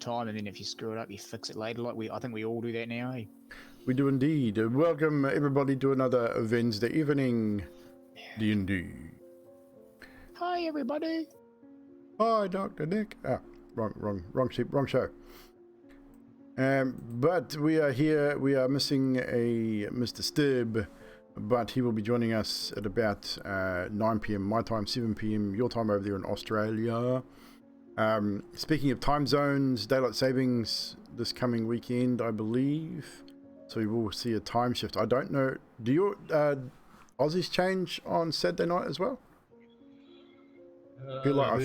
time, and then if you screw it up, you fix it later. I think we all do that now. Eh? We do indeed. Welcome everybody to another Wednesday evening D&D. Hi everybody. Hi, Dr. Nick. Wrong show. But we are here. We are missing a Mr. Stib, but he will be joining us at about 9 p.m. my time, 7 p.m. your time over there in Australia. Speaking of time zones, daylight savings this coming weekend, I believe. So we will see a time shift. I don't know. Do your Aussies change on Saturday night as well? I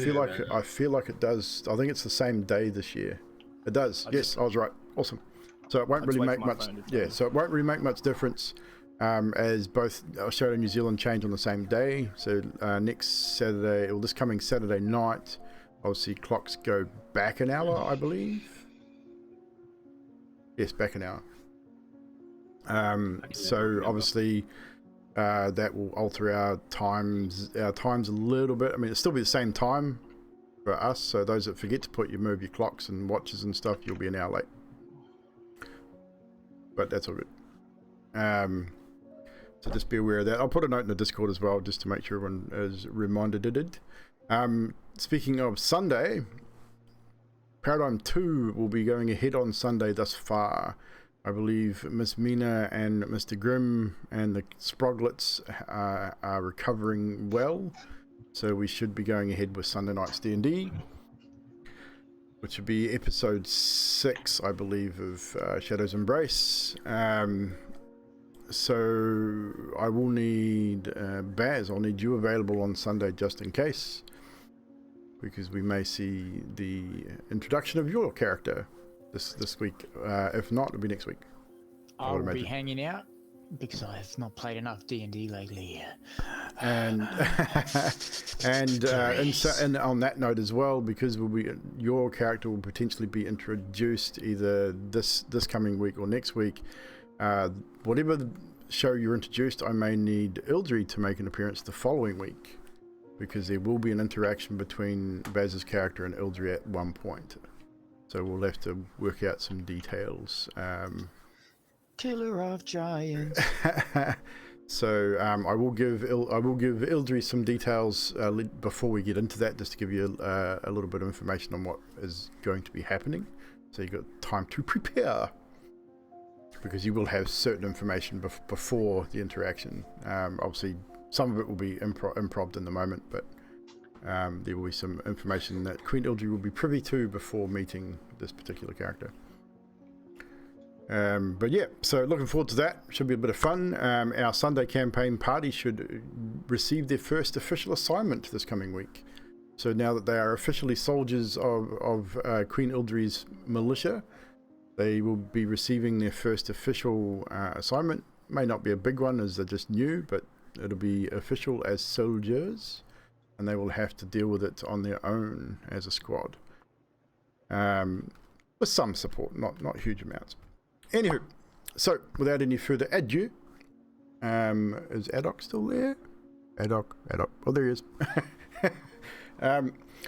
feel like it does. I think it's the same day this year. It does. Yes, I was right. Awesome. So it won't really make much. Yeah. So it won't really make much difference, as both Australia and New Zealand change on the same day. So next Saturday, or this coming Saturday night, obviously clocks go back an hour, I believe. Yes, back an hour. So obviously that will alter our times a little bit. I mean, it'll still be the same time for us, so those that forget to move your clocks and watches and stuff, you'll be an hour late, but that's all good. So just be aware of that. I'll put a note in the Discord as well, just to make sure everyone is reminded. Speaking of Sunday, Paradigm 2 will be going ahead on Sunday thus far. I believe Miss Mina and Mr. Grimm and the Sproglets are recovering well, so we should be going ahead with Sunday night's D&D, which would be episode 6, I believe, of Shadow's Embrace. So I will need Baz. I'll need you available on Sunday just in case, because we may see the introduction of your character this week. If not, it'll be next week. I'll be hanging out because I have not played enough D&D lately. And and on that note as well, because your character will potentially be introduced either this coming week or next week. Whatever show you're introduced, I may need Ildry to make an appearance the following week, because there will be an interaction between Baz's character and Ildry at one point. So we'll have to work out some details. Killer of giants. So I will give Ildry some details before we get into that, just to give you a little bit of information on what is going to be happening, so you got time to prepare, because you will have certain information before the interaction. Obviously, some of it will be improv in the moment, but there will be some information that Queen Ildry will be privy to before meeting this particular character. But yeah, so looking forward to that. Should be a bit of fun. Our Sunday campaign party should receive their first official assignment this coming week. So now that they are officially soldiers of Queen Ildry's militia, they will be receiving their first official assignment. May not be a big one, as they're just new, but it'll be official as soldiers, and they will have to deal with it on their own as a squad, with some support, not huge amounts. Anywho, so without any further ado, is Adok still there? Adok. Oh, there he is.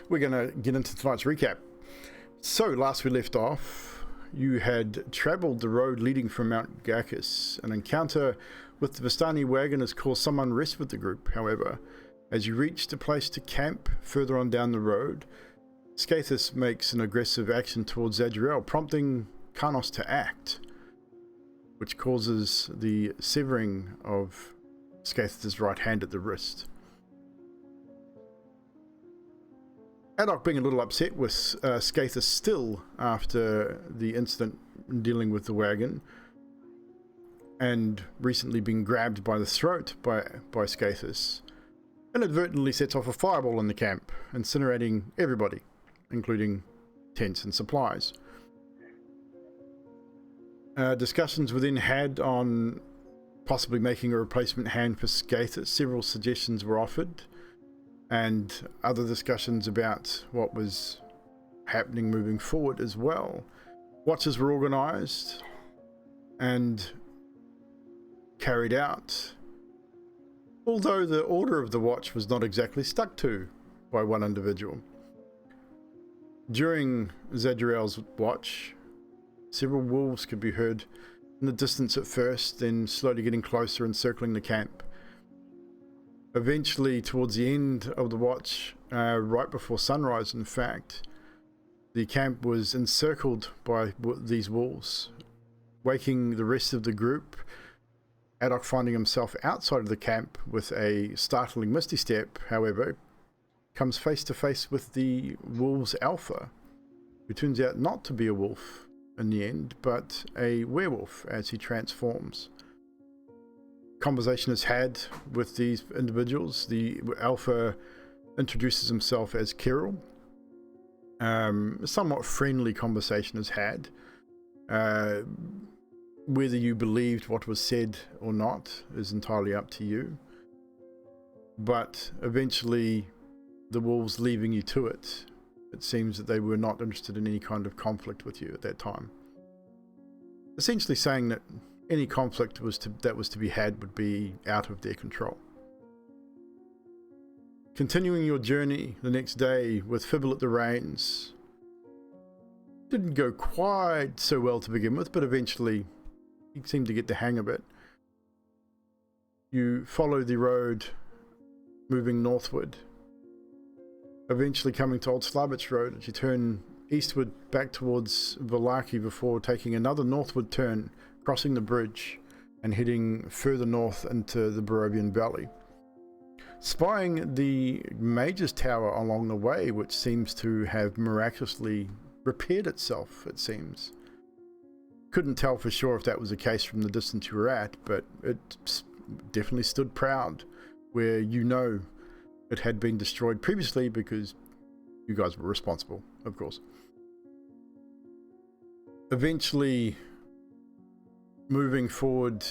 We're going to get into tonight's recap. So last we left off, you had travelled the road leading from Mount Garcus. An encounter with the Vistani wagon has caused some unrest with the group. However, as you reached a place to camp further on down the road, Skathis makes an aggressive action towards Zadriel, prompting Carnos to act, which causes the severing of Skathis' right hand at the wrist. Adok being a little upset with Skathis still after the incident dealing with the wagon, and recently being grabbed by the throat by Skathis, inadvertently sets off a fireball in the camp, incinerating everybody, including tents and supplies. Discussions were then had on possibly making a replacement hand for Skathis. Several suggestions were offered, and other discussions about what was happening moving forward as well. Watches were organised and carried out, although the order of the watch was not exactly stuck to by one individual. During Zadriel's watch, several wolves could be heard in the distance at first, then slowly getting closer and circling the camp. Eventually, towards the end of the watch, right before sunrise in fact, the camp was encircled by these wolves, waking the rest of the group. Adok, finding himself outside of the camp with a startling misty step, however, comes face to face with the wolves alpha, who turns out not to be a wolf in the end, but a werewolf as he transforms. Conversation is had with these individuals. The alpha introduces himself as Kirill. Somewhat friendly conversation is had. Whether you believed what was said or not is entirely up to you. But eventually, the wolves leaving you to it, it seems that they were not interested in any kind of conflict with you at that time. Essentially saying that any conflict that was to be had would be out of their control. Continuing your journey the next day with Fibble at the reins. Didn't go quite so well to begin with, but eventually you seemed to get the hang of it. You follow the road moving northward, eventually coming to Old Slavich Road as you turn eastward back towards Vallaki before taking another northward turn, crossing the bridge and heading further north into the Barovian Valley. Spying the Mage's Tower along the way, which seems to have miraculously repaired itself, it seems. Couldn't tell for sure if that was the case from the distance you were at, but it definitely stood proud where you know it had been destroyed previously because you guys were responsible, of course. Eventually moving forward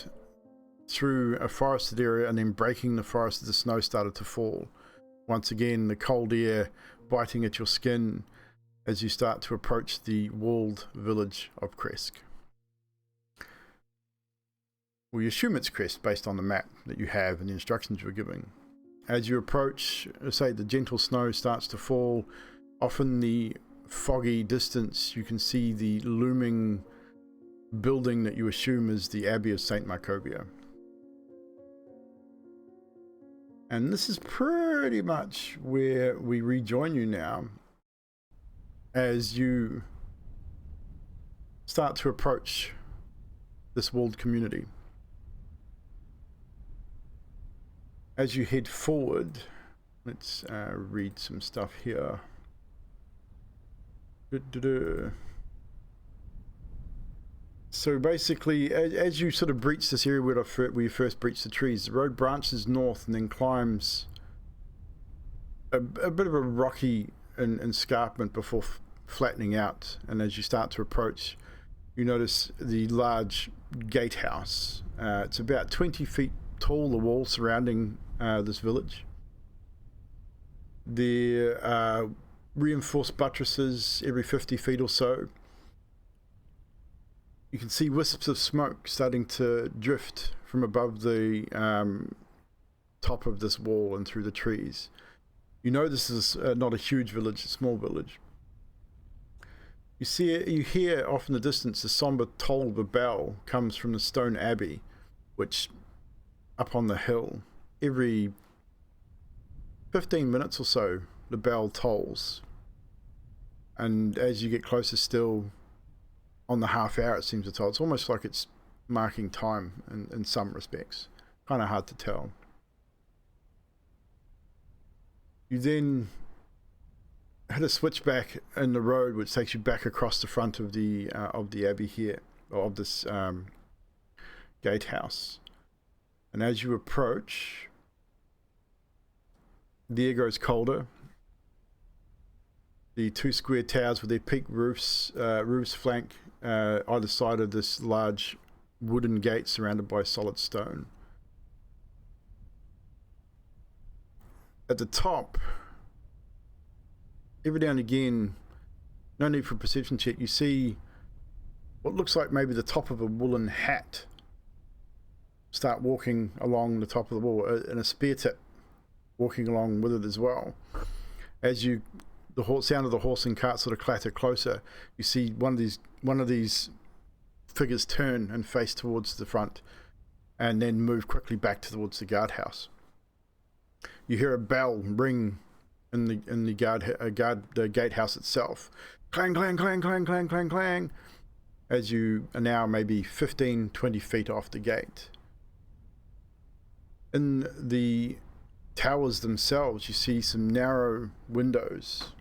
through a forested area and then breaking the forest as the snow started to fall. Once again, the cold air biting at your skin as you start to approach the walled village of Krezk. We assume it's Krezk based on the map that you have and the instructions you're giving. As you approach, say the gentle snow starts to fall, off in the foggy distance you can see the looming building that you assume is the Abbey of St. Michobia. And this is pretty much where we rejoin you now as you start to approach this walled community. As you head forward, let's read some stuff here. So basically, as you sort of breach this area where you first breached the trees, the road branches north and then climbs a bit of a rocky escarpment before flattening out. And as you start to approach, you notice the large gatehouse. It's about 20 feet tall, the wall surrounding this village. There are reinforced buttresses every 50 feet or so. You can see wisps of smoke starting to drift from above the top of this wall and through the trees. You know this is not a huge village, a small village. You hear off in the distance the somber toll of a bell comes from the stone abbey, which up on the hill, every 15 minutes or so the bell tolls. And as you get closer still, on the half hour it seems to toll. It's almost like it's marking time in some respects. Kind of hard to tell. You then hit a switchback in the road which takes you back across the front of the abbey here, or of this gatehouse. And as you approach, the air grows colder. The two square towers with their peaked roofs flank either side of this large wooden gate surrounded by solid stone. At the top, every now and again, no need for a perception check, you see what looks like maybe the top of a woolen hat start walking along the top of the wall, and a spear tip walking along with it as well. As you the sound of the horse and cart sort of clatter closer, you see one of these figures turn and face towards the front, and then move quickly back towards the guardhouse. You hear a bell ring in the gatehouse itself. Clang, clang, clang, clang, clang, clang, clang. As you are now maybe 15, 20 feet off the gate. In the towers themselves, you see some narrow windows.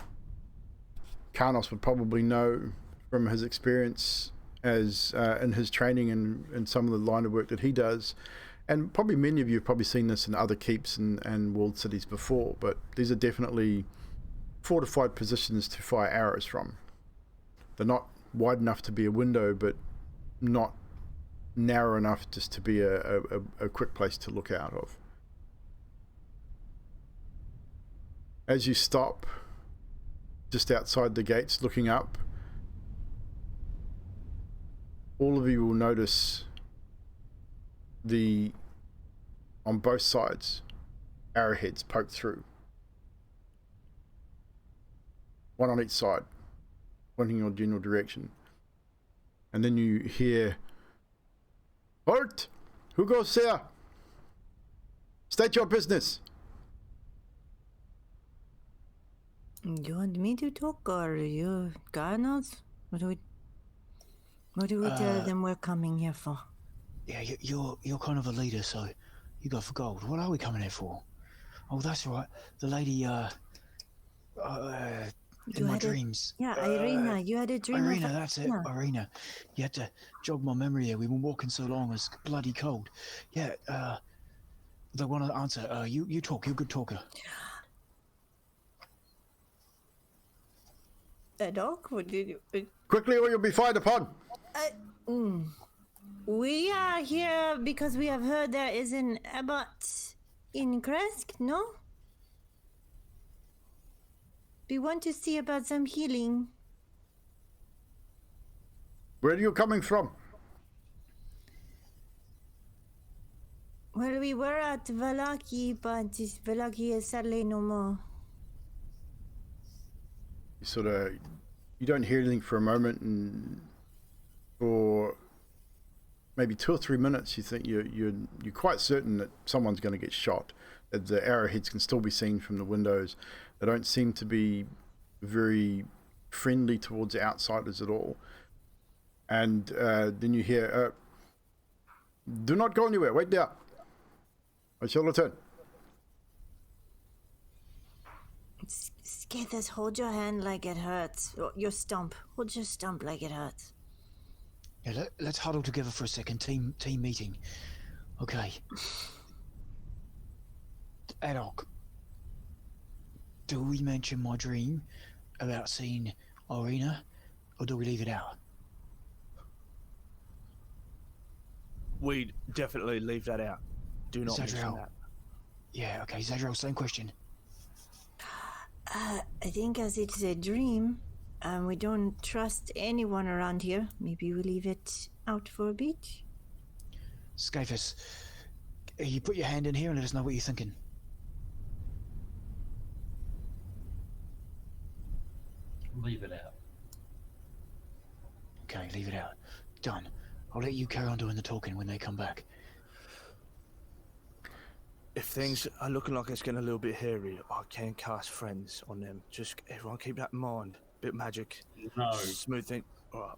Carnos would probably know from his experience as in his training and some of the line of work that he does, and probably many of you have probably seen this in other keeps and walled cities before, but these are definitely fortified positions to fire arrows from. They're not wide enough to be a window, but not narrow enough just to be a quick place to look out of. As you stop just outside the gates looking up, all of you will notice on both sides, arrowheads poked through. One on each side, pointing your general direction. And then you hear, "Halt! Who goes there? State your business." You want me to talk, or you, Carnos? What do we tell them we're coming here for? Yeah, you're kind of a leader, so you go for gold. What are we coming here for? Oh, that's right. The lady, in my dreams. Ireena, you had a dream. Ireena, that's it. Ireena. You had to jog my memory here. We've been walking so long, it's bloody cold. Yeah, they want to answer. You talk. You're a good talker. Doc, what did you... Quickly or you'll be fired upon. We are here because we have heard there is an abbot in Krezk, no? We want to see about some healing. Where are you coming from? Well, we were at Vallaki, but this Vallaki is sadly no more. You don't hear anything for a moment, and for maybe 2 or 3 minutes you think you're quite certain that someone's going to get shot. That the arrowheads can still be seen from the windows. They don't seem to be very friendly towards outsiders at all. And then you hear, "Do not go anywhere, wait there. I shall return." Skathers, hold your hand like it hurts. Your stump. Hold your stump like it hurts. Yeah, let's huddle together for a second. Team meeting. Okay. Ad hoc. Do we mention my dream about seeing Ireena, or do we leave it out? We definitely leave that out. Do not mention that. Yeah, okay. Zadriel, same question. I think as it's a dream, we don't trust anyone around here. Maybe we leave it out for a bit. Scafus, you put your hand in here and let us know what you're thinking. Leave it out. Okay, leave it out. Done. I'll let you carry on doing the talking when they come back. If things are looking like it's getting a little bit hairy, I can cast friends on them. Just everyone keep that in mind. Bit magic. No. Smooth thing. Alright.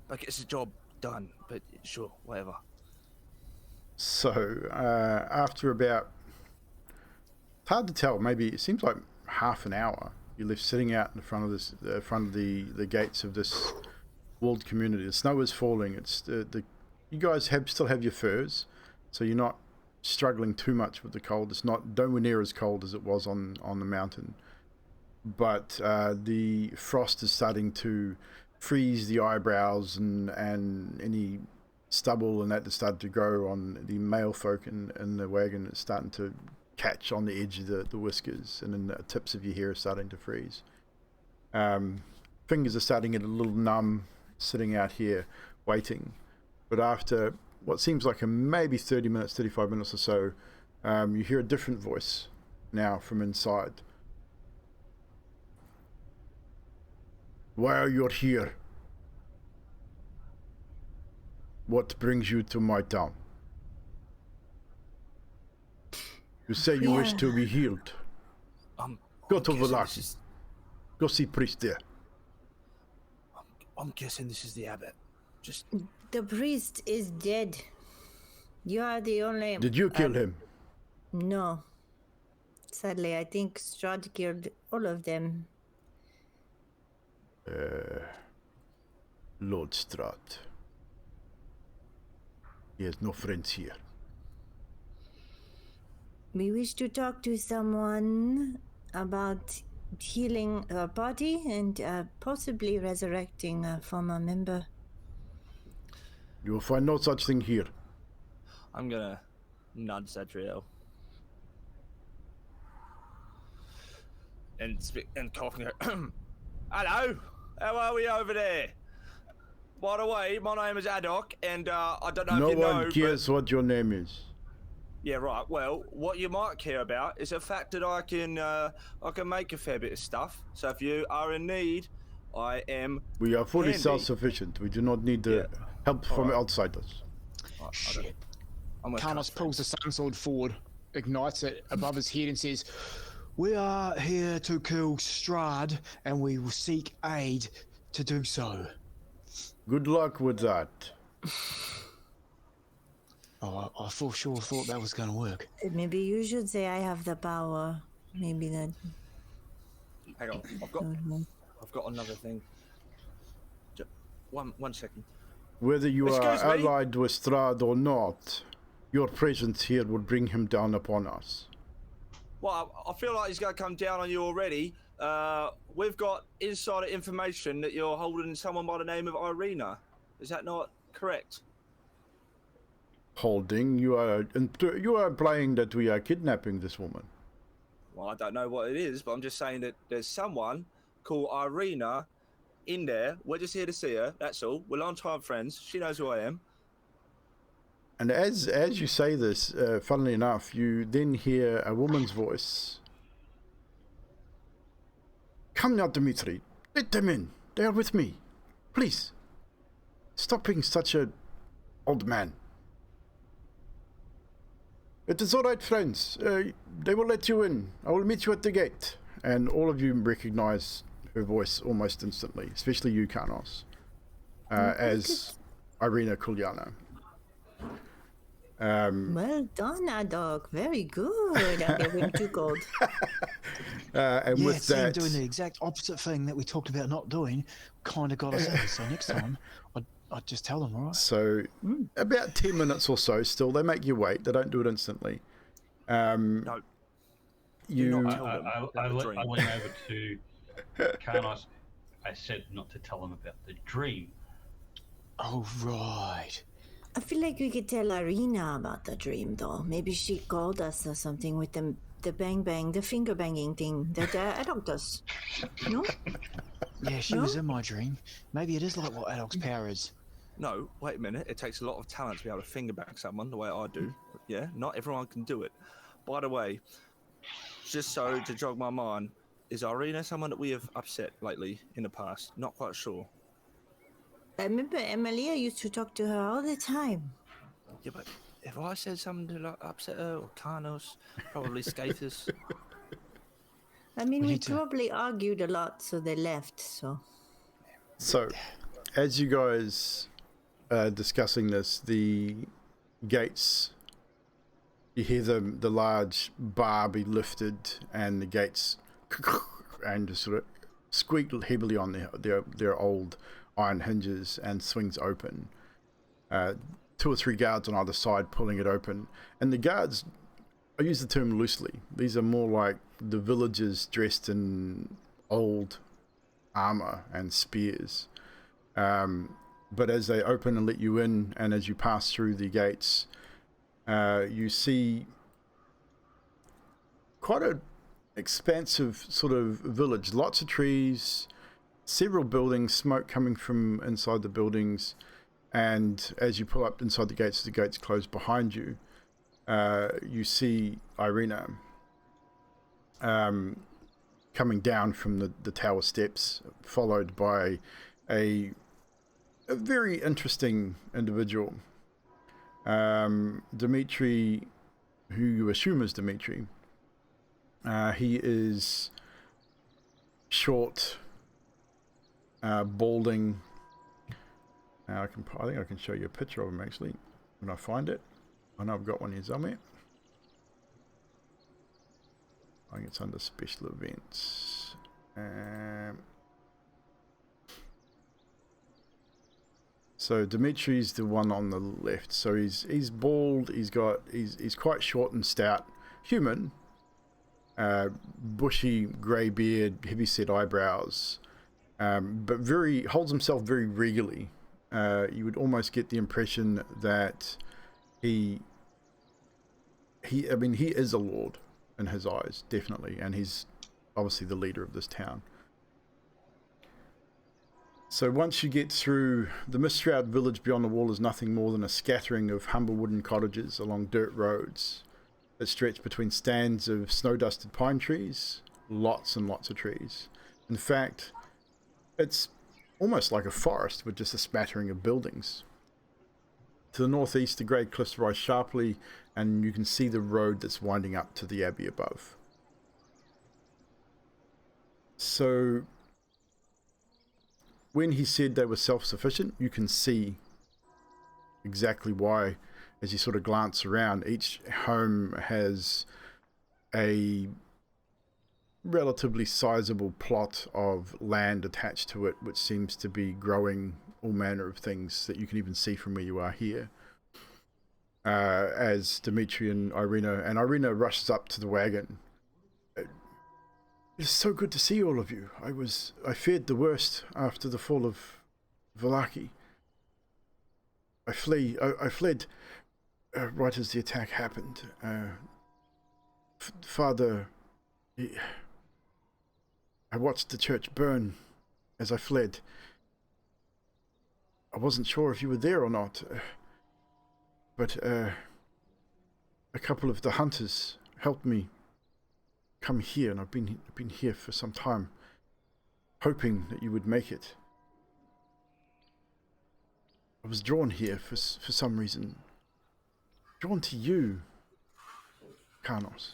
Like it's a job done, but sure, whatever. So after about, it's hard to tell, maybe it seems like half an hour, you left sitting out in front of this, the gates of this walled community. The snow is falling. It's you guys still have your furs, so you're not struggling too much with the cold. It's not nowhere near as cold as it was on the mountain, but the frost is starting to freeze the eyebrows and any stubble and that started to grow on the male folk in the wagon. It's starting to catch on the edge of the whiskers, and then the tips of your hair are starting to freeze. Fingers are starting to get a little numb sitting out here waiting. But after what seems like maybe 30 minutes, 35 minutes or so, you hear a different voice now from inside. Why are you here? What brings you to my town? You say you wish to be healed. Go to Vallaki. Go see priest there. I'm guessing this is the abbot. Just The priest is dead. You are the only... Did you kill him? No. Sadly, I think Strahd killed all of them. Lord Strahd. He has no friends here. We wish to talk to someone about healing our body and possibly resurrecting a former member. You will find no such thing here. I'm gonna nudge Zadriel. And cough and go, hello, how are we over there? By the way, my name is Adok, and I don't know No if you know, one cares what your name is. Yeah, right. Well, what you might care about is the fact that I can make a fair bit of stuff. So if you are in need, I am. We are fully handy. self-sufficient. We do not need help from outsiders. Shit. I'm gonna Carnos cut pulls the sunsword forward, ignites it above his head and says, "We are here to kill Strahd, and we will seek aid to do so." Good luck with that. Oh, I for sure thought that was going to work. Maybe you should say I have the power. Maybe that... Hang on, I've got another thing. One second. Whether you are Excuse me? allied with Strahd or not, your presence here will bring him down upon us. Well, I feel like he's going to come down on you already. We've got insider information that you're holding someone by the name of Ireena. Is that not correct? Holding, you are implying that we are kidnapping this woman. Well, I don't know what it is, but I'm just saying that there's someone called Ireena in there. We're just here to see her, that's all. We're long-time friends. She knows who I am. And as you say this, funnily enough, you then hear a woman's voice. Come now, Dimitri. Let them in. They are with me. Please. Stop being such a old man. It is all right, friends. They will let you in. I will meet you at the gate. And all of you recognize her voice almost instantly, especially you, Carnos, as Ireena Kulyana. Well done, Adok. Very good. I'm getting too cold. And Yeah, with Sam that, doing the exact opposite thing that we talked about not doing kind of got us in. So next time, I'd just tell them, all right? so about 10 minutes or so still, they make you wait. They don't do it instantly. No. You, not tell them I about the dream. went over to Carnos. I said not to tell them about the dream. Oh, right. I feel like we could tell Ireena about the dream, though. Maybe she called us or something with the bang, the finger banging thing that Adok does. No? Yeah, she was in my dream. Maybe it is like what Adok's power is. No, wait a minute. It takes a lot of talent to be able to finger bang someone the way I do. Yeah, not everyone can do it. By the way, just so to jog my mind, is Ireena someone that we have upset lately in the past? Not quite sure. I remember Emilia used to talk to her all the time. Yeah, but if I said something to like, upset her or Carnos, probably Skatus. I mean, We we need to- probably argued a lot, so they left, so... so as you guys are discussing this, the gates, you hear the large bar be lifted and the gates and just sort of squeak heavily on their old iron hinges and swings open. 2 or 3 guards on either side pulling it open, and the guards, I use the term loosely, these are more like the villagers dressed in old armor and spears, but as they open and let you in, and as you pass through the gates, you see quite a expansive sort of village, lots of trees, several buildings, smoke coming from inside the buildings, and as you pull up inside the gates close behind you, you see Ireena. coming down from the tower steps, followed by a very interesting individual. Dimitri, who you assume is Dimitri. He is short, balding. I think I can show you a picture of him actually when I find it. I know I've got one here somewhere. I think it's under special events. So Dimitri's the one on the left. So he's bald. He's quite short and stout, human. Bushy grey beard, heavy set eyebrows, but holds himself very regally. You would almost get the impression that he is a lord in his eyes, definitely, and he's obviously the leader of this town. So once you get through, the Mistshroud village beyond the wall is nothing more than a scattering of humble wooden cottages along dirt roads that stretch between stands of snow-dusted pine trees, lots and lots of trees. In fact, it's almost like a forest with just a smattering of buildings. To the northeast, the grey cliffs rise sharply, and you can see the road that's winding up to the Abbey above. So when he said they were self-sufficient, you can see exactly why. As you sort of glance around, each home has a relatively sizable plot of land attached to it, which seems to be growing all manner of things that you can even see from where you are here. As Dimitri and Ireena rushes up to the wagon. It's so good to see all of you. I feared the worst after the fall of Vallaki. I fled right as the attack happened. Father, I watched the church burn as I fled. I wasn't sure if you were there or not, but a couple of the hunters helped me come here, and I've been here for some time, hoping that you would make it. I was drawn here for some reason. Drawn to you, Carnos.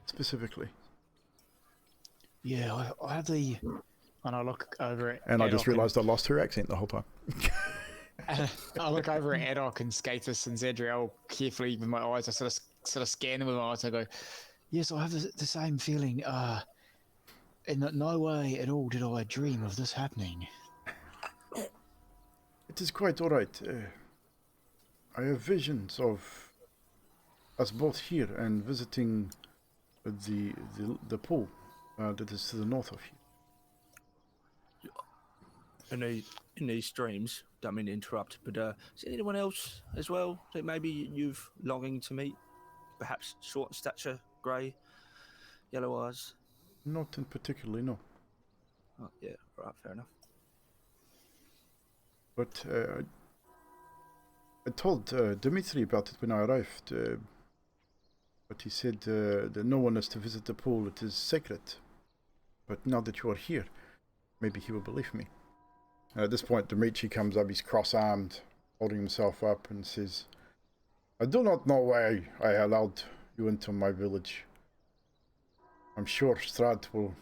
Specifically. Yeah, I have the... And I look over at... And I just realised I lost her accent the whole time. I look over at Adok and Skatus and Zadriel carefully with my eyes. I sort of scan them with my eyes. I go, yes, I have the same feeling. In no way at all did I dream of this happening. It is quite all right. I have visions of us both here and visiting the pool that is to the north of here. In these streams, don't mean to interrupt, but is there anyone else as well that maybe you've longing to meet? Perhaps short in stature, grey, yellow eyes? Not in particular, no. Oh, yeah, right, fair enough. But I told Dimitri about it when I arrived, but he said that no one is to visit the pool, it is sacred. But now that you are here, maybe he will believe me. At this point, Dimitri comes up, he's cross-armed, holding himself up, and says, I do not know why I allowed you into my village. I'm sure Strahd will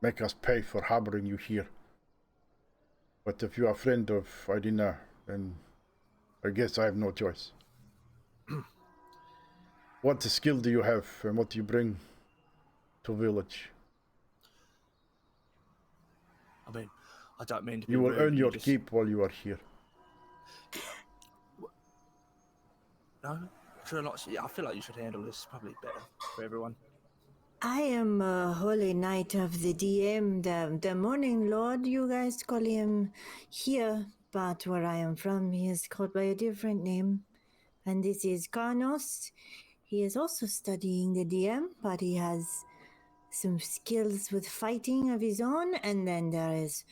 make us pay for harboring you here. But if you are a friend of Ireena, then I guess I have no choice. What skill do you have, and what do you bring to village? I mean, I don't mean to be You will rude, earn your just... keep while you are here. No? Sure not. Yeah, I feel like you should handle this probably better for everyone. I am a holy knight of the DM, the Morning Lord, you guys call him here, but where I am from, he is called by a different name. And this is Carnos. He is also studying the DM, but he has some skills with fighting of his own. And then there is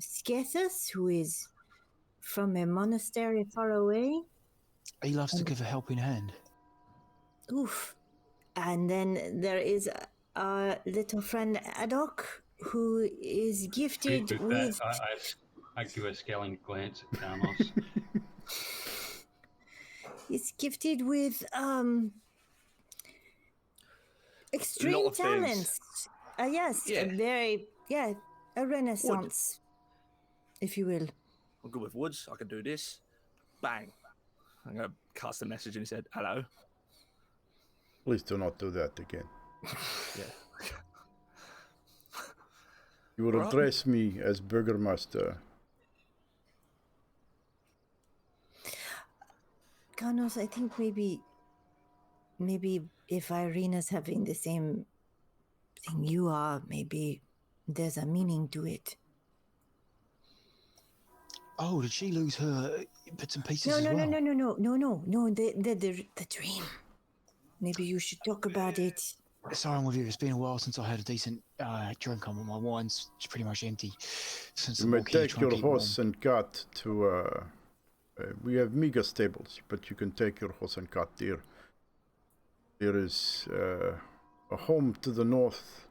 Skatus, who is from a monastery far away. He loves to give a helping hand. Oof. And then there is our little friend Adok, who is gifted with... I give a scowling glance at Carnos. He's gifted with extreme of things. talents. Yes, Yeah. a renaissance, if you will. I'm good with woods. I can do this. Bang. I'm going to cast a message and he said, hello. Please do not do that again. Yeah. You will address me as Burgermaster. Carnos, I think maybe if Ireena's having the same thing you are, maybe there's a meaning to it. Oh, did she lose her bits and pieces as No, well? the dream. Maybe you should talk about it. Sorry, I'm with you. It's been a while since I had a decent drink on. My wine's pretty much empty. Since You may take your horse and cart to... we have meager stables, but you can take your horse and cart there. There is a home to the north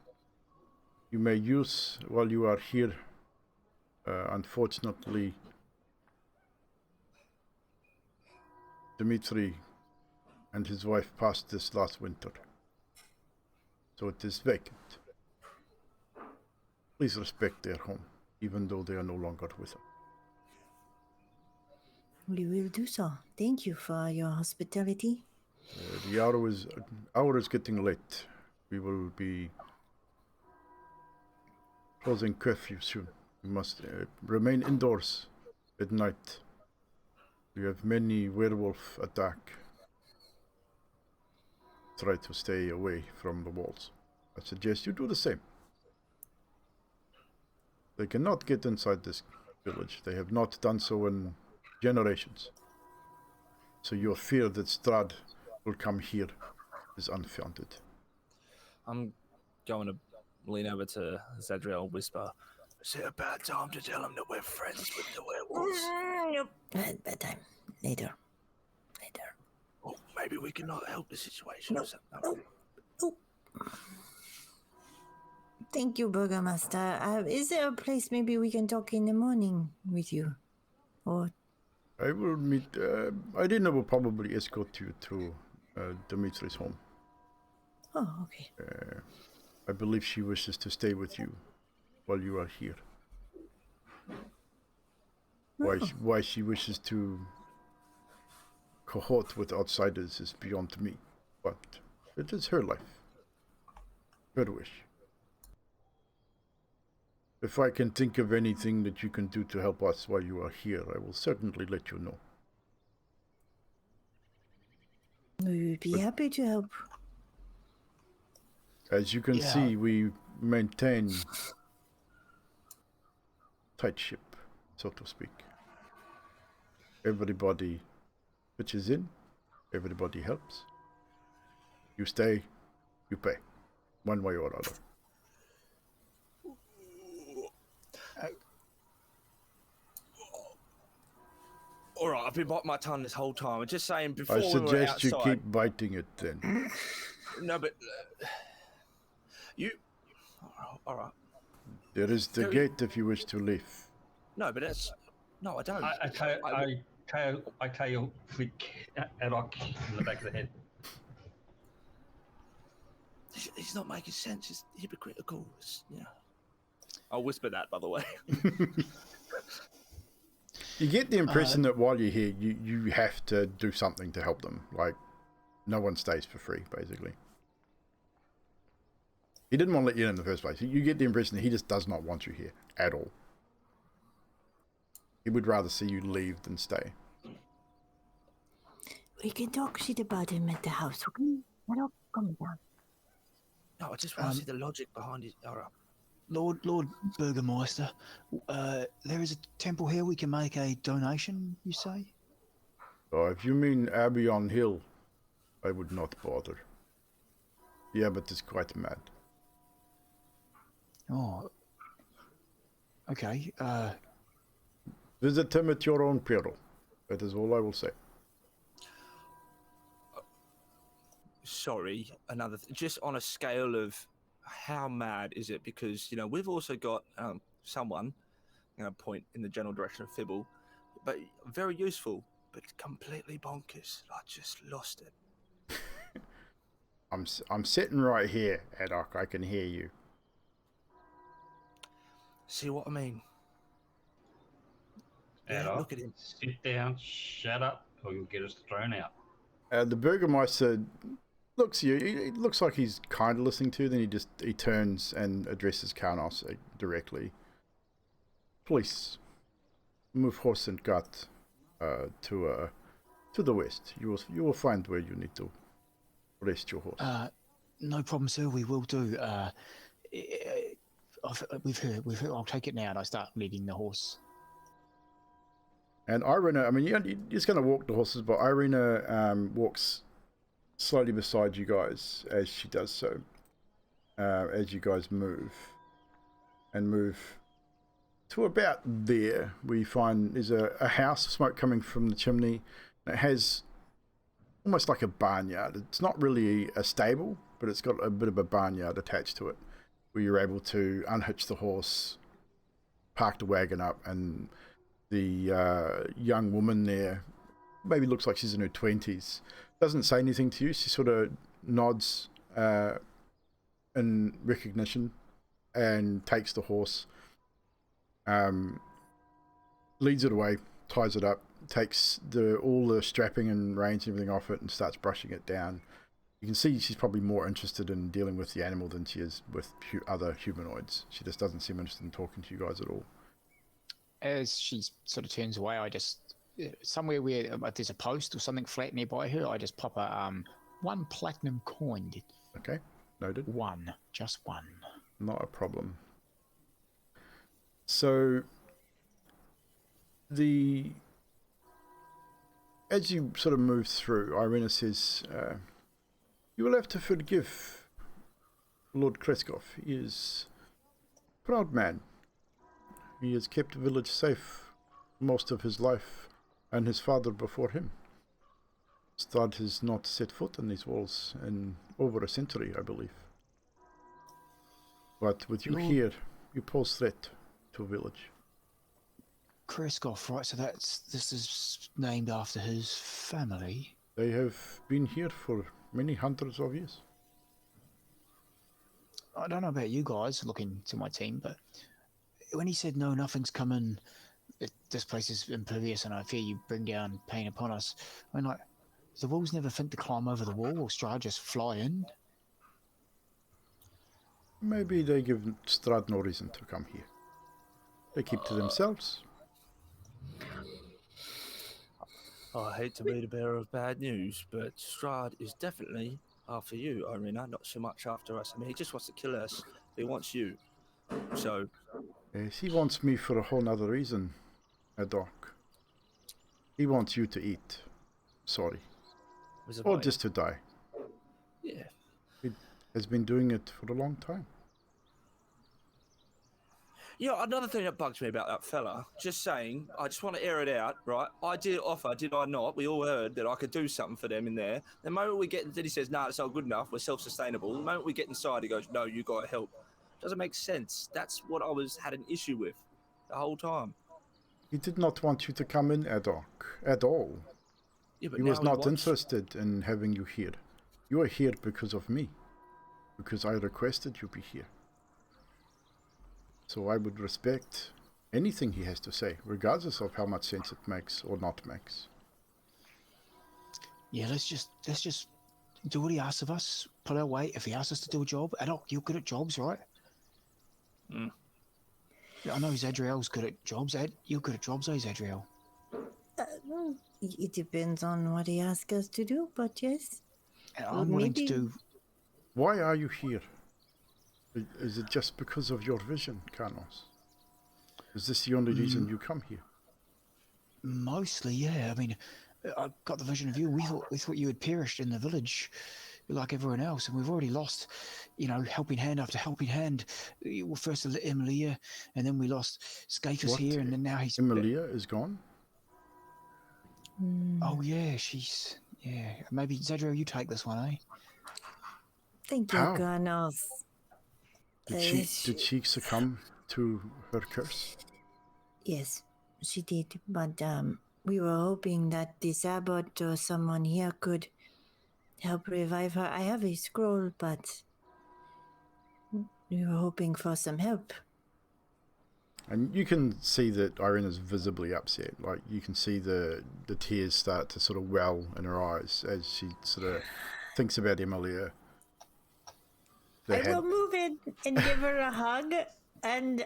you may use while you are here. Unfortunately, Dimitri and his wife passed this last winter, so it is vacant. Please respect their home, even though they are no longer with us. We will do so. Thank you for your hospitality. The hour is getting late. We will be closing curfew soon. We must remain indoors at night. We have many werewolf attack. Try to stay away from the walls. I suggest you do the same. They cannot get inside this village. They have not done so in generations. So your fear that Strahd will come here is unfounded. I'm going to lean over to Zadriel and whisper, is it a bad time to tell him that we're friends with the werewolves? Bad time. Later. Or maybe we can not help the situation or something. Oh. Thank you, Burgermaster. Is there a place maybe we can talk in the morning with you? Or... I will meet... Ireena will probably escort you to Dimitri's home. Oh, okay. I believe she wishes to stay with you while you are here. Why she wishes to cohort with outsiders is beyond me, but it is her life, her wish. If I can think of anything that you can do to help us while you are here, I will certainly let you know. We would be happy to help. As you can see, we maintain tight ship, so to speak. Everybody pitches in, everybody helps. You stay, you pay, one way or another. All right, I've been biting my tongue this whole time. I'm just saying before I we were suggest you outside, keep biting it then. No, but you. All right. There is the gate if you wish to leave. No, but that's. No, I don't. I tail flick Adok in the back of the head. It's not making sense. It's hypocritical. I'll whisper that, by the way. You get the impression that while you're here, you have to do something to help them. Like, no one stays for free, basically. He didn't want to let you in the first place. You get the impression that he just does not want you here at all. He would rather see you leave than stay. We can talk shit about him at the house, okay? Come down. No, I just want to see the logic behind it. All right. Lord Burgermeister, there is a temple here. We can make a donation, you say? If you mean Abbey on Hill, I would not bother. The abbot is quite mad. Oh. Okay. Visit him at your own peril. That is all I will say. sorry, just on a scale of how mad is it? Because, we've also got someone, point in the general direction of Fibble, but very useful, but completely bonkers. I just lost it. I'm sitting right here, Adok. I can hear you. See what I mean? Adok, look at him. sit down, shut up, or you'll get us thrown out. The Burgermeister looks at you. It looks like he's kind of listening to you. Then he turns and addresses Carnos directly. Please move horse and cart to the west. You will find where you need to rest your horse. No problem, sir. We will do. We've heard. I'll take it now, and I start leading the horse. And Ireena, I mean, you're just going to walk the horses, but Ireena walks slowly beside you guys as she does so. As you guys move to about there, we find there's a house of smoke coming from the chimney. It has almost like a barnyard. It's not really a stable, but it's got a bit of a barnyard attached to it, where you're able to unhitch the horse, park the wagon up, and the young woman there maybe looks like she's in her 20s. Doesn't say anything to you. She sort of nods in recognition and takes the horse, leads it away, ties it up, takes all the strapping and reins and everything off it and starts brushing it down. You can see she's probably more interested in dealing with the animal than she is with other humanoids. She just doesn't seem interested in talking to you guys at all. As she sort of turns away, I just somewhere where there's a post or something flat nearby her, I just pop a 1 platinum coin. Okay, noted. Just one. Not a problem. So as you sort of move through, Ireena says, you will have to forgive Lord Krezk. He is a proud man. He has kept the village safe most of his life, and his father before him. Strahd has not set foot in these walls in over a century, I believe. But with you here, you pose threat to a village. Krezk, right? So this is named after his family. They have been here for many hundreds of years. I don't know about you guys looking to my team, but when he said no, nothing's coming, this place is impervious and I fear you bring down pain upon us. I mean, like, the wolves never think to climb over the wall or Strahd just fly in. Maybe they give Strahd no reason to come here. They keep to themselves. I hate to be the bearer of bad news, but Strahd is definitely after you, Ireena, not so much after us. I mean, he just wants to kill us, but he wants you. So... Yes, he wants me for a whole other reason, Adok. He wants you to eat. Sorry. Or just to die. Yeah. He has been doing it for a long time. Another thing that bugs me about that fella, just saying, I just want to air it out, right? I did offer, did I not? We all heard that I could do something for them in there. The moment we get, then he says, nah, it's not good enough, we're self-sustainable. The moment we get inside, he goes, no, you got to help. Doesn't make sense. That's what I had an issue with the whole time. He did not want you to come in, Adok, at all. Yeah, but he was not interested in having you here. You are here because of me. Because I requested you be here. So I would respect anything he has to say, regardless of how much sense it makes or not makes. Yeah, let's just do what he asks of us. Pull our weight. If he asks us to do a job, Adok, you're good at jobs, right? Mm. I know Zadriel's good at jobs. You're good at jobs, Zadriel. It depends on what he asks us to do, but yes. I'm willing to do... Why are you here? Is it just because of your vision, Carnos? Is this the only reason you come here? Mostly, yeah. I mean, I got the vision of you. We thought you had perished in the village like everyone else, and we've already lost, helping hand after helping hand. Well, first Emilia, and then we lost Scafus here, and then now he's... Emilia is gone? Oh, yeah, yeah. Maybe, Zadriel, you take this one, eh? Thank you, How? Carnos. Did she succumb to her curse? Yes, she did, but we were hoping that this abbot or someone here could help revive her. I have a scroll, but we were hoping for some help. And you can see that Ireena's visibly upset. Like, you can see the tears start to sort of well in her eyes as she sort of thinks about Emilia. I will move in and give her a hug, and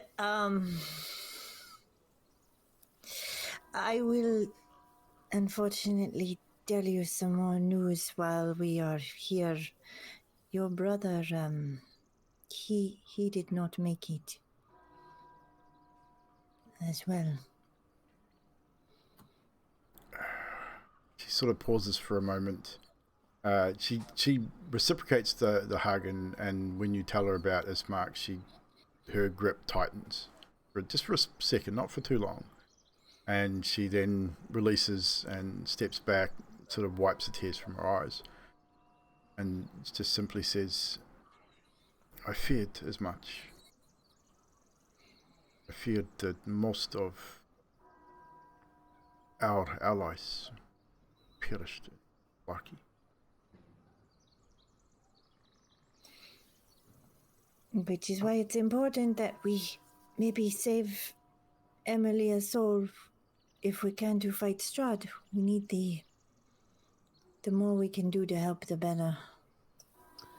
I will unfortunately tell you some more news while we are here. Your brother, he did not make it as well. She sort of pauses for a moment. She reciprocates the hug, and when you tell her about Ismark, her grip tightens, just for a second, not for too long, and she then releases and steps back, sort of wipes the tears from her eyes, and just simply says, "I feared as much. I feared that most of our allies perished. Lucky." Which is why it's important that we maybe save Emilia's soul if we can to fight Strahd. We need the more we can do to help, the better.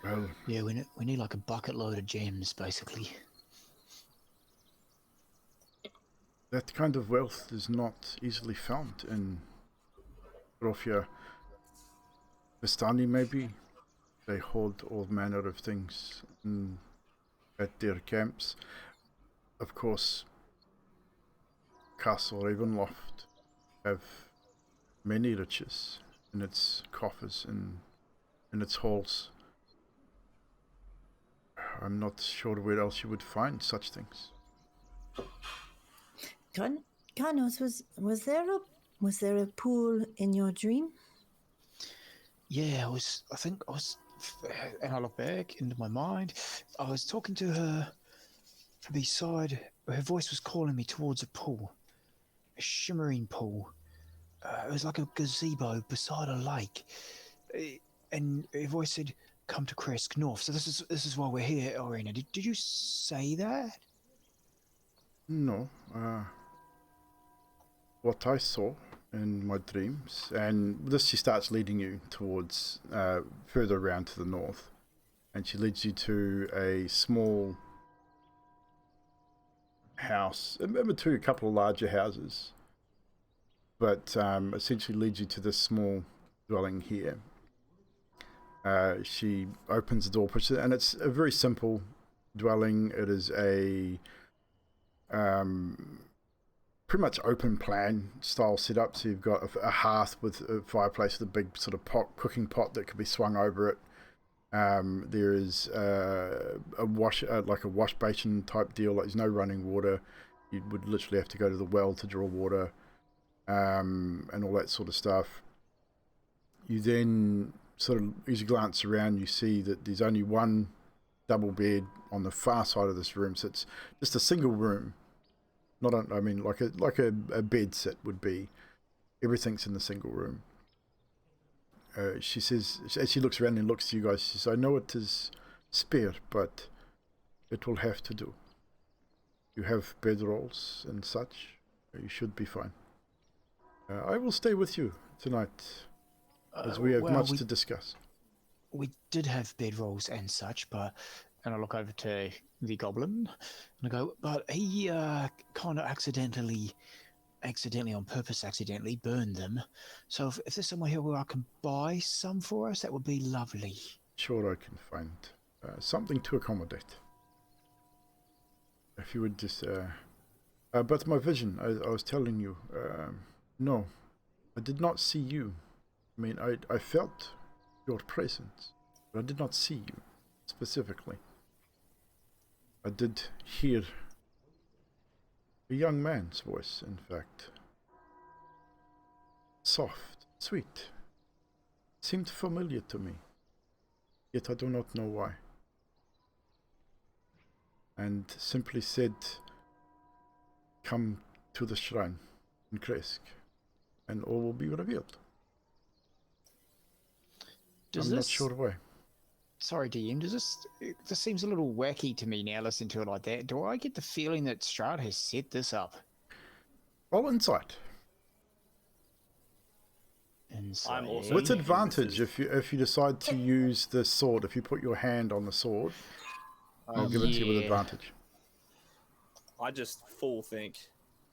Well, Yeah, we need like a bucket load of gems, basically. that kind of wealth is not easily found in Rofia. Vistani, maybe. They hold all manner of things at their camps. Of course, Castle Ravenloft have many riches in its coffers and in its halls. I'm not sure where else you would find such things. Carnos, was there a pool in your dream? Yeah, I think I was, and I look back into my mind. I was talking to her from beside. Her voice was calling me towards a pool, a shimmering pool. It was like a gazebo beside a lake, and her voice said, "Come to Krezk North." So this is why we're here, Ireena. Did you say that? No, what I saw in my dreams, and this she starts leading you towards further around to the north, and she leads you to a small house, a couple of larger houses, but essentially leads you to this small dwelling here. She opens the door, and it's a very simple dwelling. It is a pretty much open plan style setup. So you've got a hearth with a fireplace with a big sort of cooking pot that could be swung over it. There is a wash basin type deal. Like, there's no running water. You would literally have to go to the well to draw water, and all that sort of stuff. You then sort of, as you glance around, you see that there's only one double bed on the far side of this room. So it's just a single room. Like a bed sit would be. Everything's in the single room. She says, as she looks around and looks to you guys, she says, "I know it is spare, but it will have to do. You have bedrolls and such. You should be fine. I will stay with you tonight, as we have much to discuss." We did have bedrolls and such, but, and I look over to the goblin and I go, but he kind of accidentally on purpose burned them. So if there's somewhere here where I can buy some for us, that would be lovely. Sure, I can find something to accommodate. If you would just... but my vision, I was telling you, no, I did not see you. I mean, I felt your presence, but I did not see you specifically. I did hear a young man's voice, in fact. Soft, sweet. Seemed familiar to me. yet I do not know why. And simply said, come to the shrine in Krezk, and all will be revealed. I'm not sure why. Sorry, DM, this seems a little wacky to me now, listening to it like that. Do I get the feeling that Strahd has set this up? Roll insight. I'm also With thinking advantage, this is- if you decide to use the sword, if you put your hand on the sword, I'll give it to you with advantage. I just full think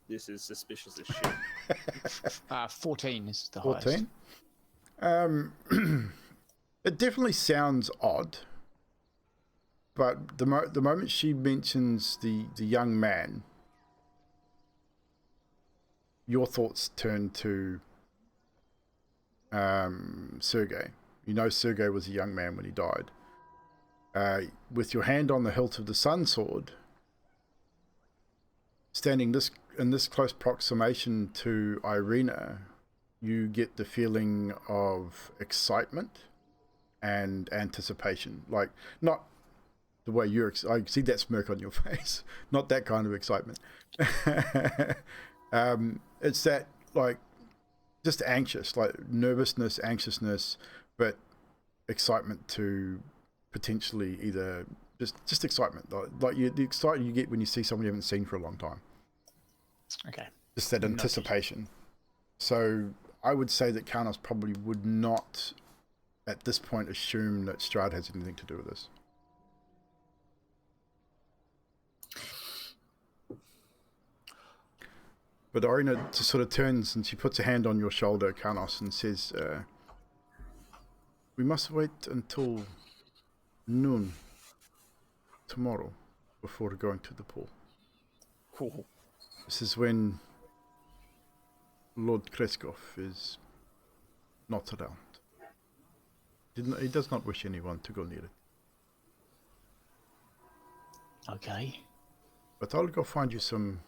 this is suspicious as shit. 14 is the highest. 14? It definitely sounds odd, but the moment she mentions the young man, your thoughts turn to Sergei. You know Sergei was a young man when he died. With your hand on the hilt of the sun sword, standing in this close proximation to Ireena, you get the feeling of excitement and anticipation. Like, not the way I see that smirk on your face, not that kind of excitement. It's that, like, just anxious, like nervousness, anxiousness, but excitement to potentially either just excitement, like the excitement you get when you see someone you haven't seen for a long time. Okay. Just that anticipation. So I would say that Carnos probably would not, at this point, assume that Strahd has anything to do with this. But Ireena just sort of turns and she puts a hand on your shoulder, Carnos, and says, we must wait until noon tomorrow before going to the pool. Cool. This is when Lord Krezkov is not around. He does not wish anyone to go near it. Okay. But I'll go find you some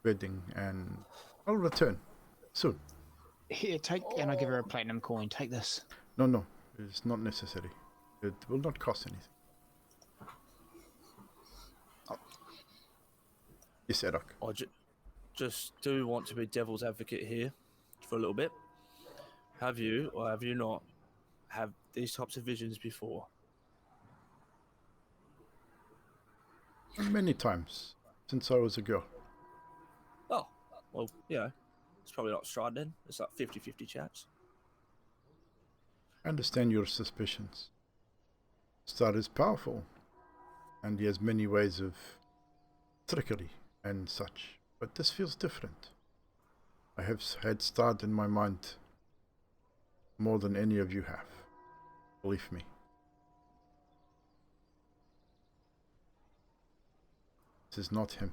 bedding and I'll return soon. Here, and I give her a platinum coin. Take this. No, it's not necessary. It will not cost anything. Yes, Edok. I just do want to be devil's advocate here for a little bit. Have you or have you not had these types of visions before? Many times since I was a girl. Oh, well, it's probably not Strahd then. It's like 50-50 chance. I understand your suspicions. Strahd is powerful, and he has many ways of trickery and such, but this feels different. I have had Strahd in my mind more than any of you have. Believe me. This is not him.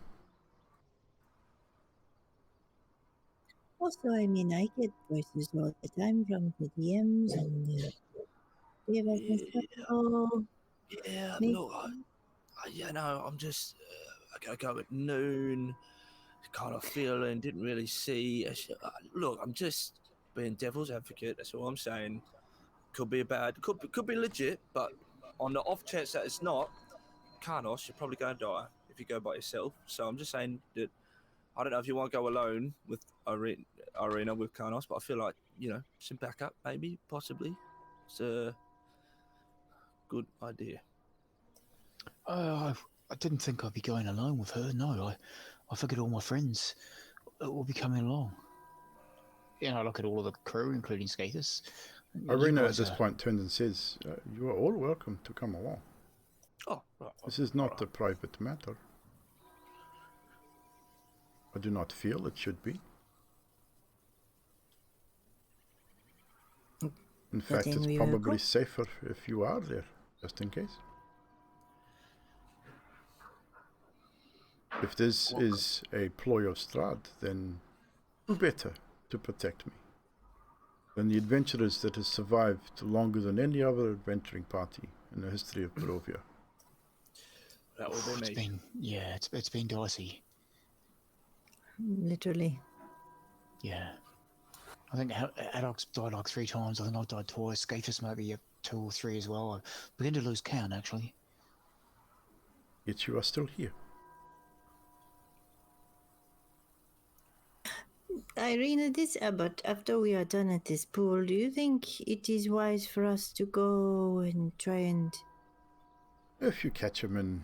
Also, I mean, I get voices all the time from the DMs and the DMs and stuff. Oh, Yeah, maybe. look, I'm just, I gotta go at noon, kind of feeling, didn't really see. Look, I'm just being devil's advocate, that's all I'm saying. Could be could be legit, but on the off chance that it's not, Carnos, you're probably going to die if you go by yourself. So I'm just saying that, I don't know if you want to go alone with Ireena with Carnos, but I feel like, some backup, maybe, possibly. It's a good idea. I didn't think I'd be going alone with her. No, I figured all my friends will be coming along. I look at all of the crew, including Skathis. Ireena at this point turns and says, you are all welcome to come along. Oh, right. This is not a private matter. I do not feel it should be. In fact, it's probably safer if you are there, just in case. If this is a ploy of Strahd, then who better to protect me than the adventurers that has survived longer than any other adventuring party in the history of Barovia? That will be me. It's been dicey. Literally. Yeah. I think Adok's died like 3 times. I think I've died twice. Skathis might be 2 or 3 as well. I begin to lose count, actually. Yet you are still here. Ireena, this abbot, after we are done at this pool, do you think it is wise for us to go and try and... If you catch him in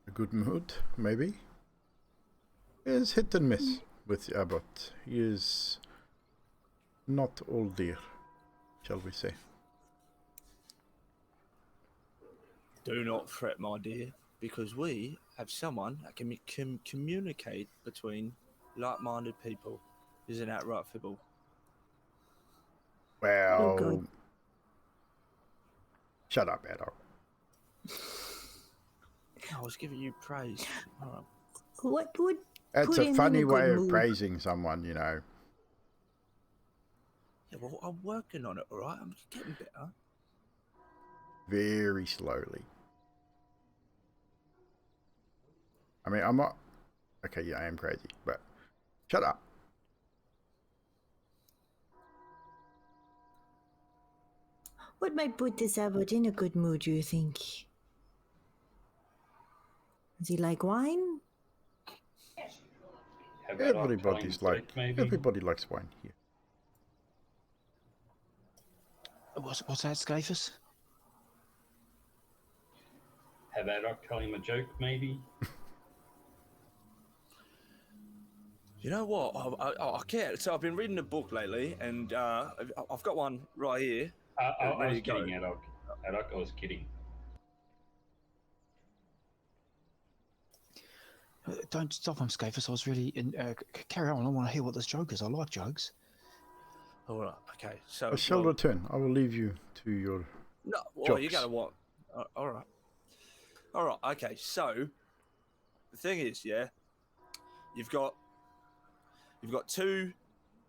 a good mood, maybe. It's hit and miss with the abbot. He is not all there, shall we say. Do not fret, my dear, because we have someone that can communicate between like-minded people. Isn't that right, Fibble? Well, God. shut up, adult. I was giving you praise. All right. What would It's put a him in funny a way good of mood? praising someone, you know. Yeah, well, I'm working on it, all right? I'm getting better. Very slowly. I mean, I'm not... Okay, yeah, I am crazy, but shut up. What might put this abbot in a good mood, do you think? Does he like wine? How about I tell him Everybody's a like... joke, maybe? Everybody likes wine here. What's that, Scathus? How about I tell him a joke, maybe? You know what? I can't. So I've been reading a book lately, and I've got one right here. I Ready was to go. kidding, Adok. Adok, I was kidding. Don't stop him, Scathus. I was really... carry on. I want to hear what this joke is. I like jokes. All right. Okay. So I shall return. I will leave you to your... No. Well, you jokes. gotta what? All right. All right. Okay. So the thing is, yeah, you've got 2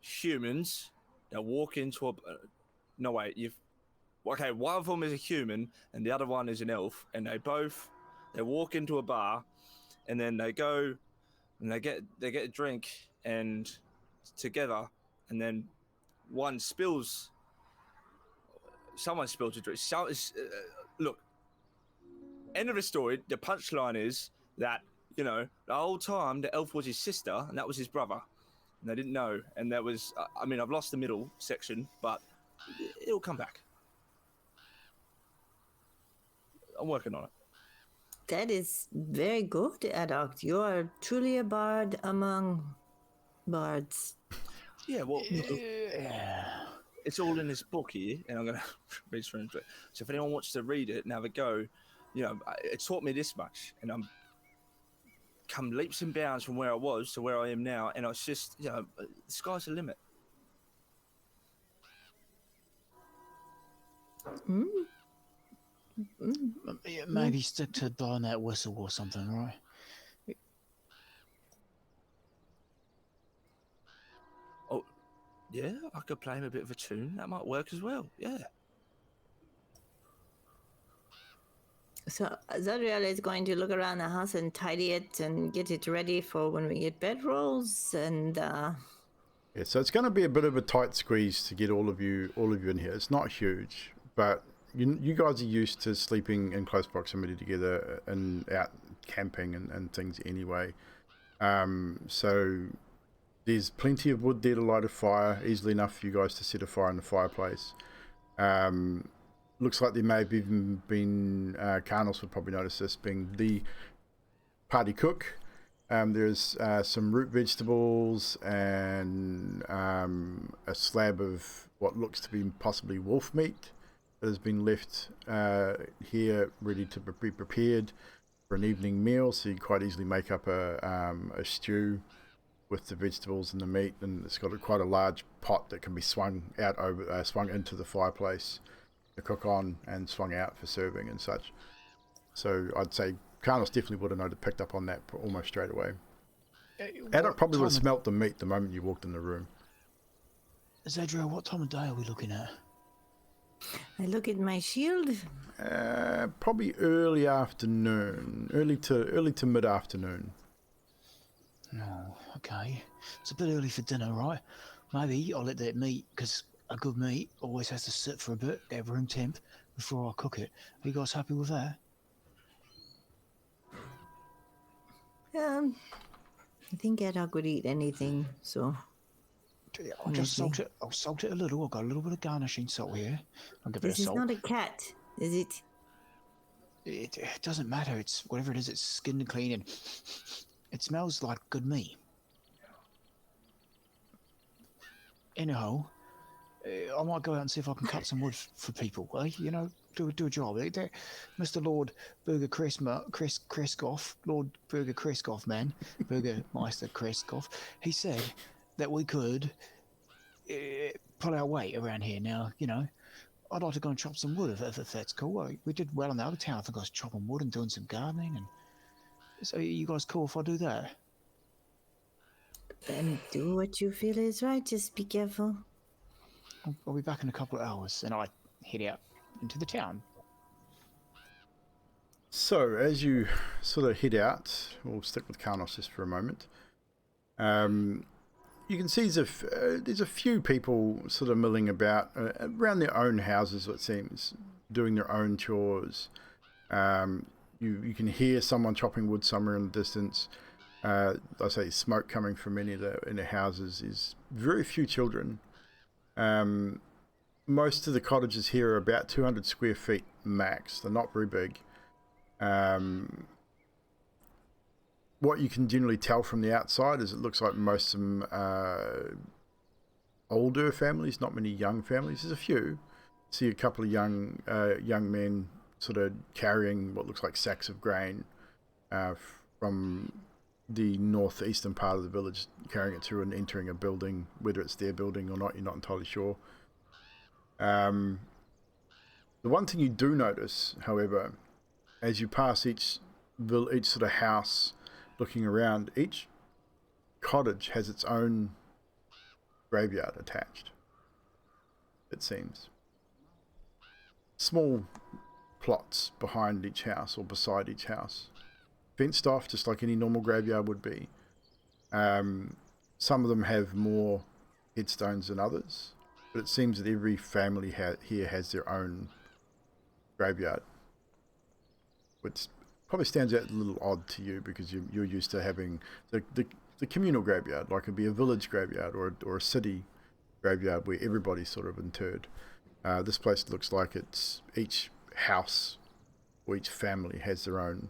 humans that walk into a. No wait. Okay. One of them is a human, and the other one is an elf, and they walk into a bar, and then they go, and they get a drink and together, and then someone spills a drink. Look, end of the story. The punchline is that, you know, the whole time the elf was his sister and that was his brother, and they didn't know. And that was, I mean, I've lost the middle section, but it'll come back. I'm working on it. That is very good, Adok. You are truly a bard among bards. Yeah, well, it's all in this book here, and I'm going to read through it. So if anyone wants to read it and have a go, you know, it taught me this much, and I'm come leaps and bounds from where I was to where I am now, and it's just, you know, the sky's the limit. Maybe stick to blowing that whistle or something, right? Oh, yeah, I could play him a bit of a tune. That might work as well. Yeah. So Zadriel is going to look around the house and tidy it and get it ready for when we get bedrolls and Yeah, so it's going to be a bit of a tight squeeze to get all of you in here. It's not huge, but you guys are used to sleeping in close proximity together and out camping and things anyway. So there's plenty of wood there to light a fire, easily enough for you guys to set a fire in the fireplace. Looks like there may have even been, Carnos would probably notice this, being the party cook. There's some root vegetables and a slab of what looks to be possibly wolf meat that has been left here ready to be prepared for an evening meal, so you quite easily make up a stew with the vegetables and the meat, and it's got quite a large pot that can be swung into the fireplace to cook on and swung out for serving and such. So I'd say Carnos definitely would have picked up on that almost straight away. Adam probably would have smelt the meat the moment you walked in the room. Zadriel, what time of day are we looking at? I look at my shield. Probably early afternoon, early to mid afternoon. Oh, okay. It's a bit early for dinner, right? Maybe I'll let that meat, because a good meat always has to sit for a bit at room temp, before I cook it. Are you guys happy with that? I think Edog would eat anything, so I'll just salt it. I'll salt it a little. I've got a little bit of garnishing salt here. I'll give it a this is salt. not a cat, is it? It doesn't matter. It's whatever it is. It's skinned clean and it smells like good meat. Anyhow, I might go out and see if I can cut some wood for people. You know, do a job. Mr. Lord Burger Kreskoff, Lord Burger Kreskoff, man, Burgermeister Kreskoff. He said that we could pull our weight around here. Now, you know, I'd like to go and chop some wood if that's cool. We did well in the other town. I think I was chopping wood and doing some gardening. And so, you guys cool if I do that? Then do what you feel is right. Just be careful. I'll be back in a couple of hours, and I head out into the town. So, as you sort of head out, we'll stick with Carnos just for a moment. You can see there's a few people sort of milling about around their own houses, it seems, doing their own chores. You can hear someone chopping wood somewhere in the distance. I say smoke coming from many of the houses. There's very few children. Most of the cottages here are about 200 square feet max. They're not very big. What you can generally tell from the outside is it looks like most of them are older families, not many young families. There's a few. See a couple of young men sort of carrying what looks like sacks of grain from the northeastern part of the village, carrying it through and entering a building. Whether it's their building or not, you're not entirely sure. The one thing you do notice, however, as you pass each sort of house, looking around, each cottage has its own graveyard attached, it seems. Small plots behind each house or beside each house, fenced off just like any normal graveyard would be. Some of them have more headstones than others, but it seems that every family here has their own graveyard, which probably stands out a little odd to you because you're used to having the communal graveyard, like it'd be a village graveyard or a city graveyard where everybody's sort of interred. This place looks like it's each house or each family has their own,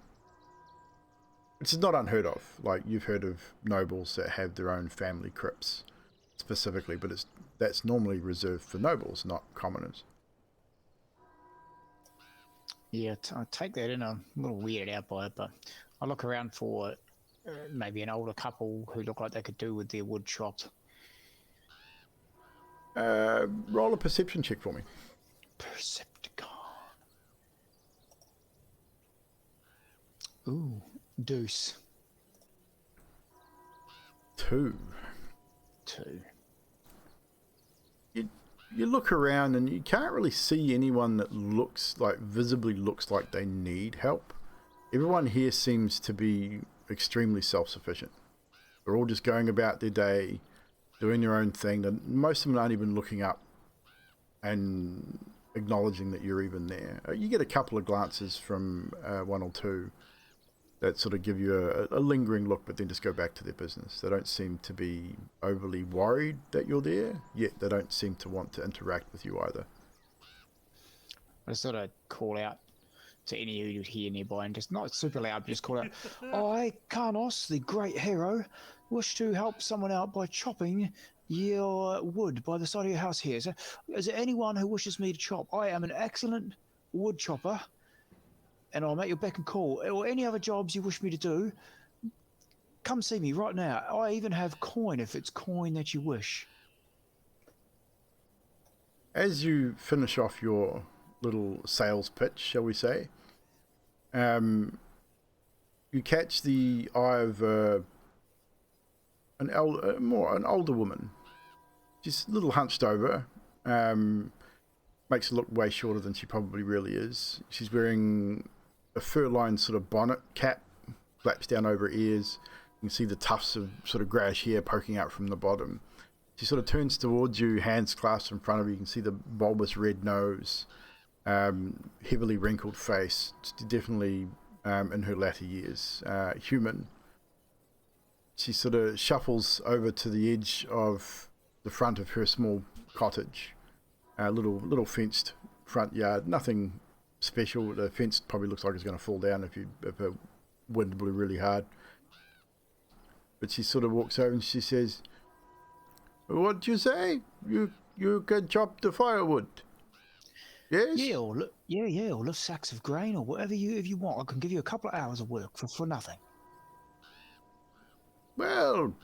which is not unheard of. Like, you've heard of nobles that have their own family crypts specifically, but that's normally reserved for nobles, not commoners. Yeah, I take that in. I'm a little weirded out by it, but I look around for maybe an older couple who look like they could do with their wood chopped. Roll a perception check for me. Percepticon. Ooh, deuce. 2. You look around and you can't really see anyone that visibly looks like they need help. Everyone here seems to be extremely self-sufficient. They're all just going about their day, doing their own thing. Most of them aren't even looking up and acknowledging that you're even there. You get a couple of glances from one or two that sort of give you a lingering look, but then just go back to their business. They don't seem to be overly worried that you're there, yet they don't seem to want to interact with you either. I just sort of call out to any who you hear nearby, and just not super loud, but just call out, I, Carnos, the great hero, wish to help someone out by chopping your wood by the side of your house here. Is there anyone who wishes me to chop? I am an excellent wood chopper, and I'll make your beck and call. Or any other jobs you wish me to do, come see me right now. I even have coin if it's coin that you wish. As you finish off your little sales pitch, shall we say, you catch the eye of an older woman. She's a little hunched over, makes her look way shorter than she probably really is. She's wearing a fur-lined sort of bonnet cap, flaps down over her ears. You can see the tufts of sort of greyish hair poking out from the bottom. She sort of turns towards you, hands clasped in front of you. You can see the bulbous red nose. heavily wrinkled face, definitely in her latter years, human. She sort of shuffles over to the edge of the front of her small cottage, a little fenced front yard, nothing special. The fence probably looks like it's going to fall down if a wind blew really hard. But she sort of walks over and she says, "What do you say? You can chop the firewood? Yes? Yeah, or lift sacks of grain, or whatever if you want. I can give you a couple of hours of work for nothing." Well,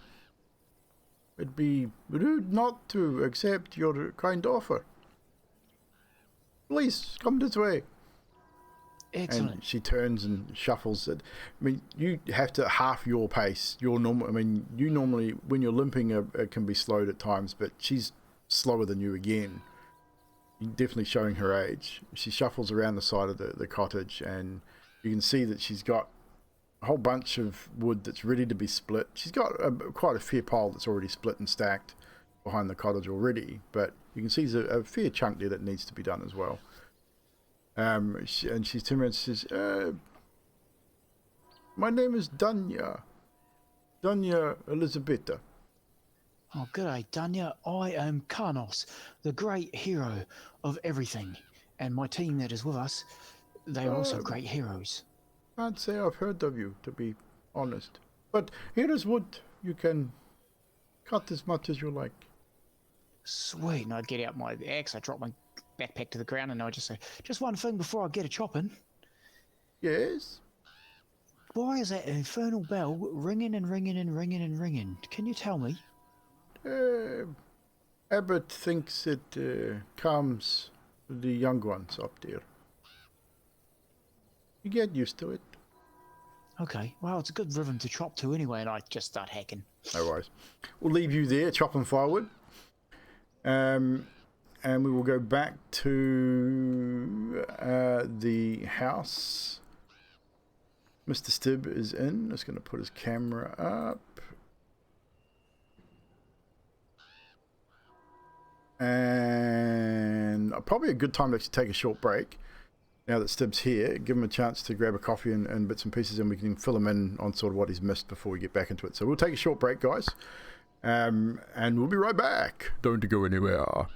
it'd be rude not to accept your kind offer. Please, come this way." Excellent. And she turns and shuffles it. I mean, you have to half your pace. You normally, when you're limping, it can be slowed at times, but she's slower than you again. You're definitely showing her age. She shuffles around the side of the cottage, and you can see that she's got a whole bunch of wood that's ready to be split. She's got quite a fair pile that's already split and stacked behind the cottage already, but you can see there's a fair chunk there that needs to be done as well. And she turns around and says, "My name is Danya Elizabeta." Oh, g'day, Danya. I am Carnos, the great hero of everything, and my team that is with us, they are also great heroes. Can't say I've heard of you, to be honest. But here is wood. You can cut as much as you like. Sweet, and I get out my axe, I drop my backpack to the ground, and I just say, "Just one thing before I get a chopping. Yes? Why is that infernal bell ringing and ringing and ringing and ringing? Can you tell me?" Abbott thinks it calms the young ones up there. You get used to it. Okay, well, it's a good rhythm to chop to anyway, and I just start hacking. No worries. We'll leave you there, chopping firewood. And we will go back to the house. Mr. Stibb is in. Just going to put his camera up. And probably a good time to actually take a short break. Now that Stibb's here, give him a chance to grab a coffee and bits and pieces, and we can fill him in on sort of what he's missed before we get back into it. So we'll take a short break, guys. And we'll be right back. Don't go anywhere.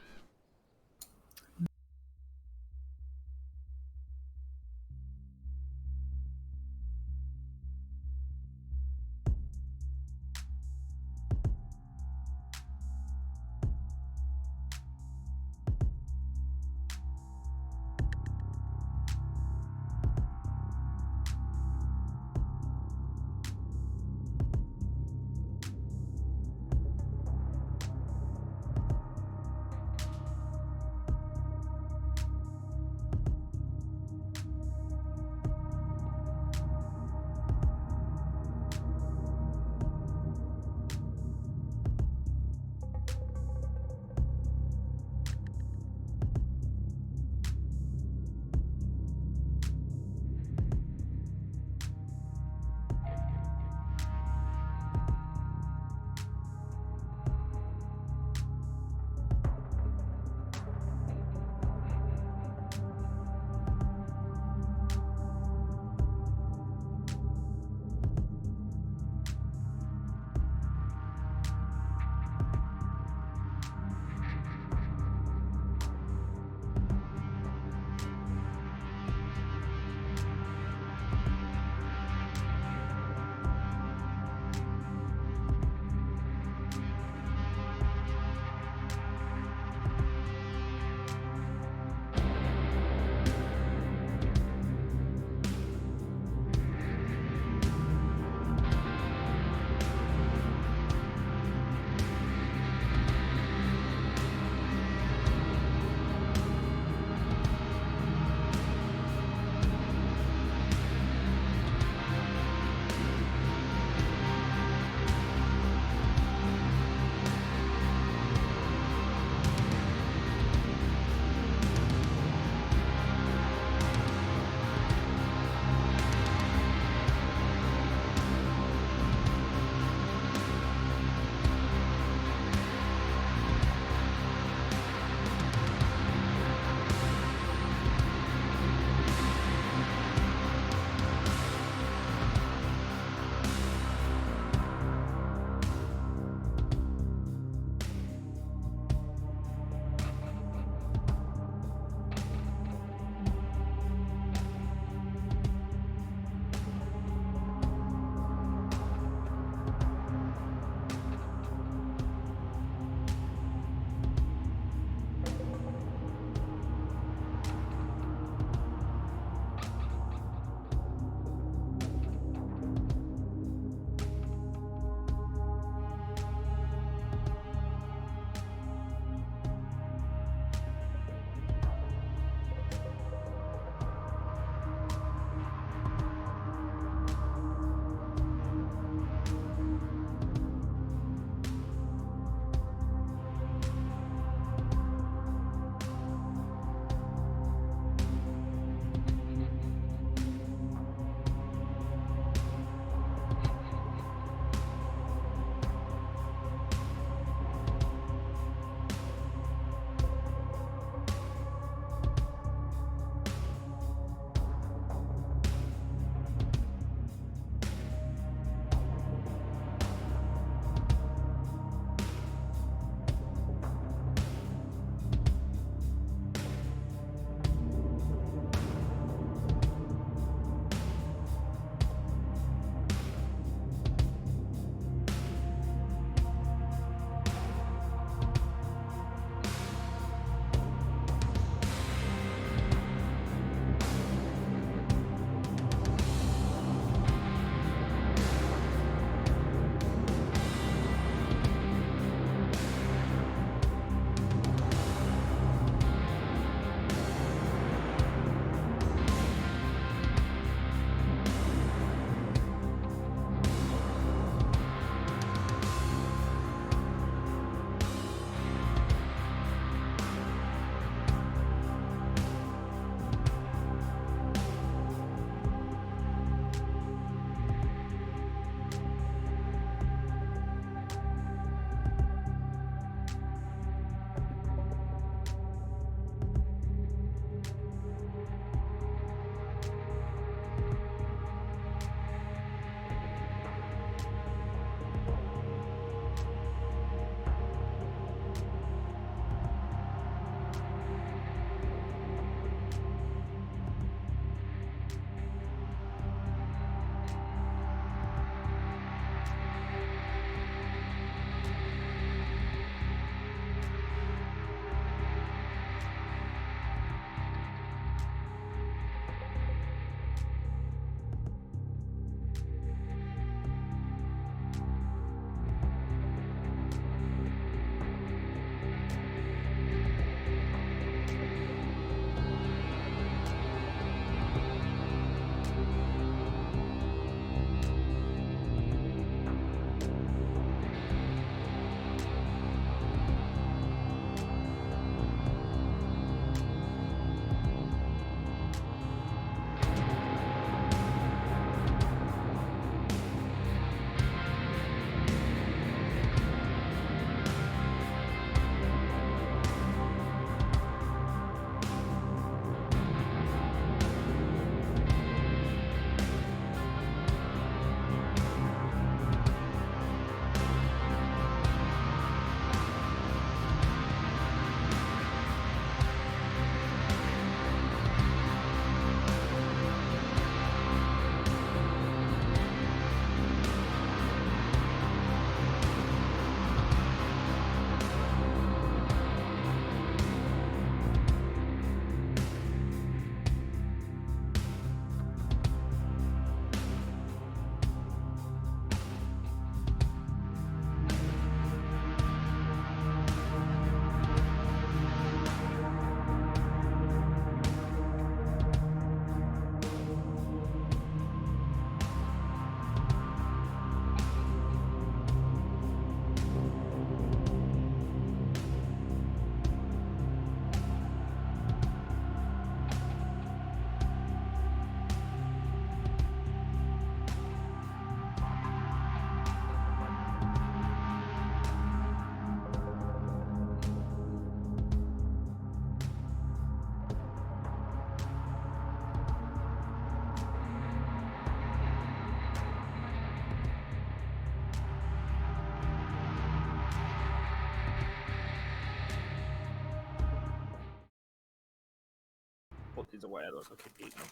put these away. I'll keep eating them.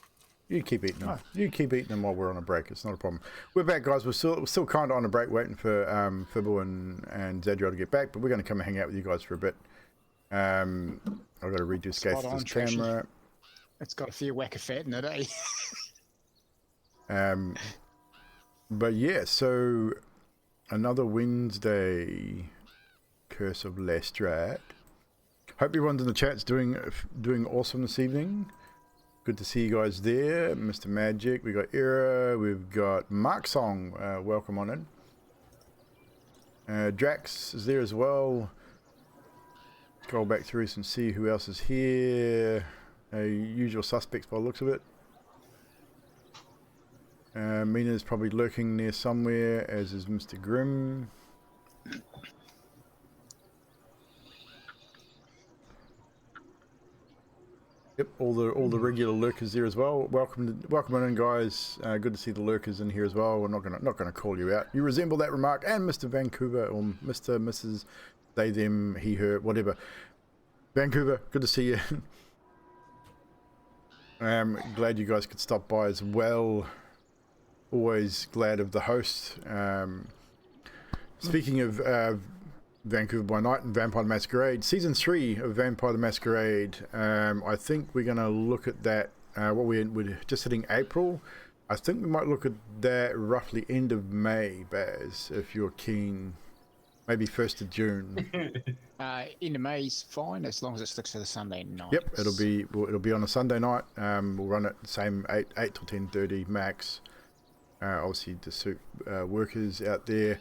You keep eating them. You keep eating them while we're on a break. It's not a problem. We're back, guys. We're still kind of on a break, waiting for Fibble and Zadriel to get back. But we're going to come and hang out with you guys for a bit. I've got to redo Skate's camera. It's got a few whack of fat in it, eh? But yeah, so another Wednesday Curse of Strahd-Ep. Hope everyone's in the chat's doing awesome this evening. Good to see you guys there. Mr. Magic, we got Era, we've got Mark Song, welcome on in. Drax is there as well. Scroll back through and see who else is here. Usual suspects by the looks of it. Mina's probably lurking there somewhere, as is Mr. Grimm. Yep, all the regular lurkers there as well. Welcome in, guys. Good to see the lurkers in here as well. We're not gonna call you out. You resemble that remark, and Mr. Vancouver or Mr. Mrs. They, them, he, her, whatever. Vancouver, good to see you. I'm glad you guys could stop by as well. Always glad of the host. Speaking of Vancouver by Night and Vampire the Masquerade, Season 3 of Vampire the Masquerade, I think we're going to look at that, we're just hitting April. I think we might look at that roughly end of May, Baz, if you're keen. Maybe 1st of June. End of May's fine, as long as it sticks to the Sunday night. Yep, it'll be on a Sunday night. We'll run it the same 8 till 10:30 max. Obviously to suit workers out there.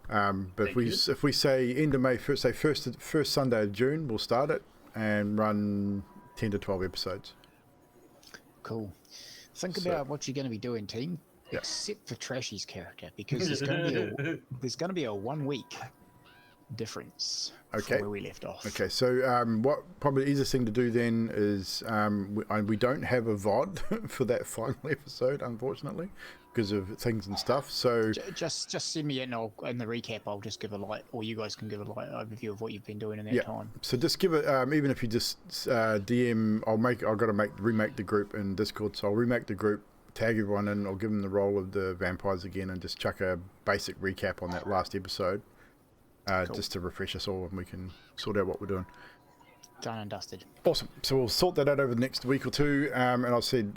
But if we say end of May, first Sunday of June, we'll start it and run 10 to 12 episodes. Cool. Think about what you're going to be doing, team. Yeah. Except for Trashy's character, because there's going to be a 1 week difference from where we left off. Okay, so what probably the easiest thing to do then is we don't have a VOD for that final episode, unfortunately, because of things and stuff. So just send me in the recap. I'll just give a light, or you guys can give a light overview of what you've been doing in that time. So just give it, even if you just DM, I've got to remake the group in Discord. So I'll remake the group, tag everyone in, I'll give them the role of the vampires again, and just chuck a basic recap on that last episode, cool. Just to refresh us all, and we can sort out what we're doing. Done and dusted. Awesome. So we'll sort that out over the next week or two. And I said,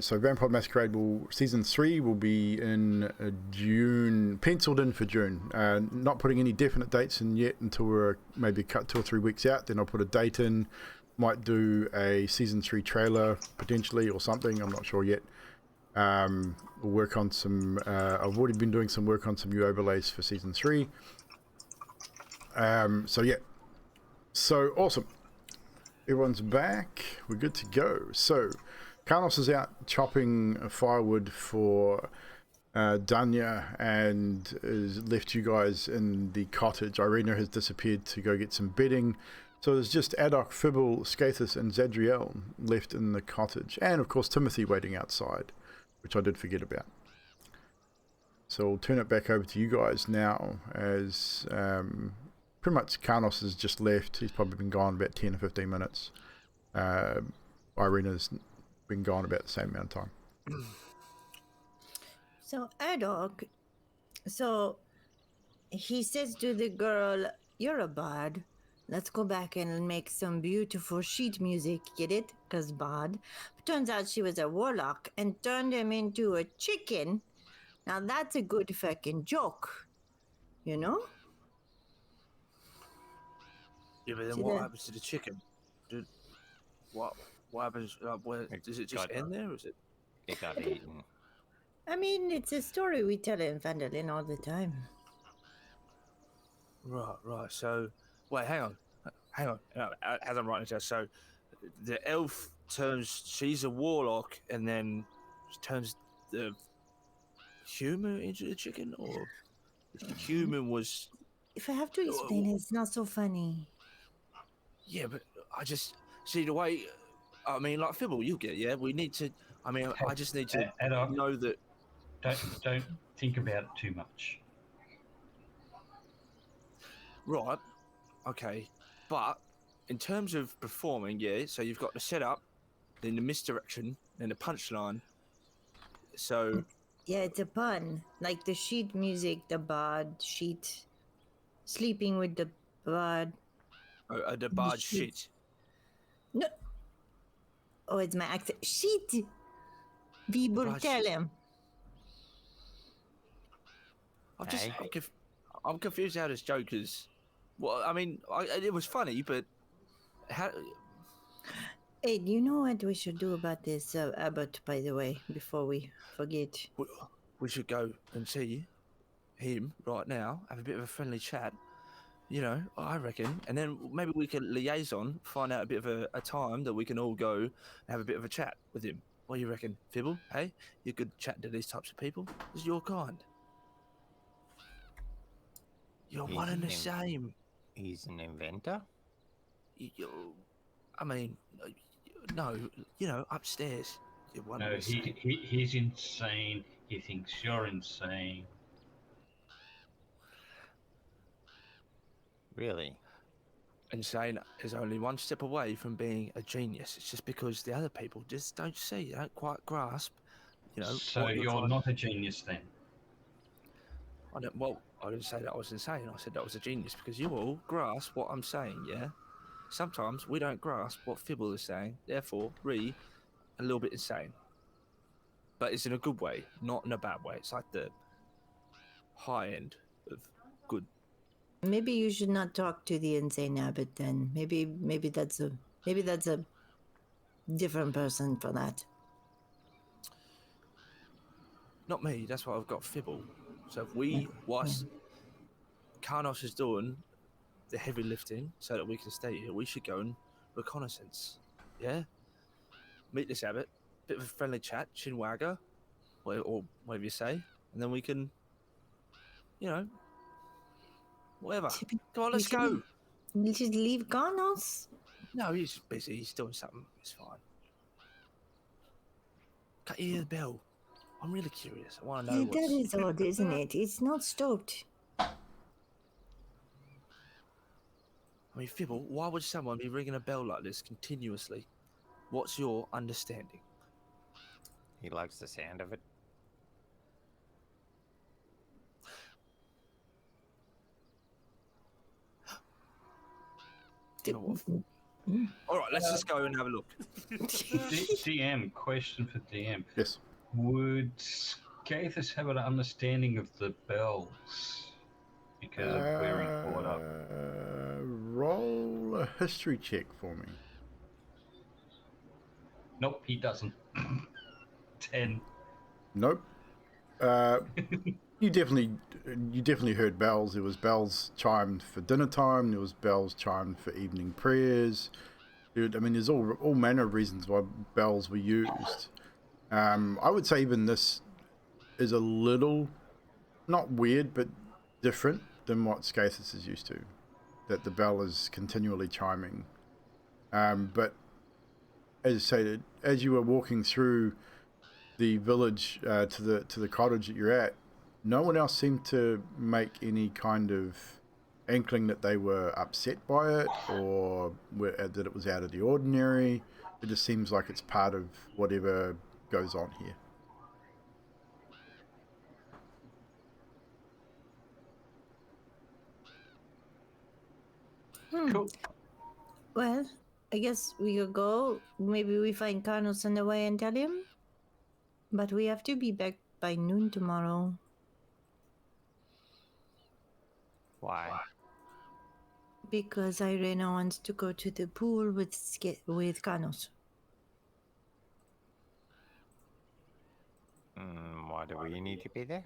so Vampire Masquerade season 3 will be in June, penciled in for June. Not putting any definite dates in yet until we're maybe cut 2 or 3 weeks out. Then I'll put a date in. Might do a season 3 trailer potentially or something. I'm not sure yet. We'll work on some. I've already been doing some work on some new overlays for season 3. So yeah. So awesome. Everyone's back. We're good to go. So, Carnos is out chopping firewood for Danya and has left you guys in the cottage. Ireena has disappeared to go get some bedding. So there's just Adok, Fibble, Skathis and Zadriel left in the cottage. And of course Timothy waiting outside, which I did forget about. So I'll turn it back over to you guys now as... pretty much Carnos has just left. He's probably been gone about 10 or 15 minutes. Ireena's been gone about the same amount of time. So, Adok, so he says to the girl, "You're a bard. Let's go back and make some beautiful sheet music." Get it? Because bard. Turns out she was a warlock and turned him into a chicken. Now that's a good fucking joke. You know? Yeah, but then what happens to the chicken? Dude, what happens? Does it just end there, or is it? It got eaten. I mean, it's a story we tell in Vandalin all the time. Right. So, wait, hang on. As I'm writing it down, so the elf she's a warlock, and then turns the human into a chicken, or the human was... If I have to explain it, it's not so funny. Yeah, but I just see the way. I mean, like Fibble, you get. Yeah, we need to. I mean, I just need to know that. Don't think about it too much. Right. Okay. But in terms of performing, yeah. So you've got the setup, then the misdirection, then the punchline. So Yeah, it's a pun. Like the sheet music, the bard, sheet, sleeping with the bard. the bad sheet. shit. No. Oh, it's my accent. Sheet. People bard tell shit. him. I'm confused how this joke is. Well, I mean, it was funny, but how? Hey, do you know what we should do about this Abbott, by the way, before we forget? We should go and see him right now, have a bit of a friendly chat. You know, I reckon, and then maybe we can liaison, find out a bit of a time that we can all go and have a bit of a chat with him. What do you reckon, Fibble? Hey, you're good chatting to these types of people. This is your kind. You're one and the same. He's an inventor? I mean, no, you know, upstairs. You're one No, and the same. he's insane. He thinks you're insane. Really? Insane is only one step away from being a genius. It's just because the other people just don't see, they don't quite grasp, you know. So you're not a genius then? I didn't say that I was insane. I said that I was a genius because you all grasp what I'm saying, yeah? Sometimes we don't grasp what Fibble is saying, therefore, a little bit insane. But it's in a good way, not in a bad way. It's like the high end of good. Maybe you should not talk to the insane Abbott then. Maybe that's a different person for that. Not me, that's why I've got Fibble. So if whilst Carnos is doing the heavy lifting so that we can stay here, we should go and reconnaissance. Yeah? Meet this Abbott, bit of a friendly chat, chinwagger, or whatever you say, and then we can, you know, whatever. Come on, let's go. You should leave Carnos. No, he's busy. He's doing something. It's fine. Can't you hear the bell? I'm really curious. I want to know Yeah, that is odd, isn't it? It's not stopped. I mean, Fibble, why would someone be ringing a bell like this continuously? What's your understanding? He likes the sound of it. All right, let's just go and have a look. DM, question for DM. Yes. Would Gaithus have an understanding of the bells? Because of where he caught up. Roll a history check for me. Nope, he doesn't. 10. Nope. You definitely heard bells. There was bells chimed for dinner time. There was bells chimed for evening prayers. I mean, there's all manner of reasons why bells were used. I would say even this is a little, not weird, but different than what Skathis is used to. That the bell is continually chiming. But as I say, as you were walking through the village to the cottage that you're at, no one else seemed to make any kind of inkling that they were upset by it or that it was out of the ordinary. It just seems like it's part of whatever goes on here. Cool. Well, I guess we could go. Maybe we find Carnos on the way and tell him. But we have to be back by noon tomorrow. Why? Because Ireena wants to go to the pool with Carnos. Why do we need to be there?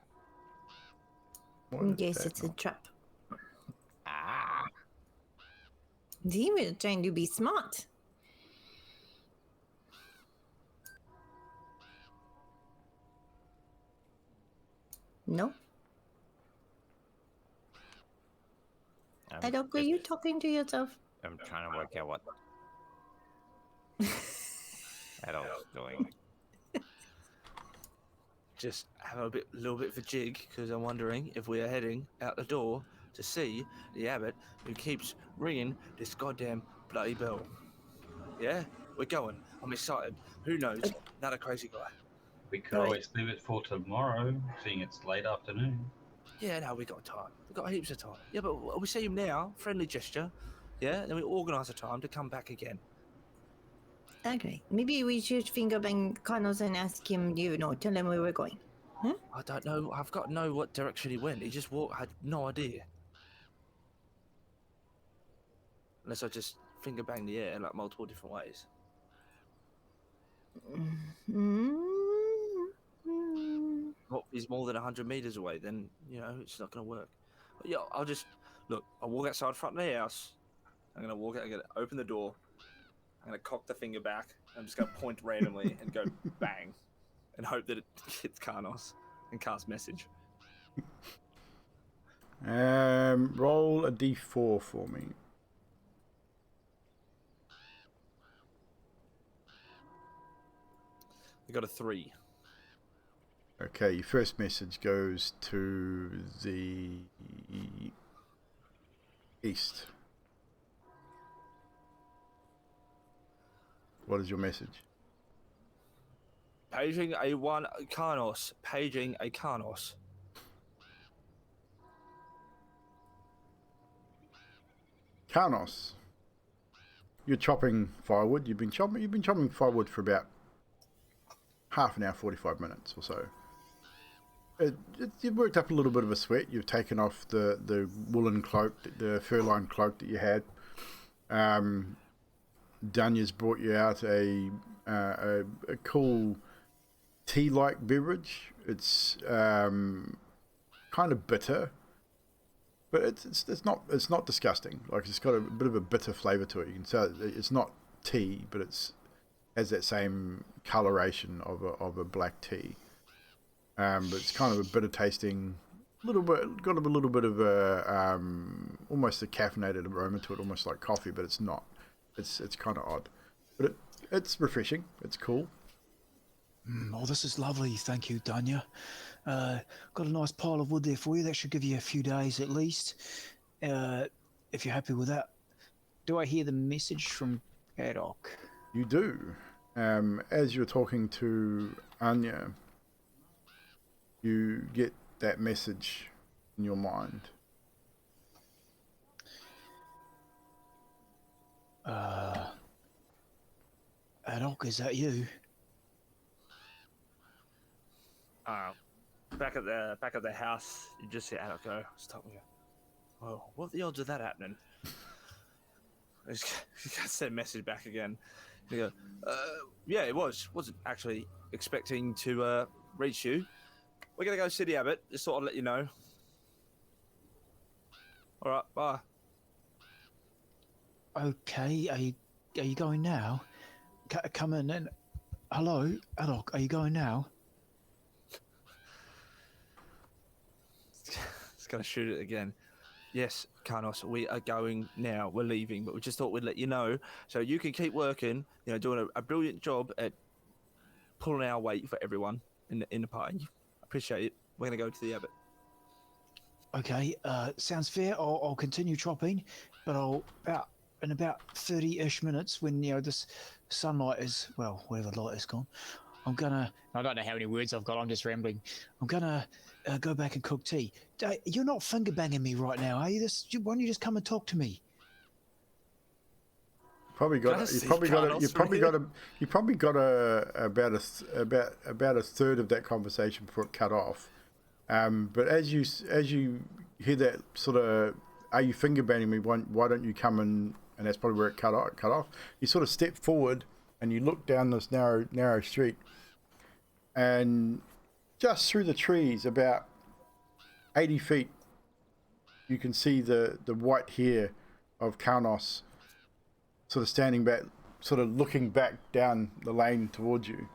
In case it's a trap. Ah, See, we're trying to be smart. No? I don't go. You talking to yourself? I'm trying to work out what adults doing. Just have a little bit of a jig because I'm wondering if we are heading out the door to see the abbot who keeps ringing this goddamn bloody bell. Yeah, we're going. I'm I'm excited. Who knows? Not a crazy guy. We could always leave it for tomorrow, seeing it's late afternoon. Yeah, no, we got time. We got heaps of time. Yeah, but we see him now. Friendly gesture. Yeah, then we organise a time to come back again. Okay, maybe we should finger bang Carnos and ask him, tell him where we're going. I don't know. I've got to know what direction he went. He just walked. Had no idea. Unless I just finger bang the air like multiple different ways. Well, if he's more than 100 meters away, then it's not going to work. But yeah, I'll just look. I'll walk outside front of the house. I'm going to walk out. I'm going to open the door. I'm going to cock the finger back. I'm just going to point randomly and go bang, and hope that it hits Carnos and cast message. Roll a d4 for me. I got a 3. Okay, your first message goes to the east. What is your message? Paging a Carnos. Paging a Carnos. Carnos, you're chopping firewood. You've been chopping firewood for about half an hour, 45 minutes or so. You've worked up a little bit of a sweat. You've taken off the woolen cloak, the fur-lined cloak that you had. Danya's brought you out a cool tea-like beverage. It's kind of bitter, but it's not disgusting. Like, it's got a bit of a bitter flavour to it. You can tell it's not tea, but has that same coloration of a black tea. But it's kind of a bitter tasting, got a little bit of a almost a caffeinated aroma to it, almost like coffee, but it's not. It's kind of odd, but it's refreshing. It's cool. Oh, this is lovely. Thank you, Danya. Got a nice pile of wood there for you. That should give you a few days at least. If you're happy with that. Do I hear the message from Haddock? You do. As you're talking to Anya, you get that message in your mind. Haddock, is that you? Back at the house, you just see Haddock go. Stop me. Oh, what the odds of that happening? He sent a message back again. He go, yeah, it wasn't actually expecting to reach you. We're gonna go see the Abbot. Just thought I'd let you know. All right, bye. Okay, are you going now? Come in and hello, Haddock. Are you going now? It's gonna shoot it again. Yes, Carnos, we are going now. We're leaving, but we just thought we'd let you know so you can keep working. Doing a brilliant job at pulling our weight for everyone in the party. Appreciate it. We're gonna go to the Abbot. Okay, sounds fair. I'll continue chopping, but in about 30-ish minutes, when this sunlight is, well, whatever light is gone, I don't know how many words I've got. I'm just rambling. I'm gonna go back and cook tea. You're not finger banging me right now, are you? Why don't you just come and talk to me? You probably got about a third of that conversation before it cut off. But as you hear that sort of, are you finger banging me? Why don't you come and that's probably where it cut off. You sort of step forward and you look down this narrow street, and just through the trees, about 80 feet, you can see the white hair of Carnos sort of standing back, sort of looking back down the lane towards you.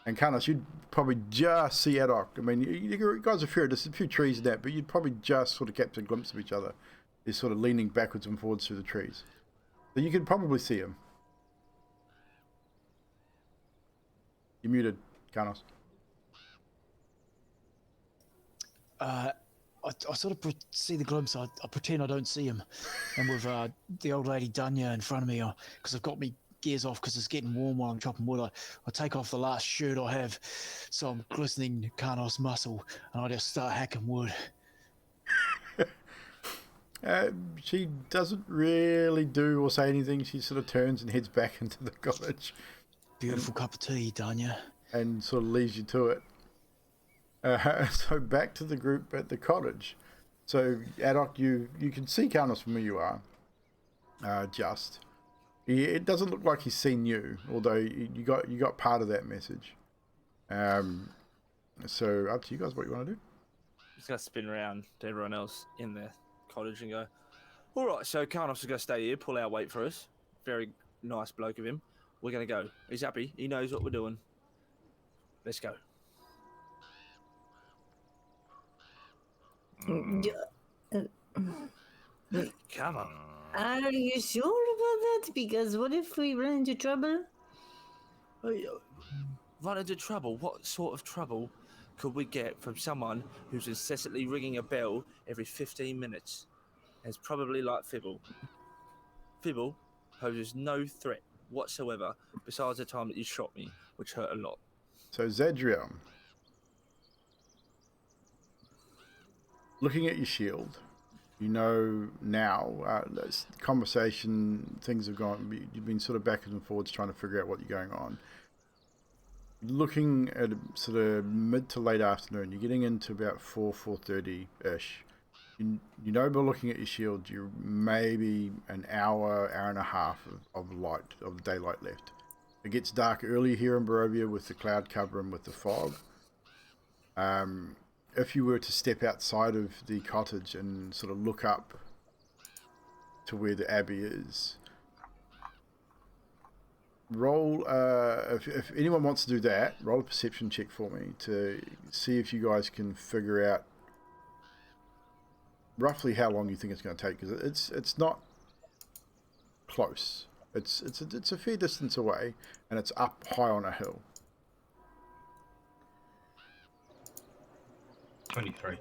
And Carnos, you'd probably just see Haddock. I mean, you guys are fair. There's a few trees in that, but you'd probably just sort of catch a glimpse of each other. They're sort of leaning backwards and forwards through the trees. So you could probably see him. You're muted, Carnos. I sort of see the glimpse. I pretend I don't see him, and with the old lady Danya in front of me, because I've got me gears off because it's getting warm while I'm chopping wood. I take off the last shirt I have, so I'm glistening Carnos muscle, and I just start hacking wood. She doesn't really do or say anything. She sort of turns and heads back into the cottage Beautiful cup of tea, Danya. and sort of leaves you to it. So back to the group at the cottage. So Adok, you can see Carnos from where you are. It doesn't look like he's seen you, although you got part of that message. So up to you guys what you want to do. Just gonna spin around to everyone else in the cottage and go, all right, so Carnos is gonna stay here, pull our weight for us. Very nice bloke of him. We're gonna go. He's happy. He knows what we're doing. Let's go. Come on. Are you sure about that? Because what if we run into trouble? Run into trouble? What sort of trouble could we get from someone who's incessantly ringing a bell every 15 minutes? It's probably like Fibble. Fibble poses no threat whatsoever besides the time that you shot me, which hurt a lot. So Zadriel, looking at your shield, you know now, this conversation, things have gone, you've been sort of backwards and forwards trying to figure out what you're going on. Looking at sort of mid to late afternoon, you're getting into about 4:30-ish. You know by looking at your shield, you're maybe an hour and a half of daylight left. It gets dark early here in Barovia with the cloud cover and with the fog. If you were to step outside of the cottage and sort of look up to where the Abbey is, roll, if anyone wants to do that, roll a perception check for me to see if you guys can figure out roughly how long you think it's going to take, because it's not close. It's a fair distance away, and it's up high on a hill. 23.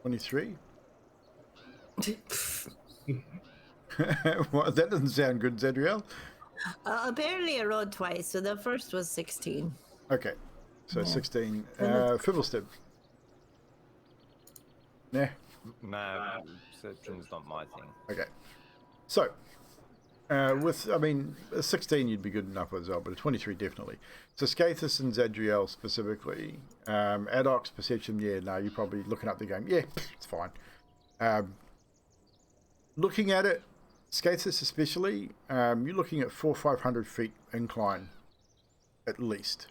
23? Well, that doesn't sound good, Zadriel. Apparently I rolled twice, so the first was 16. Okay, so 16. Fibblestib. Nah. No, perception's not my thing. Okay. So, a 16 you'd be good enough as well, but a 23 definitely. So Skathis and Zadriel specifically, Adok's perception, yeah, no, you're probably looking up the game. Yeah, it's fine. Looking at it, Skathis especially, you're looking at 400 or 500 feet incline, at least.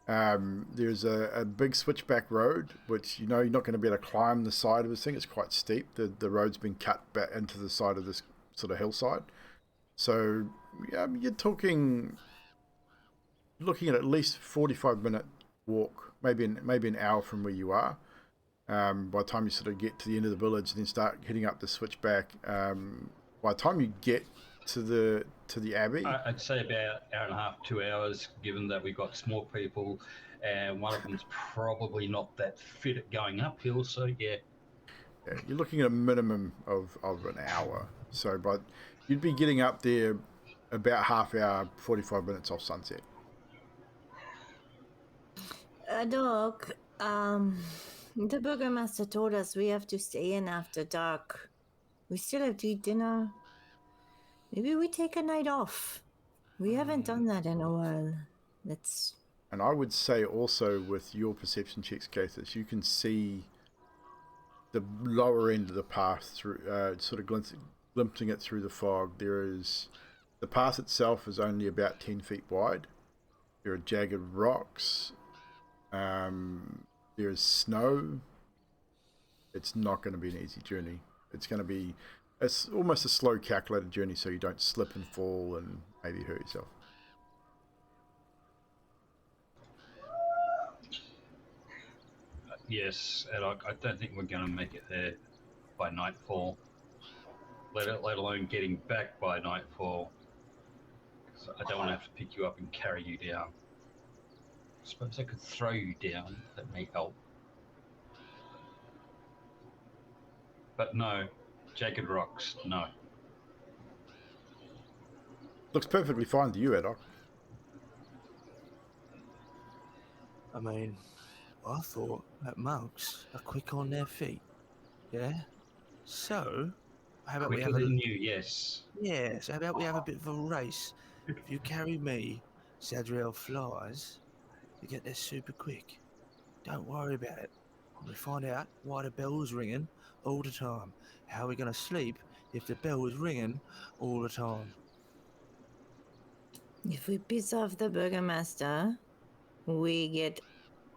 There's a big switchback road, which you know you're not going to be able to climb the side of this thing. It's quite steep. The road's been cut back into the side of this sort of hillside. So you're looking at least 45-minute walk, maybe an hour from where you are. By the time you sort of get to the end of the village and then start heading up the switchback, by the time you get to the Abbey, I'd say about hour and a half, 2 hours, given that we've got small people and one of them's probably not that fit at going uphill, so yeah, you're looking at a minimum of an hour. So but you'd be getting up there about half hour, 45 minutes off sunset. Doc, the burgomaster told us we have to stay in after dark. We still have to eat dinner. Maybe we take a night off. We haven't done that in a while. And I would say also with your perception checks, Kathis, you can see the lower end of the path through, sort of glimpsing it through the fog. The path itself is only about 10 feet wide. There are jagged rocks. There is snow. It's not going to be an easy journey. It's almost a slow, calculated journey, so you don't slip and fall and maybe hurt yourself. yes, and I don't think we're going to make it there by nightfall, let alone getting back by nightfall. So I don't want to have to pick you up and carry you down. I suppose I could throw you down. That may help. But no, jagged rocks, no. Looks perfectly fine to you, Adok. I mean, I thought that monks are quick on their feet. Yeah. So, how about we Quicker have a than you, yes. yeah? So how about we have a bit of a race? If you carry me, Zadriel flies. You get there super quick. Don't worry about it. We find out why the bell's ringing all the time. How are we gonna sleep if the bell is ringing all the time? If we piss off the burgomaster, we get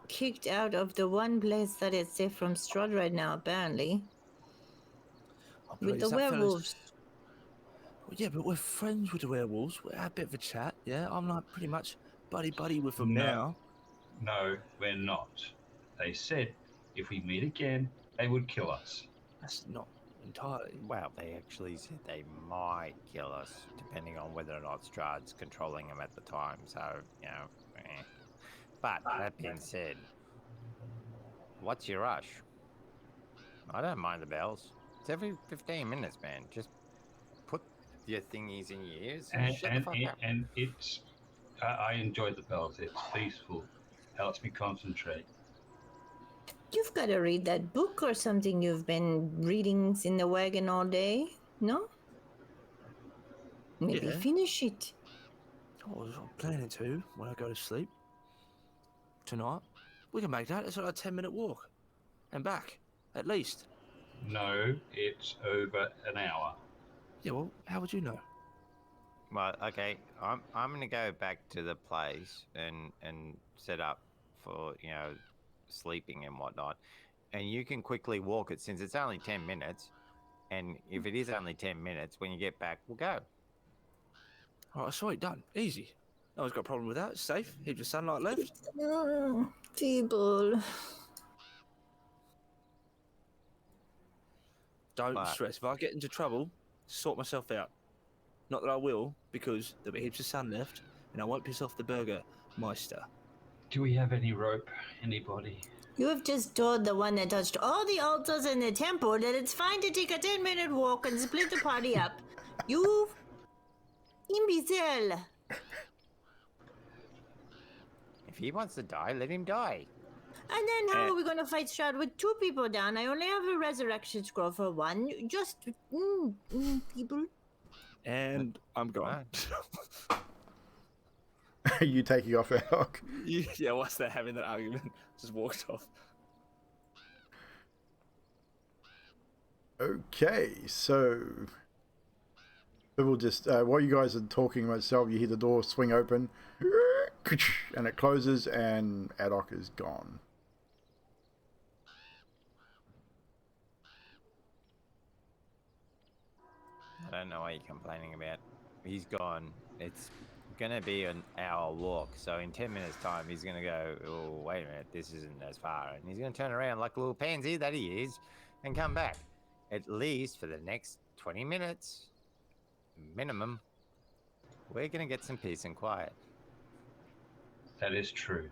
kicked out of the one place that is safe from Strahd right now, apparently. I'm With the pleased that fella's. werewolves. Well, yeah, but we're friends with the werewolves. We had a bit of a chat. Yeah, I'm like pretty much buddy with them No. now. No, we're not. They said if we meet again, they would kill us. That's not entirely. Well, they actually said they might kill us, depending on whether or not Strahd's controlling them at the time. So, you know, But that being said, what's your rush? I don't mind the bells. It's every 15 minutes, man. Just put your thingies in your ears and shut the fuck up. And it's, I enjoy the bells. It's peaceful. Helps me concentrate. You've got to read that book or something you've been reading in the wagon all day, no? Maybe Yeah. finish it. I'm planning to when I go to sleep tonight. We can make that. It's like a 10-minute walk and back, at least. No, it's over an hour. Yeah, well, how would you know? Well, okay, I'm gonna go back to the place and set up for, you know, sleeping and whatnot, and you can quickly walk it since it's only 10 minutes, and if it is only 10 minutes, when you get back, we'll go. All right, sweet, done, easy. No one's got a problem with that. It's safe. Heaps of sunlight left. Feeble. Don't But- stress. If I get into trouble, sort myself out. Not that I will, because there'll be heaps of sun left, and I won't piss off the burger meister. Do we have any rope? Anybody? You have just told the one that touched all the altars in the temple that it's fine to take a 10-minute walk and split the party up. You imbecile. If he wants to die, let him die. And then how are we going to fight Strahd with 2 people down? I only have a resurrection scroll for 1. Just, people. And I'm gone. Are you taking off, Adok? Yeah, what's that having that argument? Just walked off. Okay, so we'll just while you guys are talking about yourself, you hear the door swing open, and it closes, and Adok is gone. I don't know what you're complaining about. He's gone. It's gonna be an hour walk, so in 10 minutes time he's gonna go, oh wait a minute, this isn't as far, and he's gonna turn around like a little pansy that he is and come back. At least for the next 20 minutes minimum, we're gonna get some peace and quiet. That is true.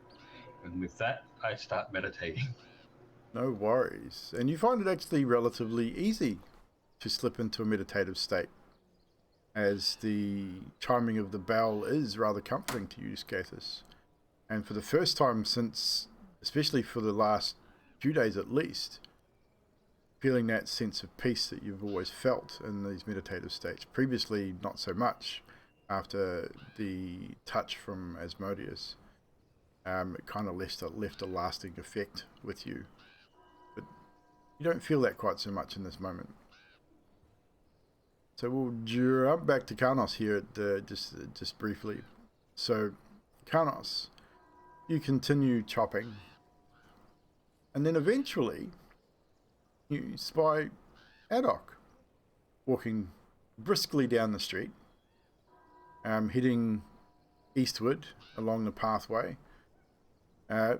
And with that, I start meditating. No worries, and you find it actually relatively easy to slip into a meditative state, as the chiming of the bell is rather comforting to you, Scathus. And for the first time since, especially for the last few days at least, feeling that sense of peace that you've always felt in these meditative states. Previously, not so much after the touch from Asmodeus. It kind of left a lasting effect with you. But you don't feel that quite so much in this moment. So we'll jump back to Carnos here at just briefly. So, Carnos, you continue chopping, and then eventually you spy Adok walking briskly down the street, heading eastward along the pathway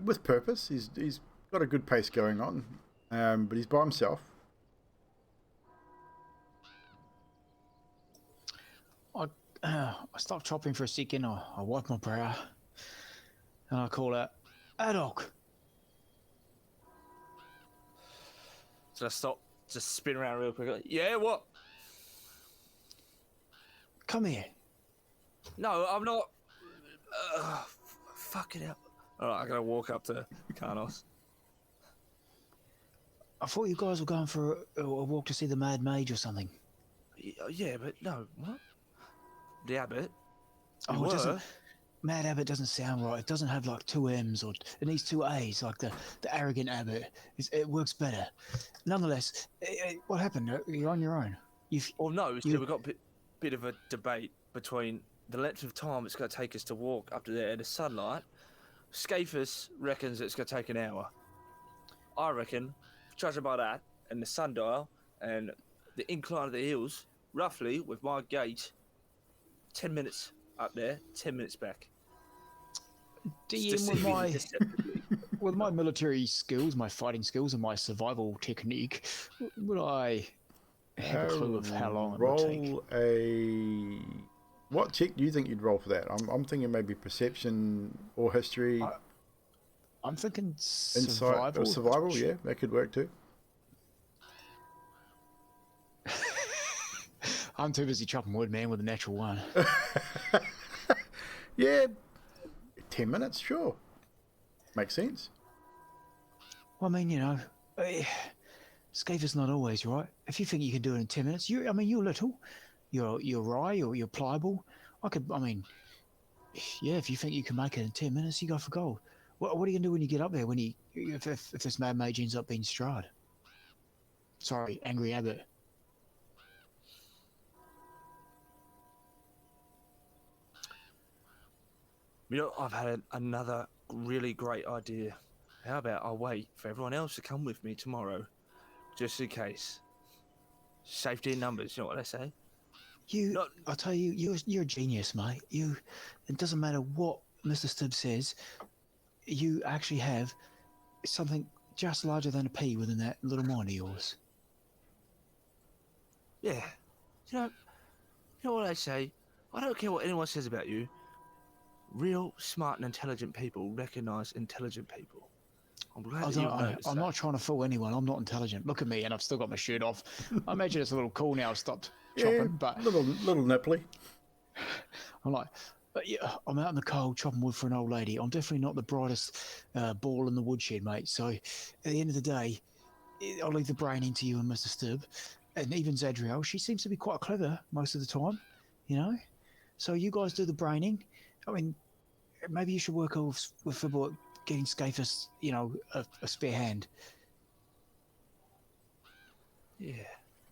with purpose. He's got a good pace going on, but he's by himself. I stop chopping for a second. I wipe my brow, and I call out, Adok. So I stop, just spin around real quick. Like, yeah, what? Come here. No, I'm not. Fuck it out. All right, I gotta walk up to Carnos. I thought you guys were going for a walk to see the Mad Mage or something. Yeah, but no, what? The abbot? Oh, it doesn't. Mad Abbot doesn't sound right. It doesn't have like 2 M's or it needs 2 A's, like the arrogant abbot. It works better. Nonetheless, what happened? You're on your own. Well, no, see, we've got a bit of a debate between the length of time it's going to take us to walk up to there in the sunlight. Scaphus reckons it's going to take an hour. I reckon, judging by that, and the sundial, and the incline of the hills, roughly, with my gait, 10 minutes up there, 10 minutes back. With my military skills, my fighting skills, and my survival technique, would I have a clue of how long it would take? What check do you think you'd roll for that? I'm thinking maybe perception or history. I'm thinking survival. Survival, yeah, that could work too. I'm too busy chopping wood, man, with a natural 1. Yeah, 10 minutes, sure. Makes sense. Well, I mean, you know, Scaphus not always right. If you think you can do it in 10 minutes, you're little, you're wry, you're pliable. If you think you can make it in 10 minutes, you go for gold. What are you gonna do when you get up there? If this Mad Mage ends up being Strahd? Sorry, Angry Abbot. You know, I've had another really great idea. How about I wait for everyone else to come with me tomorrow, just in case. Safety in numbers, you know what they say? I'll tell you, you're a genius, mate. It doesn't matter what Mr. Stubbs says, you actually have something just larger than a pea within that little mind of yours. Yeah. You know what I say? I don't care what anyone says about you. Real smart and intelligent people recognize intelligent people. I'm glad that you noticed that. I'm not trying to fool anyone. I'm not intelligent. Look at me, and I've still got my shirt off. I imagine it's a little cool now. I've stopped chopping, but little nipply. I'm like, I'm out in the cold chopping wood for an old lady. I'm definitely not the brightest ball in the woodshed, mate. So at the end of the day, I'll leave the brain into you and Mr. Stubb, and even Zadriel. She seems to be quite clever most of the time, you know. So you guys do the braining. I mean, maybe you should work with Fibber getting Scaphus, you know, a spare hand. Yeah.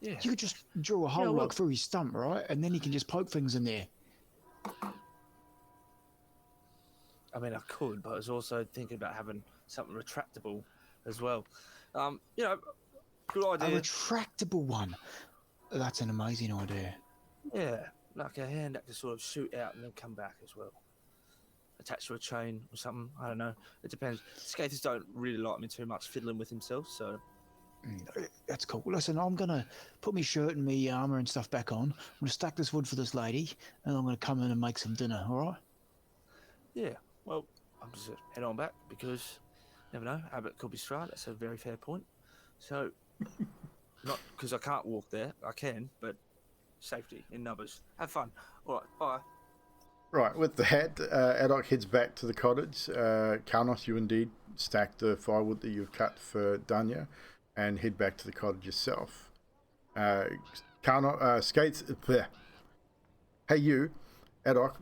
You could just drill a hole through his stump, right? And then he can just poke things in there. I mean, I could, but I was also thinking about having something retractable as well. You know, good idea. A retractable one. That's an amazing idea. Yeah, like a hand that can sort of shoot out and then come back as well. Attached to a chain or something. I don't know. It depends. Skaters don't really like me too much fiddling with himself, so. That's cool. Listen, I'm going to put my shirt and my armour and stuff back on. I'm going to stack this wood for this lady, and I'm going to come in and make some dinner, all right? Yeah, well, I'm just head on back because, never know, Abbott could be Strahd. That's a very fair point. So, not because I can't walk there. I can, but safety in numbers. Have fun. All right, bye. Right, with that, Adok heads back to the cottage. Carnos, you indeed stack the firewood that you've cut for Danya and head back to the cottage yourself. Skates, hey you, Adok,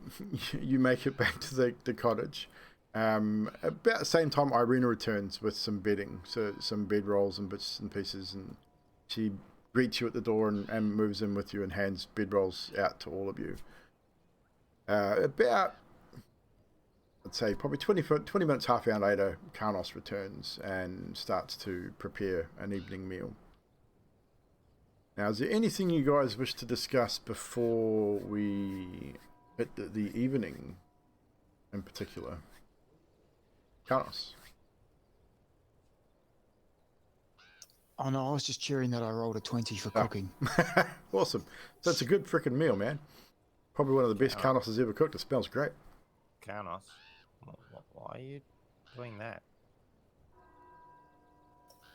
you make it back to the cottage. About the same time, Ireena returns with some bedding, so some bedrolls and bits and pieces, and she greets you at the door and moves in with you and hands bedrolls out to all of you. About, I'd say, probably 20 minutes, half an hour later, Carnos returns and starts to prepare an evening meal. Now, is there anything you guys wish to discuss before we hit the evening in particular? Carnos? Oh no, I was just cheering that I rolled a 20 for cooking. Awesome. So it's a good freaking meal, man. Probably one of the best Carnos has ever cooked. It smells great. Carnos? Why are you doing that?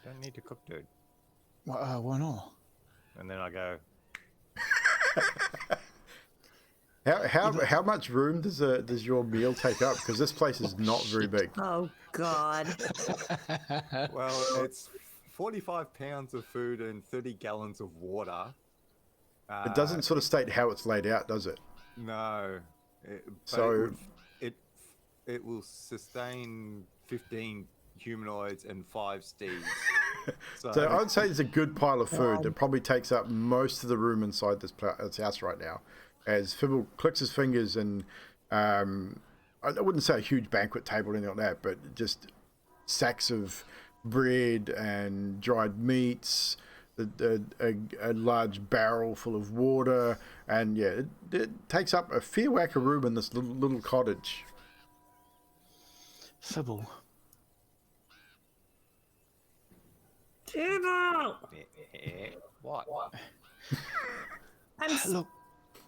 You don't need to cook, dude. Why not? And then I go... How much room does your meal take up? Because this place is not very big. Oh, God. Well, it's 45 pounds of food and 30 gallons of water. It doesn't sort of state how it's laid out, does it? No. So it will sustain 15 humanoids and 5 steeds. So I'd say it's a good pile of food that probably takes up most of the room inside this house right now. As Fibble clicks his fingers and I wouldn't say a huge banquet table or anything like that, but just sacks of bread and dried meats, a large barrel full of water, and yeah, it takes up a fair whack of room in this little cottage. Fibble. Fibble! What? I'm Look,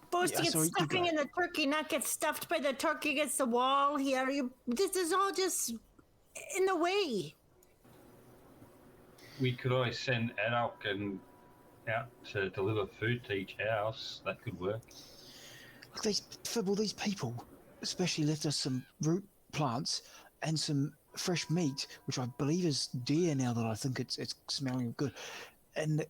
supposed to get sorry, you stuffing go. in the turkey, not get stuffed by the turkey against the wall here. This is all just in the way. We could always send Adolf and out to deliver food to each house. That could work. Look, these people especially left us some root plants and some fresh meat, which I believe is deer now that I think it's smelling good. And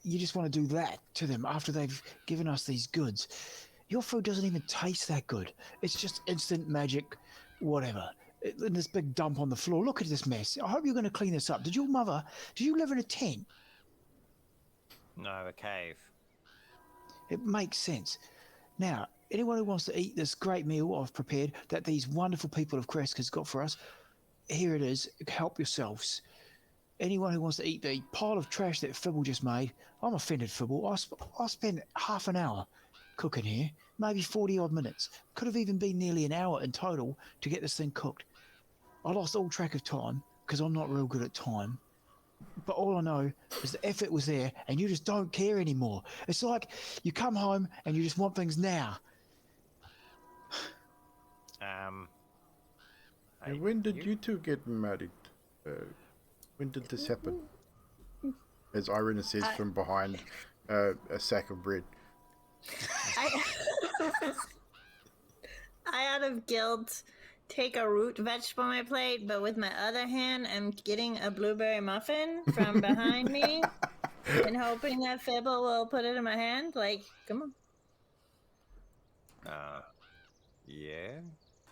you just want to do that to them after they've given us these goods. Your food doesn't even taste that good. It's just instant magic, whatever. And this big dump on the floor. Look at this mess. I hope you're going to clean this up. Did you live in a tent? No, a cave. It makes sense. Now, anyone who wants to eat this great meal I've prepared that these wonderful people of Krezk has got for us, here it is. Help yourselves. Anyone who wants to eat the pile of trash that Fibble just made, I'm offended, Fibble. I spent half an hour cooking here, maybe 40 odd minutes. Could have even been nearly an hour in total to get this thing cooked. I lost all track of time because I'm not real good at time. But all I know is the effort was there and you just don't care anymore. It's like you come home and you just want things now. And when did you two get married? When did this happen? As Ireena says from behind a sack of bread. I, out of guilt, take a root vegetable on my plate, but with my other hand, I'm getting a blueberry muffin from behind me and hoping that Fibble will put it in my hand. Like, come on. Yeah.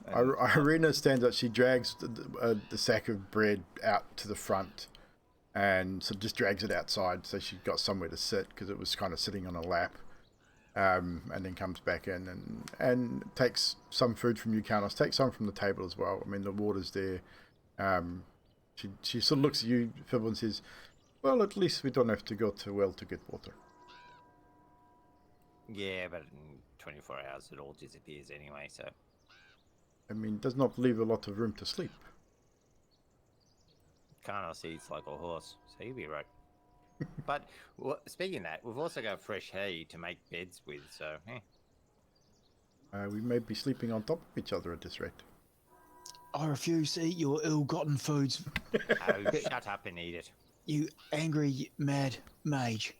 Ireena stands up. She drags the sack of bread out to the front and so just drags it outside so she's got somewhere to sit because it was kind of sitting on a lap. And then comes back in and takes some food from you, Carnos. Takes some from the table as well. I mean, the water's there. She sort of looks at you, Fibble, and says, well, at least we don't have to go to well to get water. Yeah, but in 24 hours it all disappears anyway, so... I mean, does not leave a lot of room to sleep. Carnos eats like a horse, so you'll be right. But speaking of that, we've also got fresh hay to make beds with, so We may be sleeping on top of each other at this rate. I refuse to eat your ill-gotten foods. Oh, shut up and eat it. You angry, mad mage.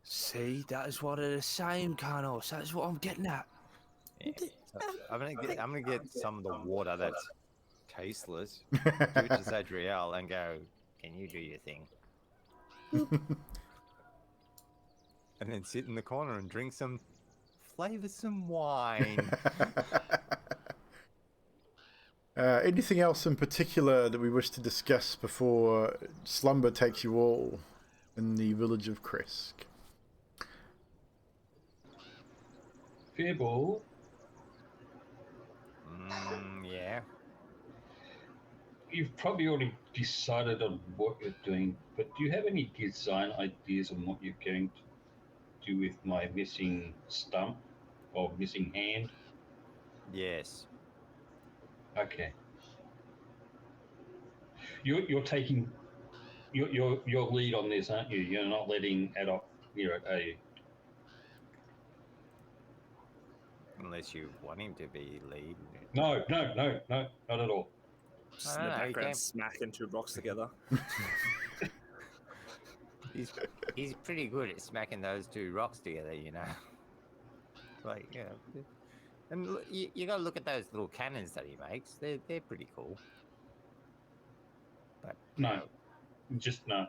See, that is what it is saying, Carnos. That is what I'm getting at. Yeah. So I'm gonna get some of the water that's tasteless, give it to Zadriel, and go, can you do your thing? And then sit in the corner and drink some flavoursome wine. Anything else in particular that we wish to discuss before slumber takes you all in the village of Krezk? Fibble, Yeah. you've probably already decided on what you're doing, but do you have any design ideas on what you're going to do with my missing stump or missing hand? Yes. Okay. You're taking your lead on this, aren't you? You're not letting Adolf hear it, are you? Unless you want him to be lead. No, not at all. Just in the no, you background, can't. smacking 2 rocks together. He's pretty good at smacking those 2 rocks together, you know. Like, and you got to look at those little cannons that he makes. They're pretty cool. But No, just no.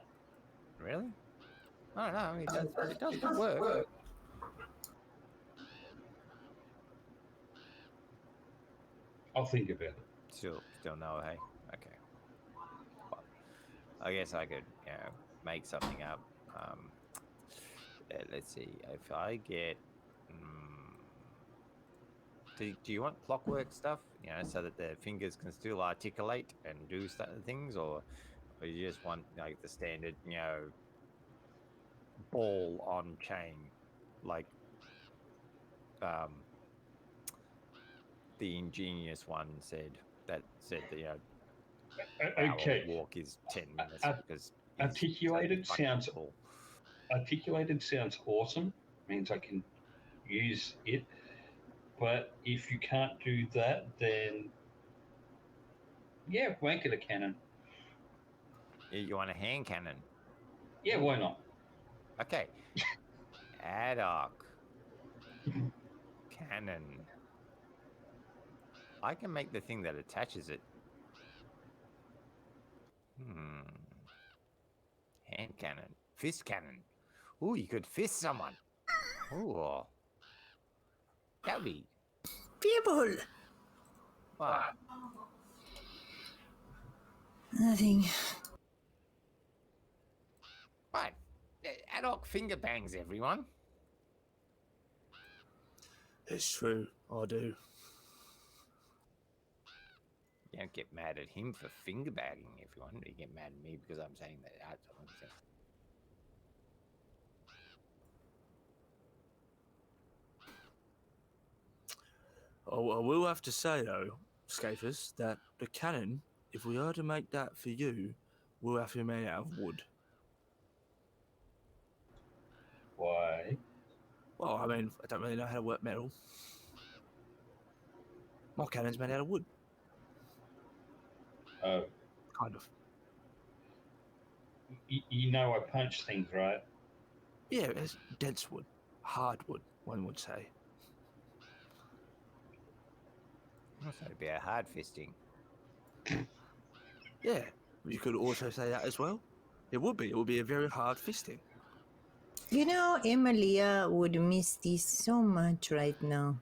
really, I don't know. I mean, it does work. I'll think about it. Still no, hey. Okay. Well, I guess I could, make something up. Let's see. If I get, do you want clockwork stuff? So that the fingers can still articulate and do things, or you just want like the standard, ball on chain, like the ingenious one said that Okay. our walk is 10 minutes because Articulated sounds awesome. Means I can use it. But if you can't do that, then yeah, wank it a cannon. You want a hand cannon? Yeah, why not? Okay. Ad hoc cannon. I can make the thing that attaches it. Hand cannon. Fist cannon. Ooh, you could fist someone. Ooh. That'd be... People! Wow. Nothing. Right. Ad hoc finger bangs, everyone. It's true. I do. You don't get mad at him for finger bagging, everyone. You get mad at me because I'm saying that. Oh, I will have to say though, Scapers, that the cannon, if we are to make that for you, we'll have to be made out of wood. Why? Well, I mean, I don't really know how to work metal. My cannon's made out of wood. Oh, Kind of. you know I punch things, right? Yeah, it's dense wood. Hard wood, one would say. So it'd be a hard fisting. Yeah, you could also say that as well. It would be. It would be a very hard fisting. You know, Emilia would miss this so much right now.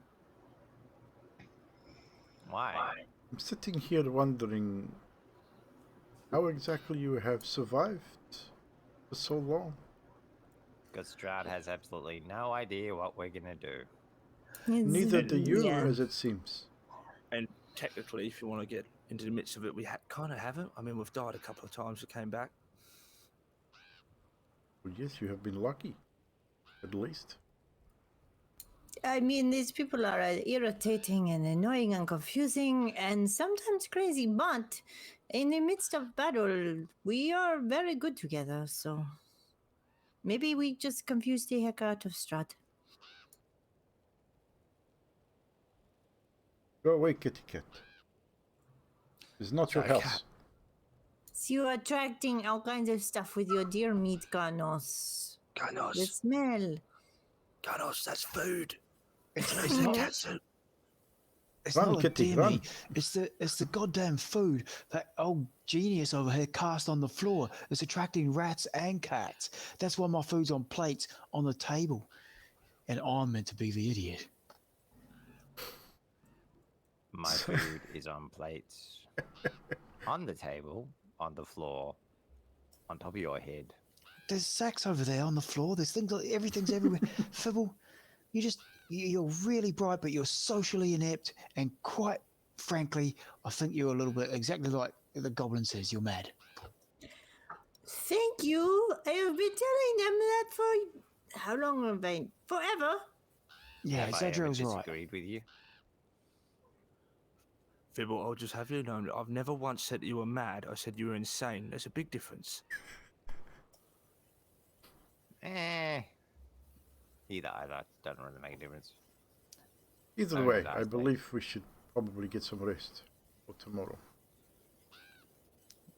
Why? I'm sitting here wondering how exactly you have survived for so long. Because Strahd has absolutely no idea what we're going to do. Neither do you, Yeah. as it seems. And technically, if you want to get into the midst of it, we kind of haven't. I mean, we've died a couple of times. We came back. Well, yes, you have been lucky, at least. I mean, these people are irritating and annoying and confusing and sometimes crazy, but in the midst of battle, we are very good together, so maybe we just confuse the heck out of Strahd. Go away, kitty cat. It's not your Sorry, house. cat. So you're attracting all kinds of stuff with your deer meat, Carnos. The Carnos, smell. Carnos, that's food. It's not. Cat soup. It's Run, not a kitty, deer run. meat. It's the goddamn food that old genius over here cast on the floor. It's attracting rats and cats. That's why my food's on plates on the table, and I'm meant to be the idiot. My food is on plates, on the table, on the floor, on top of your head. There's sacks over there on the floor. There's things like everything's everywhere. Fibble, you're really bright, but you're socially inept, and quite frankly, I think you're a little bit exactly like the goblin says. You're mad. Thank you. I have been telling them that for how long have I? Forever. Yeah, Have I ever Zadriel's right. disagreed with you? Fibble, I'll just have you know that I've never once said that you were mad. I said you were insane. There's a big difference. Either doesn't really make a difference. Either I way, would I ask, believe we should probably get some rest for tomorrow.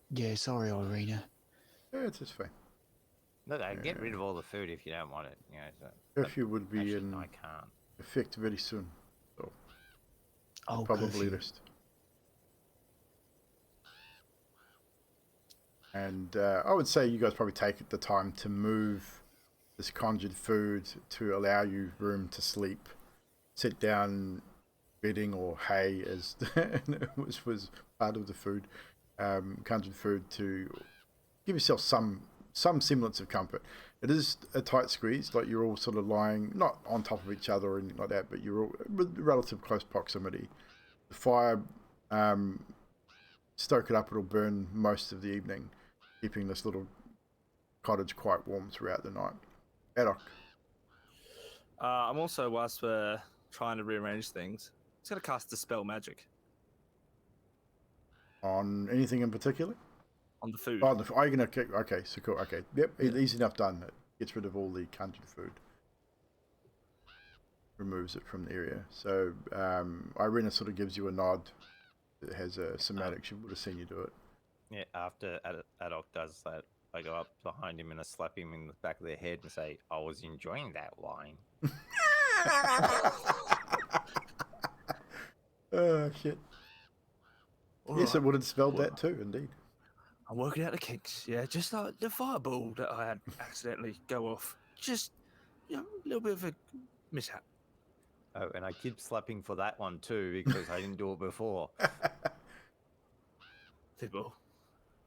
Yeah, sorry, Ireena. Yeah, it's fine. No, get rid of all the food if you don't want it. So, Curfew would be actually, in no, I can't. effect very soon. So Oh, probably curfew. rest. And I would say you guys probably take the time to move this conjured food to allow you room to sleep. Sit down bedding or hay as which was part of the food, conjured food to give yourself some semblance of comfort. It is a tight squeeze, like you're all sort of lying not on top of each other or anything like that, but you're all with relative close proximity. The fire, stoke it up, it'll burn most of the evening, keeping this little cottage quite warm throughout the night. Adok. I'm also, whilst we're trying to rearrange things, just going to cast Dispel Magic On anything in particular? on the food. Oh, are you going to... Okay, so cool. Okay, yep, easy enough done. It gets rid of all the conjured food. Removes it from the area. So Ireena sort of gives you a nod. It has a somatic. She would have seen you do it. Yeah, after Adok does that, I go up behind him and I slap him in the back of the head and say, I was enjoying that wine. Oh, shit. All Yes, right. it would have spelled that too, indeed. I'm working out the kinks. Yeah, just like the fireball that I had accidentally go off. Just, a little bit of a mishap. Oh, and I keep slapping for that one too because I didn't do it before. Fibble,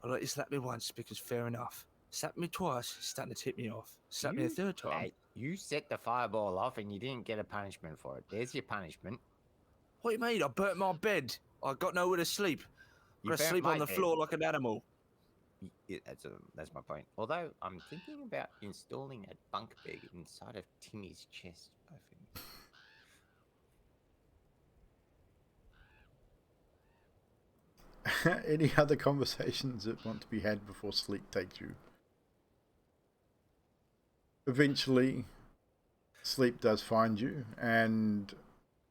I'll let you slap me once because fair enough. Slap me twice, it's starting to tip me off. Slap me a third time. Hey, you set the fireball off and you didn't get a punishment for it. There's your punishment. What do you mean? I burnt my bed. I got nowhere to sleep. You I'm gonna burnt sleep my on the bed. floor like an animal. Yeah, that's my point. Although I'm thinking about installing a bunk bed inside of Timmy's chest. I think. Any other conversations that want to be had before sleep takes you? Eventually, sleep does find you, and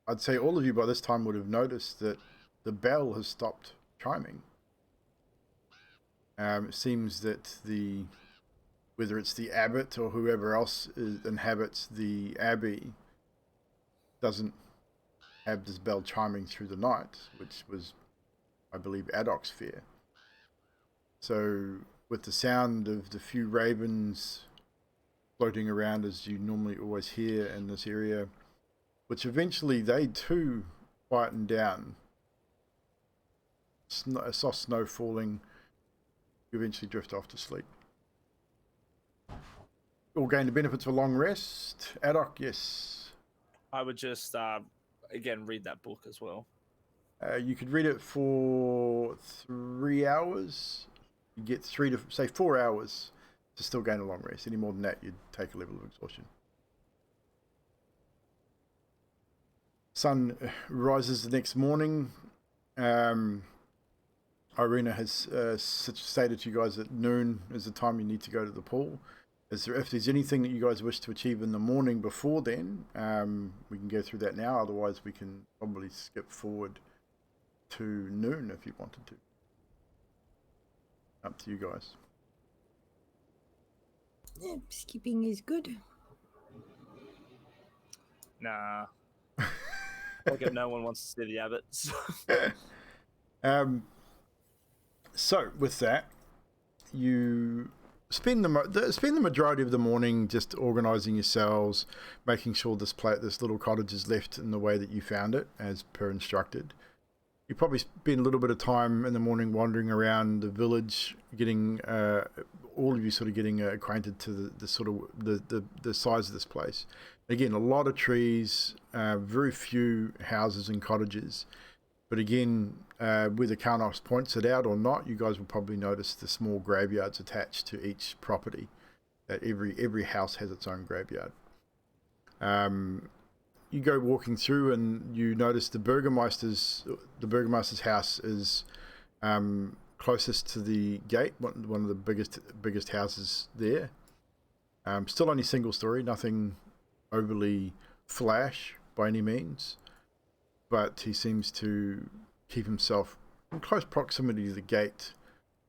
I'd say all of you by this time would have noticed that the bell has stopped chiming. It seems that whether it's the abbot or whoever else inhabits the abbey doesn't have this bell chiming through the night, which was, I believe, Adok's fear. So with the sound of the few ravens floating around as you normally always hear in this area, which eventually they too quieten down, a soft snow falling, you eventually drift off to sleep. All gain the benefits of a long rest. Adok, yes. I would just, again, read that book as well. You could read it for 3 hours. You get 4 hours to still gain a long rest. Any more than that, you'd take a level of exhaustion. Sun rises the next morning. Ireena has stated to you guys that noon is the time you need to go to the pool. If there's anything that you guys wish to achieve in the morning before then, we can go through that now. Otherwise, we can probably skip forward to noon if you wanted to. Up to you guys. Yeah, skipping is good. Nah. Okay, no one wants to see the abbot. So with that, you spend the majority of the morning just organising yourselves, making sure this little cottage is left in the way that you found it, as per instructed. You probably spend a little bit of time in the morning wandering around the village, getting all of you sort of getting acquainted to the size of this place. Again, a lot of trees, very few houses and cottages. But again, whether Carnos points it out or not, you guys will probably notice the small graveyards attached to each property. That every house has its own graveyard. You go walking through and you notice the Burgermeister's house is closest to the gate, one of the biggest houses there. Still only single story, nothing overly flash by any means. But he seems to keep himself in close proximity to the gate,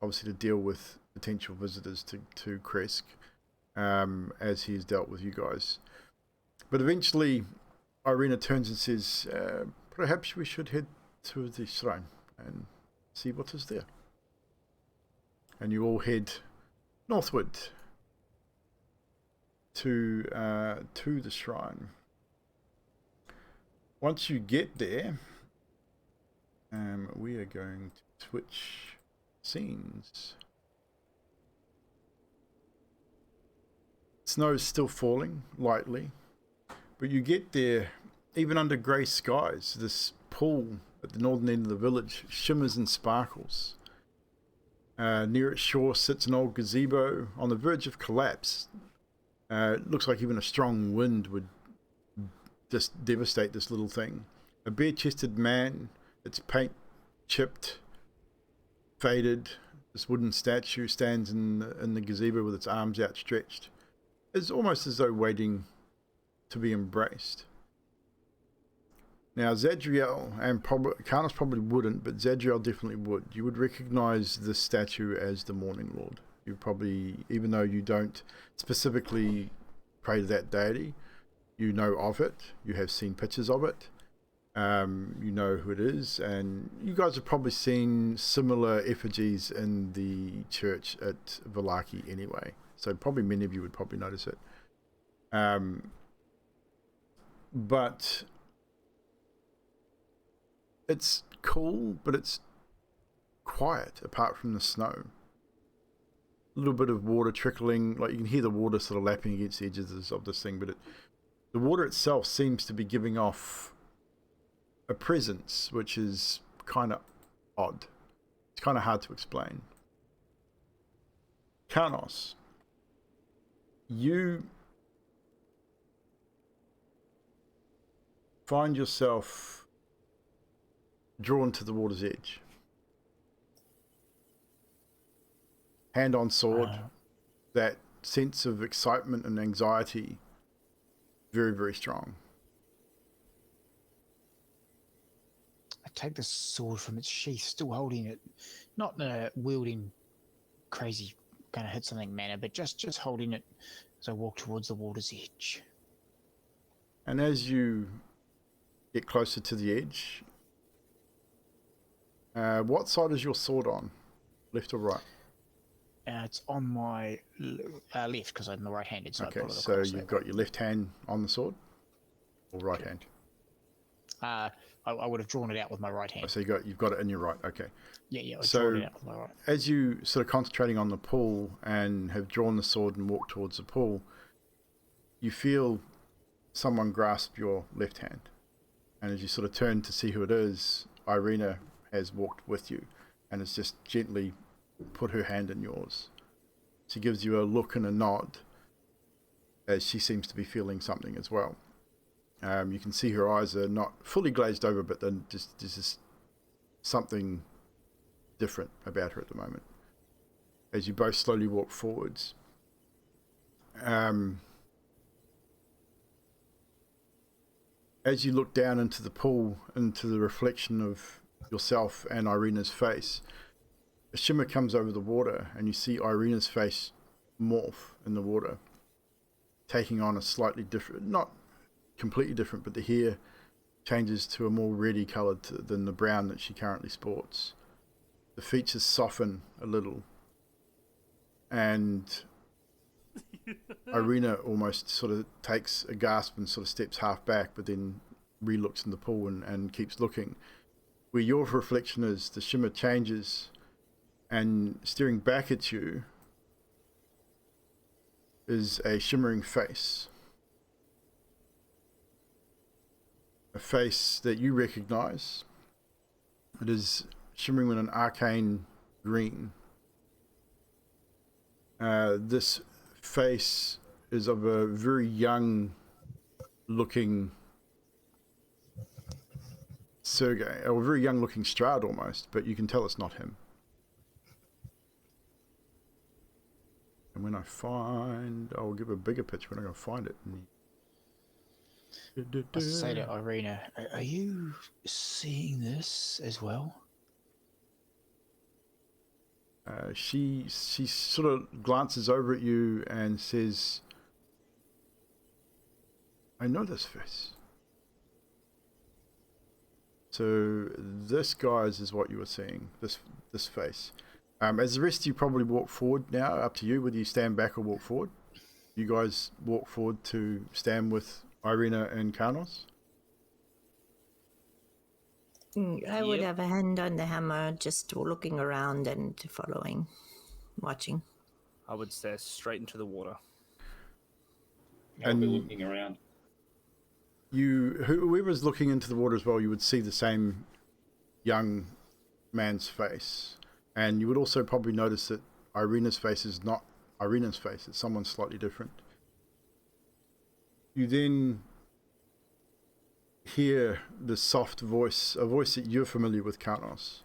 obviously to deal with potential visitors to krezk, as he has dealt with you guys. But eventually, Ireena turns and says, perhaps we should head to the shrine and see what is there. And you all head northward to the shrine. Once you get there, we are going to switch scenes. Snow's still falling lightly, but you get there even under grey skies. This pool at the northern end of the village shimmers and sparkles. Near its shore sits an old gazebo on the verge of collapse. It looks like even a strong wind would just devastate this little thing. A bare-chested man, its paint chipped, faded. This wooden statue stands in the gazebo with its arms outstretched. It's almost as though waiting to be embraced. Now, Zadriel and Carnos probably wouldn't, but Zadriel definitely would. You would recognize this statue as the Morning Lord. You probably, even though you don't specifically pray to that deity, you know of it. You have seen pictures of it. You know who it is, and you guys have probably seen similar effigies in the church at Vallaki anyway. So probably many of you would probably notice it. But it's cool, but it's quiet apart from the snow. A little bit of water trickling, like you can hear the water sort of lapping against the edges of this thing, but the water itself seems to be giving off a presence, which is kind of odd. It's kind of hard to explain. Carnos, you find yourself drawn to the water's edge. Hand on sword, that sense of excitement and anxiety, very, very strong. I take the sword from its sheath, still holding it, not in a wielding, crazy kind of hit something manner, but just holding it as I walk towards the water's edge. And as you get closer to the edge, what side is your sword on? Left or right? It's on my left because I'm the right-handed, so Okay, I pull it so across. you've got your left hand on the sword, or right hand? I would have drawn it out with my right hand. Oh, so you've got it in your right. Okay. Yeah, I So drawn it out with my right. as you sort of concentrating on the pool and have drawn the sword and walked towards the pool, you feel someone grasp your left hand, and as you sort of turn to see who it is, Ireena has walked with you and has just gently put her hand in yours. She gives you a look and a nod as she seems to be feeling something as well. You can see her eyes are not fully glazed over, but then there's just something different about her at the moment as you both slowly walk forwards. As you look down into the pool, into the reflection of yourself and Ireena's face, a shimmer comes over the water and you see Ireena's face morph in the water, taking on a slightly different, not completely different, but the hair changes to a more reddy coloured than the brown that she currently sports. The features soften a little, and Ireena almost sort of takes a gasp and sort of steps half back, but then re-looks in the pool and keeps looking. Where your reflection is, the shimmer changes, and staring back at you is a shimmering face. A face that you recognize. It is shimmering with an arcane green. This face is of a very young looking Sergei, or a very young looking Strahd almost, but you can tell it's not him. And when I'll give a bigger picture when I go find it. I say to Ireena, are you seeing this as well? She sort of glances over at you and says, I know this face. So this, guys, is what you were seeing. This face. As the rest of you probably walk forward now, up to you whether you stand back or walk forward. You guys walk forward to stand with Ireena and Carnos. I would Yep. have a hand on the hammer, just looking around and following, watching. I would stare straight into the water. I'll be And- looking around. Whoever's looking into the water as well, you would see the same young man's face. And you would also probably notice that Ireena's face is not Ireena's face, it's someone slightly different. You then hear the soft voice, a voice that you're familiar with, Carnos.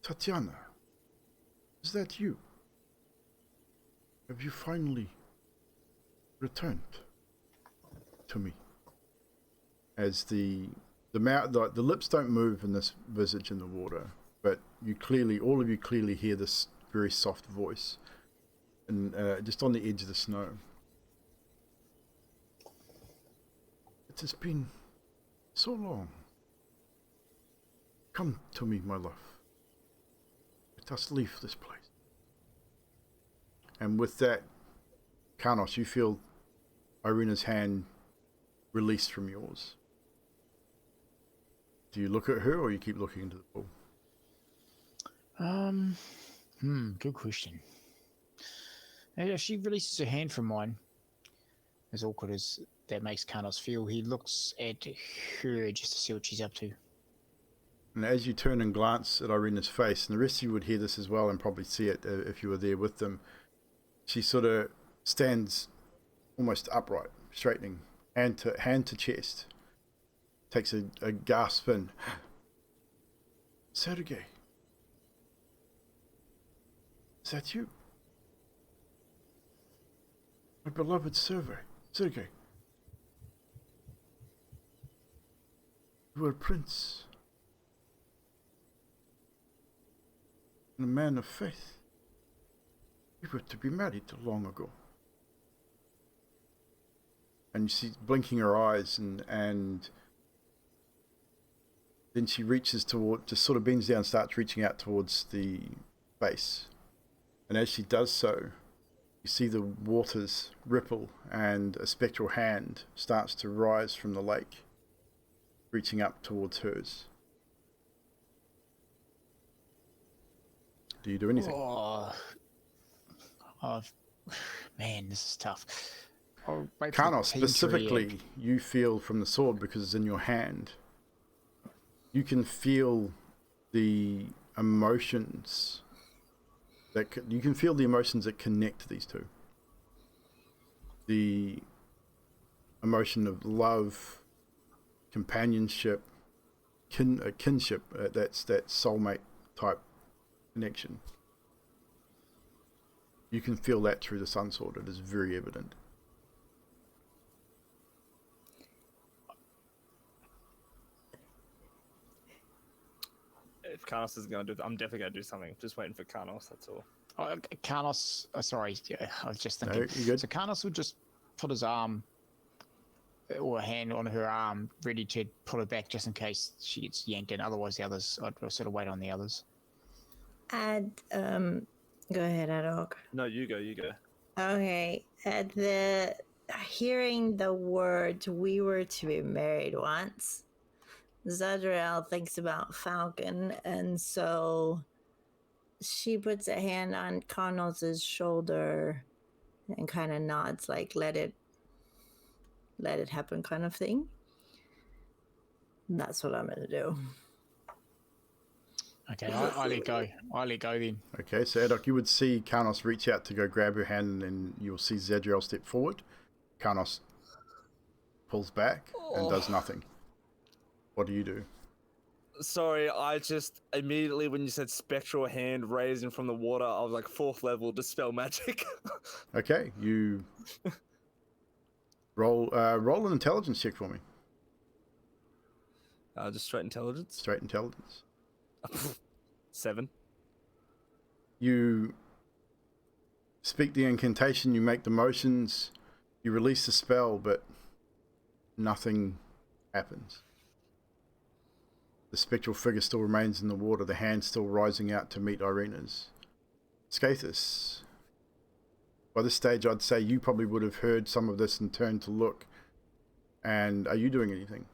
Tatiana, is that you? Have you finally returned to me? As the mouth, the lips don't move in this visage in the water, but all of you clearly hear this very soft voice, and just on the edge of the snow. It has been so long. Come to me, my love. Let us leave this place. And with that, Carnos, you feel Ireena's hand released from yours. Do you look at her, or you keep looking into the pool? Good question. If she releases her hand from mine, as awkward as that makes Carnos feel, he looks at her just to see what she's up to. And as you turn and glance at Ireena's face, and the rest of you would hear this as well and probably see it if you were there with them, she sort of stands almost upright, straightening, hand to chest, takes a gasp in. Sergei, is that you? My beloved Sergei. You were a prince and a man of faith. We were to be married long ago. And you see blinking her eyes, and then she reaches toward, just sort of bends down, starts reaching out towards the base. And as she does so, you see the waters ripple, and a spectral hand starts to rise from the lake, reaching up towards hers. Do you do anything? Man, this is tough. I'll wait for the Carnos, team to specifically, react. you feel from the sword, because it's in your hand, you can feel the emotions you can feel the emotions that connect these two. The emotion of love, companionship, kinship, that's that soulmate type connection. You can feel that through the sun sword. It is very evident. If Carnos is going to do, I'm definitely going to do something. Just waiting for Carnos. That's all. Carnos, sorry, yeah, I was just thinking. No, you're good. So Carnos would just put his arm or a hand on her arm, ready to pull her back just in case she gets yanked in. Otherwise, the others, I'd sort of wait on the others. Go ahead, Adok. No, you go. You go. Okay, at the hearing the words "we were to be married once," Zadriel thinks about Falcon, and so she puts a hand on Carnos's shoulder and kind of nods, like let it happen, kind of thing. And that's what I'm gonna do. Okay, I let go. I let go then. Okay, so Adok, you would see Carnos reach out to go grab her hand, and then you'll see Zadriel step forward. Carnos pulls back and does nothing. What do you do? Sorry, I just immediately when you said spectral hand raising from the water, I was like 4th level dispel magic. Okay, you roll an intelligence check for me. Just straight intelligence. Straight intelligence. 7. You speak the incantation, you make the motions, you release the spell, but nothing happens. The spectral figure still remains in the water, the hand still rising out to meet Ireena's. Skathis. By this stage, I'd say you probably would have heard some of this and turned to look. And are you doing anything?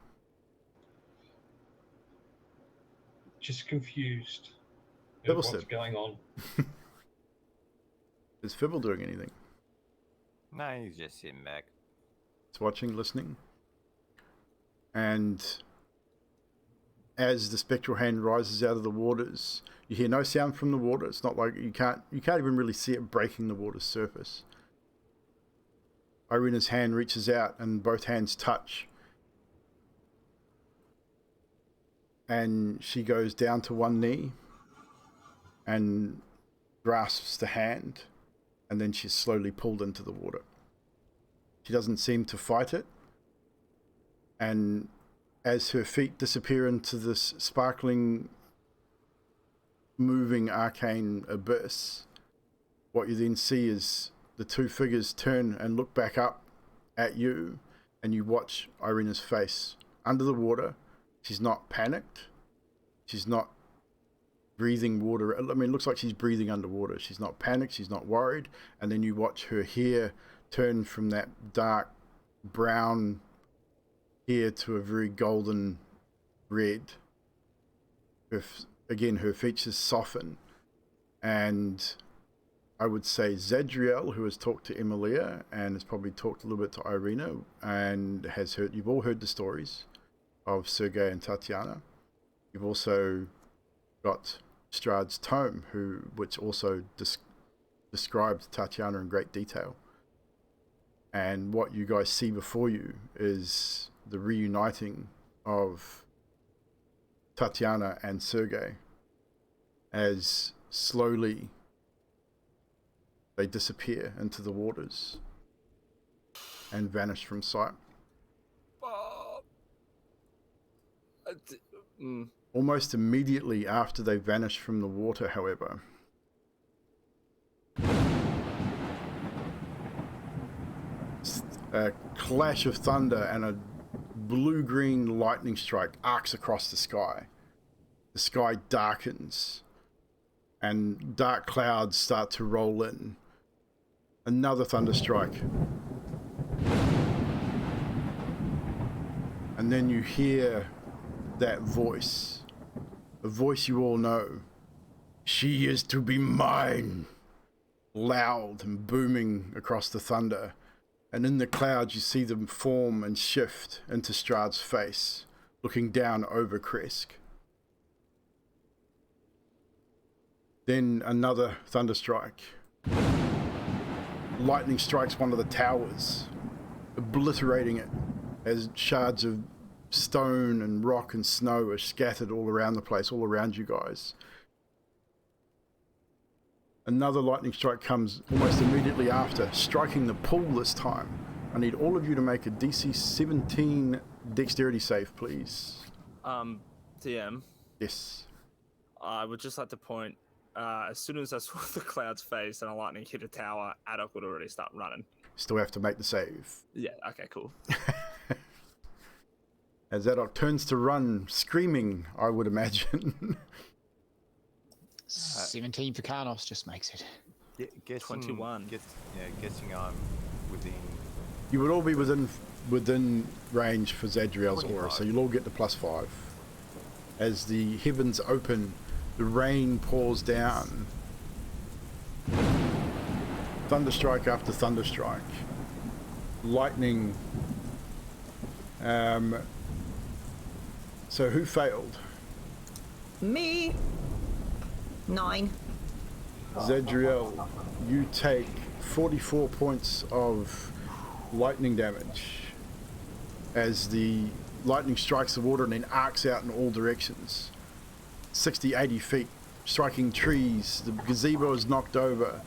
Just confused. Fibble What's said. going on? Is Fibble doing anything? No, he's just sitting back. It's watching, listening. And as the spectral hand rises out of the waters, you hear no sound from the water. It's not like you can't even really see it breaking the water's surface. Ireena's hand reaches out and both hands touch. And she goes down to one knee and grasps the hand, and then she's slowly pulled into the water. She doesn't seem to fight it, and as her feet disappear into this sparkling, moving arcane abyss, what you then see is the two figures turn and look back up at you, and you watch Ireena's face under the water. She's not panicked. She's not breathing water. I mean, it looks like she's breathing underwater. She's not panicked. She's not worried. And then you watch her hair turn from that dark brown hair to a very golden red. Again, her features soften. And I would say Zadriel, who has talked to Emilia and has probably talked a little bit to Ireena and has heard, you've all heard the stories of Sergei and Tatiana. You've also got Strahd's tome, which also described Tatiana in great detail. And what you guys see before you is the reuniting of Tatiana and Sergei as slowly they disappear into the waters and vanish from sight. Almost immediately after they vanish from the water, however, a clash of thunder and a blue-green lightning strike arcs across the sky. The sky darkens and dark clouds start to roll in. Another thunder strike. And then you hear that voice, a voice you all know. She is to be mine. Loud and booming across the thunder. And in the clouds you see them form and shift into Strahd's face, looking down over krezk. Then another thunderstrike. Lightning strikes one of the towers, obliterating it as shards of stone and rock and snow are scattered all around the place, all around you guys. Another lightning strike comes almost immediately after, striking the pool this time. I need all of you to make a DC 17 dexterity save, please. DM. Yes. I would just like to point, as soon as I saw the cloud's face and a lightning hit a tower, Adok would already start running. Still have to make the save. Yeah, okay, cool. As Adok turns to run, screaming, I would imagine. 17 for Carnos just makes it. Guessing, 21. Guessing I'm within. You would all be within range for Zadriel's aura, 25. so you'll all get the +5. As the heavens open, the rain pours down. Thunderstrike after thunderstrike. Lightning. So who failed? Me. 9. Zadriel, you take 44 points of lightning damage as the lightning strikes the water and then arcs out in all directions. 60, 80 feet, striking trees. The gazebo is knocked over.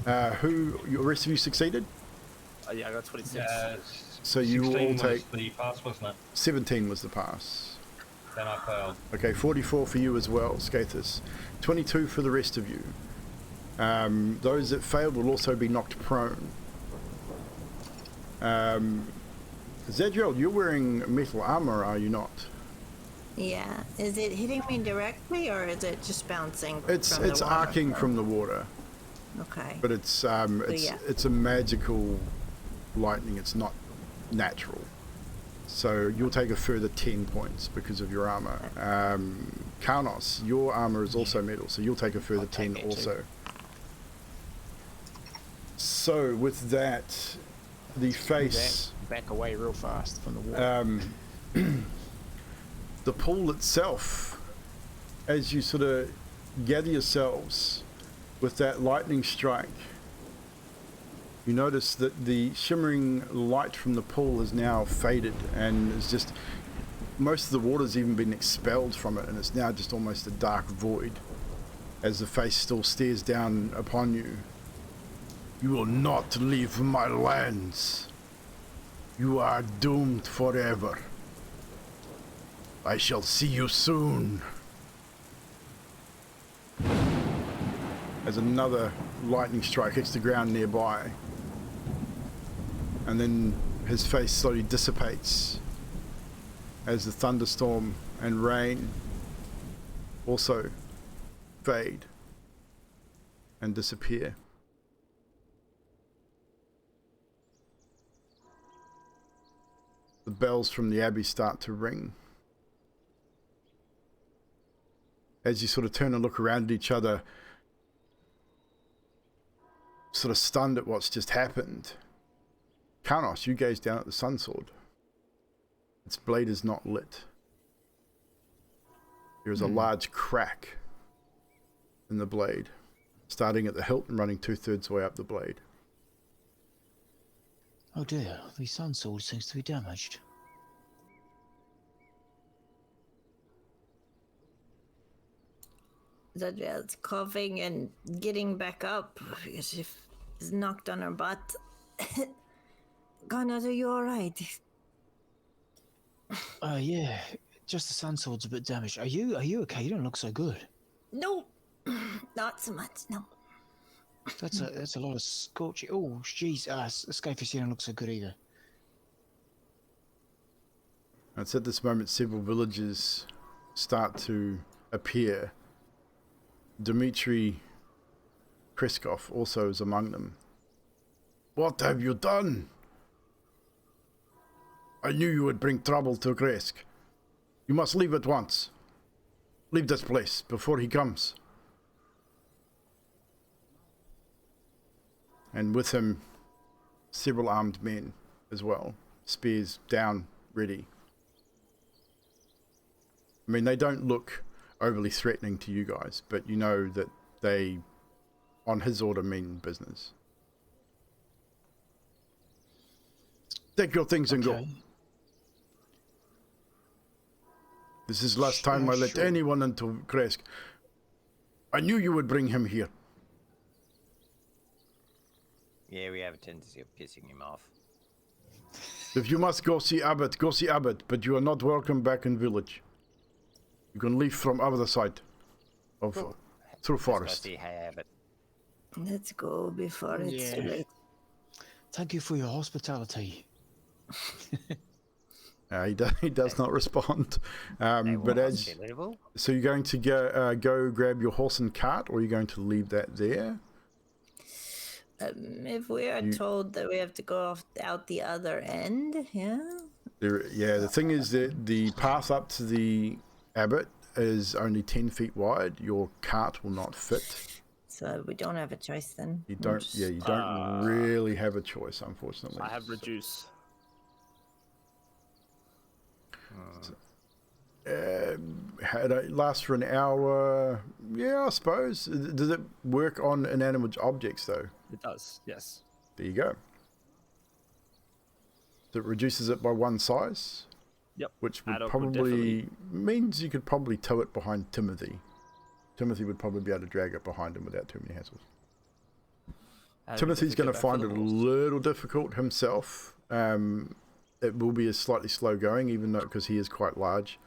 The rest of you succeeded? Yeah, I got 26. So you will all take... was the pass, wasn't it? 17 was the pass. Then I failed. Okay, 44 for you as well, Skathis. 22 for the rest of you. Those that failed will also be knocked prone. Zadriel, you're wearing metal armor, are you not? Yeah. Is it hitting me directly, or is it just bouncing? It's from the water? arcing from the water, Okay. but it's yeah. it's a magical lightning. It's not natural. So you'll take a further 10 points because of your armor. Carnos, your armor is also metal, so you'll take a further 10 also. So with that, the face... Back away real fast from the water. The pool itself, as you sort of gather yourselves with that lightning strike, you notice that the shimmering light from the pool has now faded and is just... Most of the water's even been expelled from it, and it's now just almost a dark void as the face still stares down upon you. You will not leave my lands. You are doomed forever. I shall see you soon. As another lightning strike hits the ground nearby, and then his face slowly dissipates as the thunderstorm and rain also fade and disappear. The bells from the Abbey start to ring. As you sort of turn and look around at each other, sort of stunned at what's just happened, Carnos, you gaze down at the sun sword. Its blade is not lit. There is a large crack in the blade, starting at the hilt and running 2/3 way up the blade. Oh dear, the sun sword seems to be damaged. Zadriel's coughing and getting back up because she's knocked on her butt. Carnos, are you alright? Yeah, just the sun sword's a bit damaged. Are you okay? You don't look so good. No, not so much, no. That's a lot of scorching. Oh, jeez. Scafus, you don't look so good either. It's at this moment several villages start to appear. Dimitri Kreskov also is among them. What have you done? I knew you would bring trouble to Krezk. You must leave at once. Leave this place before he comes. And with him, several armed men as well. Spears down, ready. I mean, they don't look overly threatening to you guys, but you know that they, on his order, mean business. Take your things and go. This is last time I let anyone into Krezk. I knew you would bring him here. Yeah, we have a tendency of pissing him off. If you must go see Abbot, but you are not welcome back in village. You can leave from other side of through forest. Let's go see Abbot. Let's go before it's too late. Thank you for your hospitality. He does not respond. But as so, you're going to go grab your horse and cart, or are you going to leave that there? If we are told that we have to go out the other end, yeah. The thing is that the path up to the Abbot is only 10 feet wide. Your cart will not fit. So we don't have a choice then. You don't. You don't really have a choice, unfortunately. I have reduce. Had it last for an hour? Yeah, I suppose. Does it work on inanimate objects though? It does, yes. There you go. So it reduces it by one size. Yep. Which would Adult probably means you could probably tow it behind Timothy. Timothy would probably be able to drag it behind him without too many hassles. Timothy's going to find it a little difficult himself. It will be a slightly slow going, even though because he is quite large.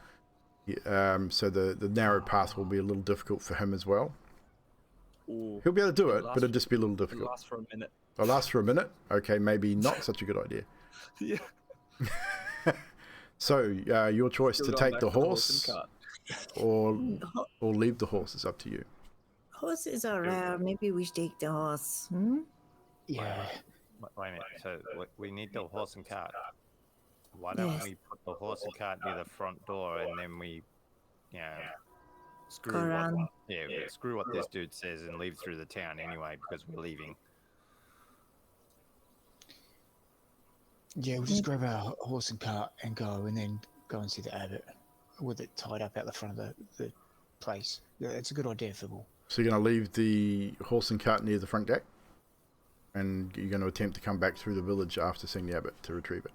So the narrow path will be a little difficult for him as well. Ooh, He'll be able to do it, but it'll just be a little difficult. It'll last for a minute. It'll last for a minute? Okay, maybe not such a good idea. Yeah. So, your choice Still to going take back the to horse horse and cart. or leave the horse is up to you. Horses are rare. Maybe we should take the horse. Hmm? Yeah. Wait a minute. So we need the horse and cart. Why don't Yes. we put the horse and cart near the front door, and then we, you know, Go screw what, around. screw what this dude says and leave through the town anyway because we're leaving. Yeah, we'll just grab our horse and cart and go, and then go and see the abbot with it tied up out the front of the place. Yeah, it's a good idea, Fibble. So you're going to leave the horse and cart near the front gate, and you're going to attempt to come back through the village after seeing the abbot to retrieve it.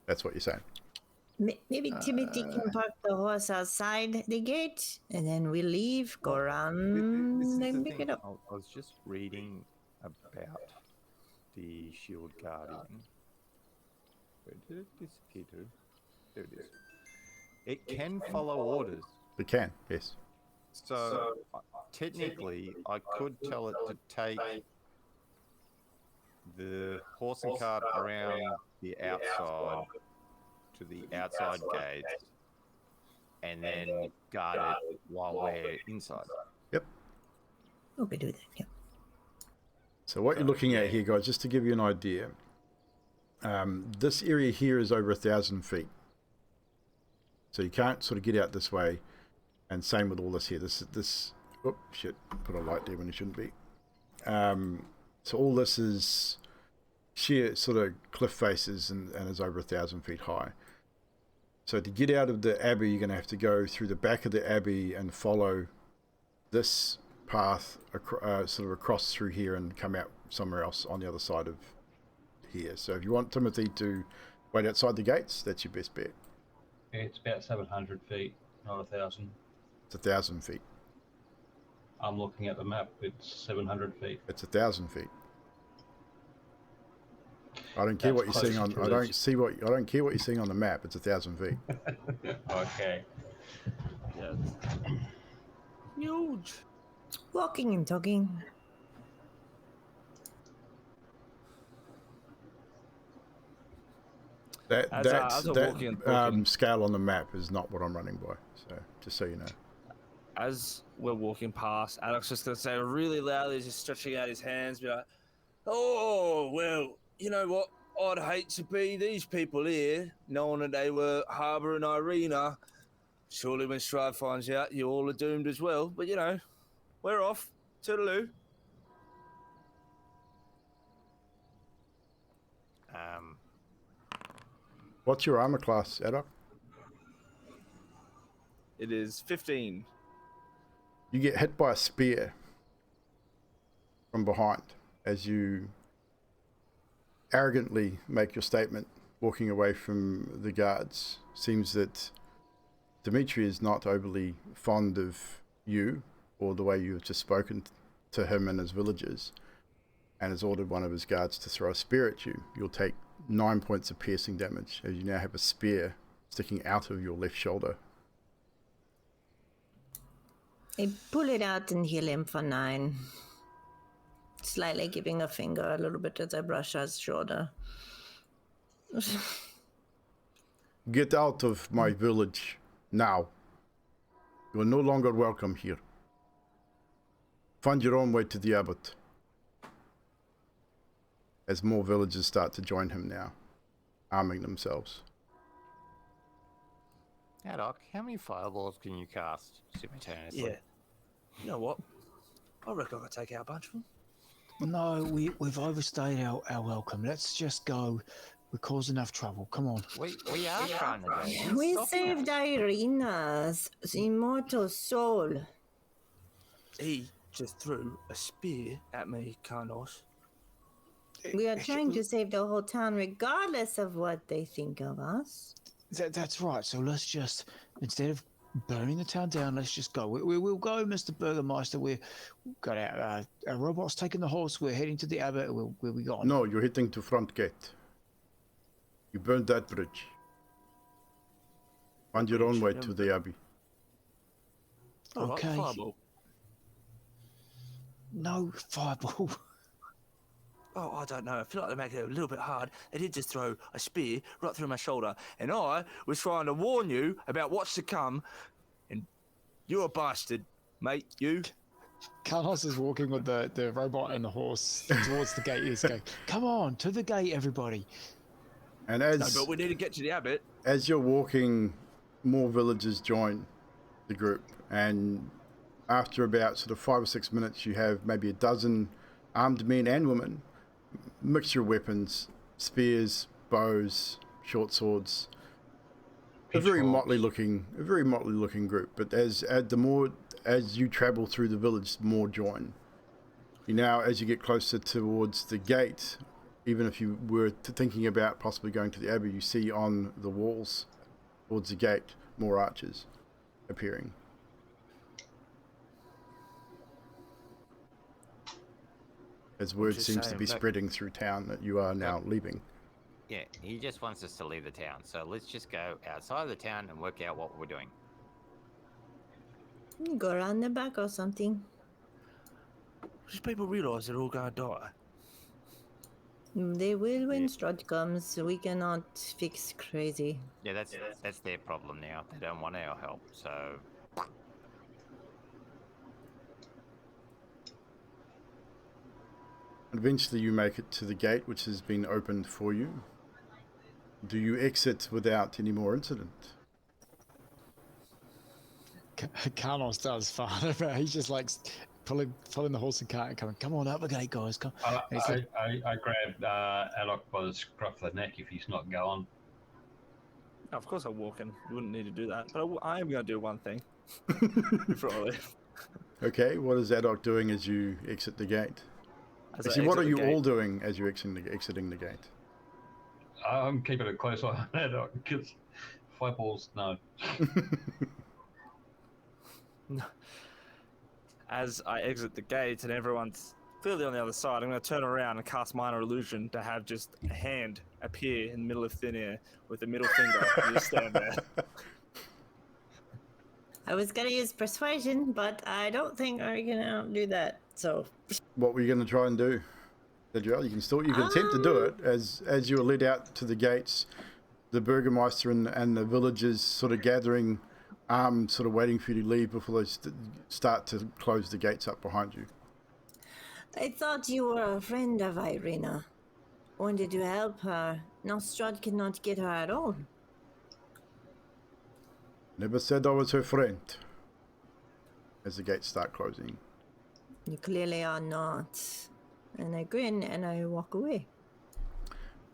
That's what you're saying. Maybe Dimitri can park the horse outside the gate, and then we leave, go around, This is the and pick thing. it up. I was just reading about the shield guardian. Where did it disappear to? There it is. It can follow orders. It can, yes. So technically, I could tell it to take the horse and cart around the outside to the outside gates, and then guard it while we're inside. Yep. Okay, do that. Yeah. So what you're looking at here, guys, just to give you an idea, this area here is over 1,000 feet. So you can't sort of get out this way, and same with all this here. Oh shit! Put a light there when it shouldn't be. So all this is sheer sort of cliff faces and is over 1,000 feet high. So to get out of the Abbey, you're going to have to go through the back of the Abbey and follow this path sort of across through here and come out somewhere else on the other side of here. So if you want Timothy to wait outside the gates, that's your best bet. Yeah, it's about 700 feet, not 1,000. It's 1,000 feet. I'm looking at the map. It's 700 feet. It's 1,000 feet. I don't care what you're seeing on. I don't care what you're seeing on the map. It's 1,000 feet. Okay. Yeah. Huge. Walking and talking. As I'm walking and talking- scale on the map is not what I'm running by. So just so you know. As we're walking past, Alex just gonna say really loudly, just stretching out his hands, be like, "Oh well, you know what? I'd hate to be these people here, knowing that they were harbouring Ireena. Surely when Strahd finds out, you all are doomed as well. But you know, we're off. Toodaloo." What's your armor class, Adok? It is 15. You get hit by a spear from behind as you arrogantly make your statement, walking away from the guards. Seems that Dimitri is not overly fond of you or the way you've just spoken to him and his villagers, and has ordered one of his guards to throw a spear at you. You'll take 9 points of piercing damage as you now have a spear sticking out of your left shoulder. I pull it out and heal him for 9. Slightly giving a finger a little bit as I brush his shoulder. Get out of my village now. You are no longer welcome here. Find your own way to the abbot. As more villagers start to join him now, arming themselves. Haddock, how many fireballs can you cast simultaneously? Yeah. You know what? I reckon I could take out a bunch of them. No, we've overstayed our welcome. Let's just go. We caused enough trouble. Come on. We are trying to do it. We Stop saved it. Ireena's immortal soul. He just threw a spear at me, Carnos. We are trying to save the whole town regardless of what they think of us. That's right. So let's just, instead of burning the town down, let's just go. We'll go, Mr. Burgermeister. We've got our robots taking the horse. We're heading to the abbot. We'll be gone. No, you're hitting to front gate. You burned that bridge. Find your own way to the abbey. Okay. Fireball. No fireball. oh, I don't know. I feel like they make it a little bit hard. They did just throw a spear right through my shoulder. And I was trying to warn you about what's to come. And you're a bastard, mate, you. Carnos is walking with the robot and the horse towards the gate. He's going, come on, to the gate, everybody. And No, but we need to get to the abbot. as you're walking, more villagers join the group, and after about sort of 5 or 6 minutes, you have maybe a dozen armed men and women, mixture of weapons, spears, bows, short swords. A very motley looking group. But as you travel through the village, more join. You now, as you get closer towards the gate, even if you were thinking about possibly going to the Abbey, you see on the walls towards the gate more archers appearing. As word seems to be spreading through town that you are now leaving. Yeah, he just wants us to leave the town. So let's just go outside of the town and work out what we're doing. Go around the back or something. Just people realise they're all going to die. They will when Strahd comes. We cannot fix crazy. Yeah, that's their problem now. They don't want our help, so... Eventually you make it to the gate, which has been opened for you. Do you exit without any more incident? Carnos does, Father, but he's just like pulling the horse and cart and coming, come on up the gate, guys, come. I grabbed Alok by the scruff of the neck if he's not going. Of course I'm walking. You wouldn't need to do that. But I am going to do one thing. Before I leave. Okay, what is Adok doing as you exit the gate? Actually, what are you all doing as you're exiting the gate? I'm keeping a close eye on Alok because fireballs, no. As I exit the gate and everyone's clearly on the other side, I'm going to turn around and cast Minor Illusion to have just a hand appear in the middle of thin air with a middle finger and just stand there. I was gonna use persuasion, but I don't think I can outdo that. So. What were you going to try and do, Adriel? You can attempt to do it as you are led out to the gates. The Burgermeister and the villagers sort of gathering, sort of waiting for you to leave before they start to close the gates up behind you. I thought you were a friend of Ireena. Wanted to help her. Now Strahd cannot get her at all. Never said I was her friend. As the gates start closing. You clearly are not. And I grin and I walk away.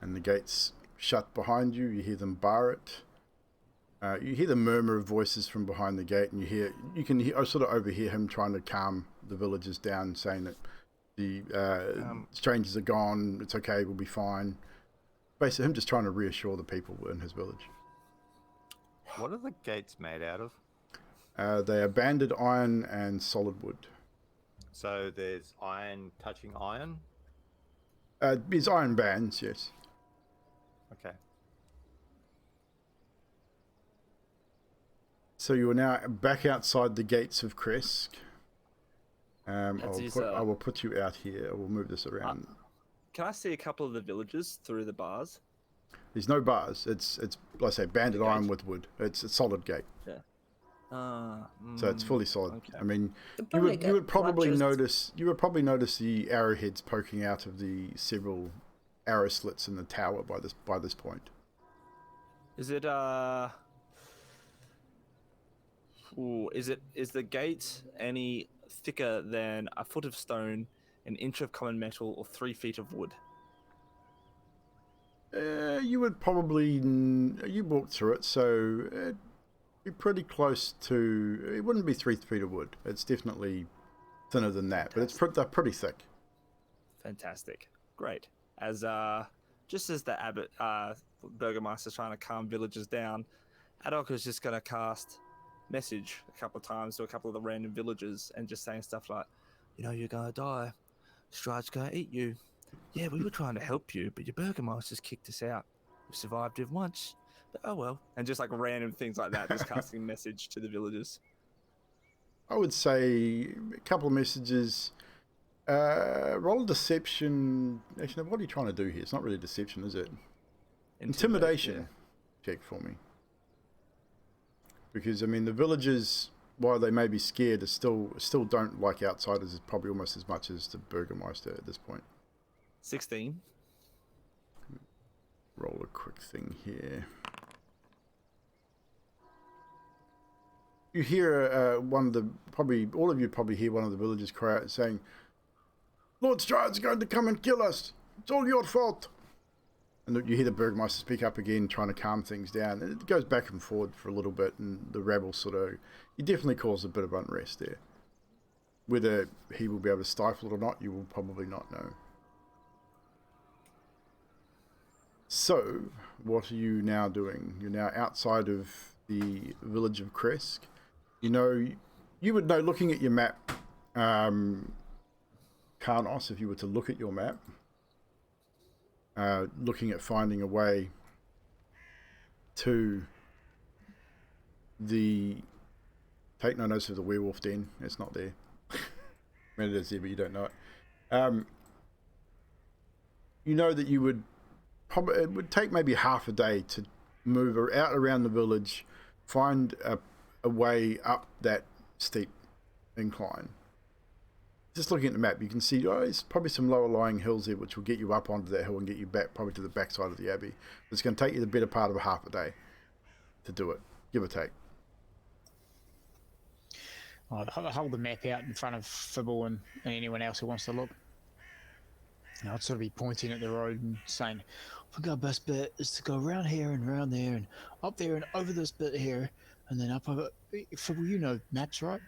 And the gates shut behind you. You hear them bar it. You hear the murmur of voices from behind the gate, and I sort of overhear him trying to calm the villagers down, saying that the strangers are gone. It's okay. We'll be fine. Basically, him just trying to reassure the people in his village. What are the gates made out of? They are banded iron and solid wood. So there's iron touching iron? It's iron bands, yes. Okay. So you are now back outside the gates of Krezk. I will put you out here. I will move this around. Can I see a couple of the villagers through the bars? There's no bars. It's like I say, banded iron with wood. It's a solid gate. Yeah. So it's fully solid. Okay. I mean, you would probably notice the arrowheads poking out of the several arrow slits in the tower by this point. Is it is the gate any thicker than a foot of stone, an inch of common metal, or 3 feet of wood? You would probably you walked through it, so it'd be pretty close to. It wouldn't be 3 feet of wood. It's definitely thinner than that, but they're pretty thick. Fantastic, great. As just as the abbot Burgermeister's trying to calm villagers down, Adok is just going to cast message a couple of times to a couple of the random villagers and just saying stuff like, you're going to die. Strahd's going to eat you. Yeah, we were trying to help you, but your Burgermeister's kicked us out. We survived it once, but oh well. And just like random things like that, just casting a message to the villagers. I would say a couple of messages. Roll a deception. Actually, no, what are you trying to do here? It's not really deception, is it? Intimidation check for me. Because, I mean, the villagers, while they may be scared, are still don't like outsiders probably almost as much as the Burgermeister at this point. 16. Roll a quick thing here. You hear one of the, probably, all of you probably hear one of the villagers cry out saying, Lord Strahd's going to come and kill us. It's all your fault. And you hear the Burgermeister speak up again, trying to calm things down. And it goes back and forward for a little bit, and the rabble sort of... He definitely caused a bit of unrest there. Whether he will be able to stifle it or not, you will probably not know. So, what are you now doing? You're now outside of the village of Krezk. You know, you would know, looking at your map, Carnos, if you were to look at your map, looking at finding a way to the... Take no notice of the werewolf den. It's not there. I mean, it is there, but you don't know it. You know that you would probably... It would take maybe half a day to move out around the village, find a way up that steep incline. Just looking at the map, you can see, there's probably some lower lying hills there which will get you up onto that hill and get you back probably to the backside of the Abbey. It's going to take you the better part of a half a day to do it, give or take. I'll hold the map out in front of Fibble and anyone else who wants to look. And I'd sort of be pointing at the road and saying, I think our best bet is to go around here and around there and up there and over this bit here and then up over... Fibble, you know maps, right?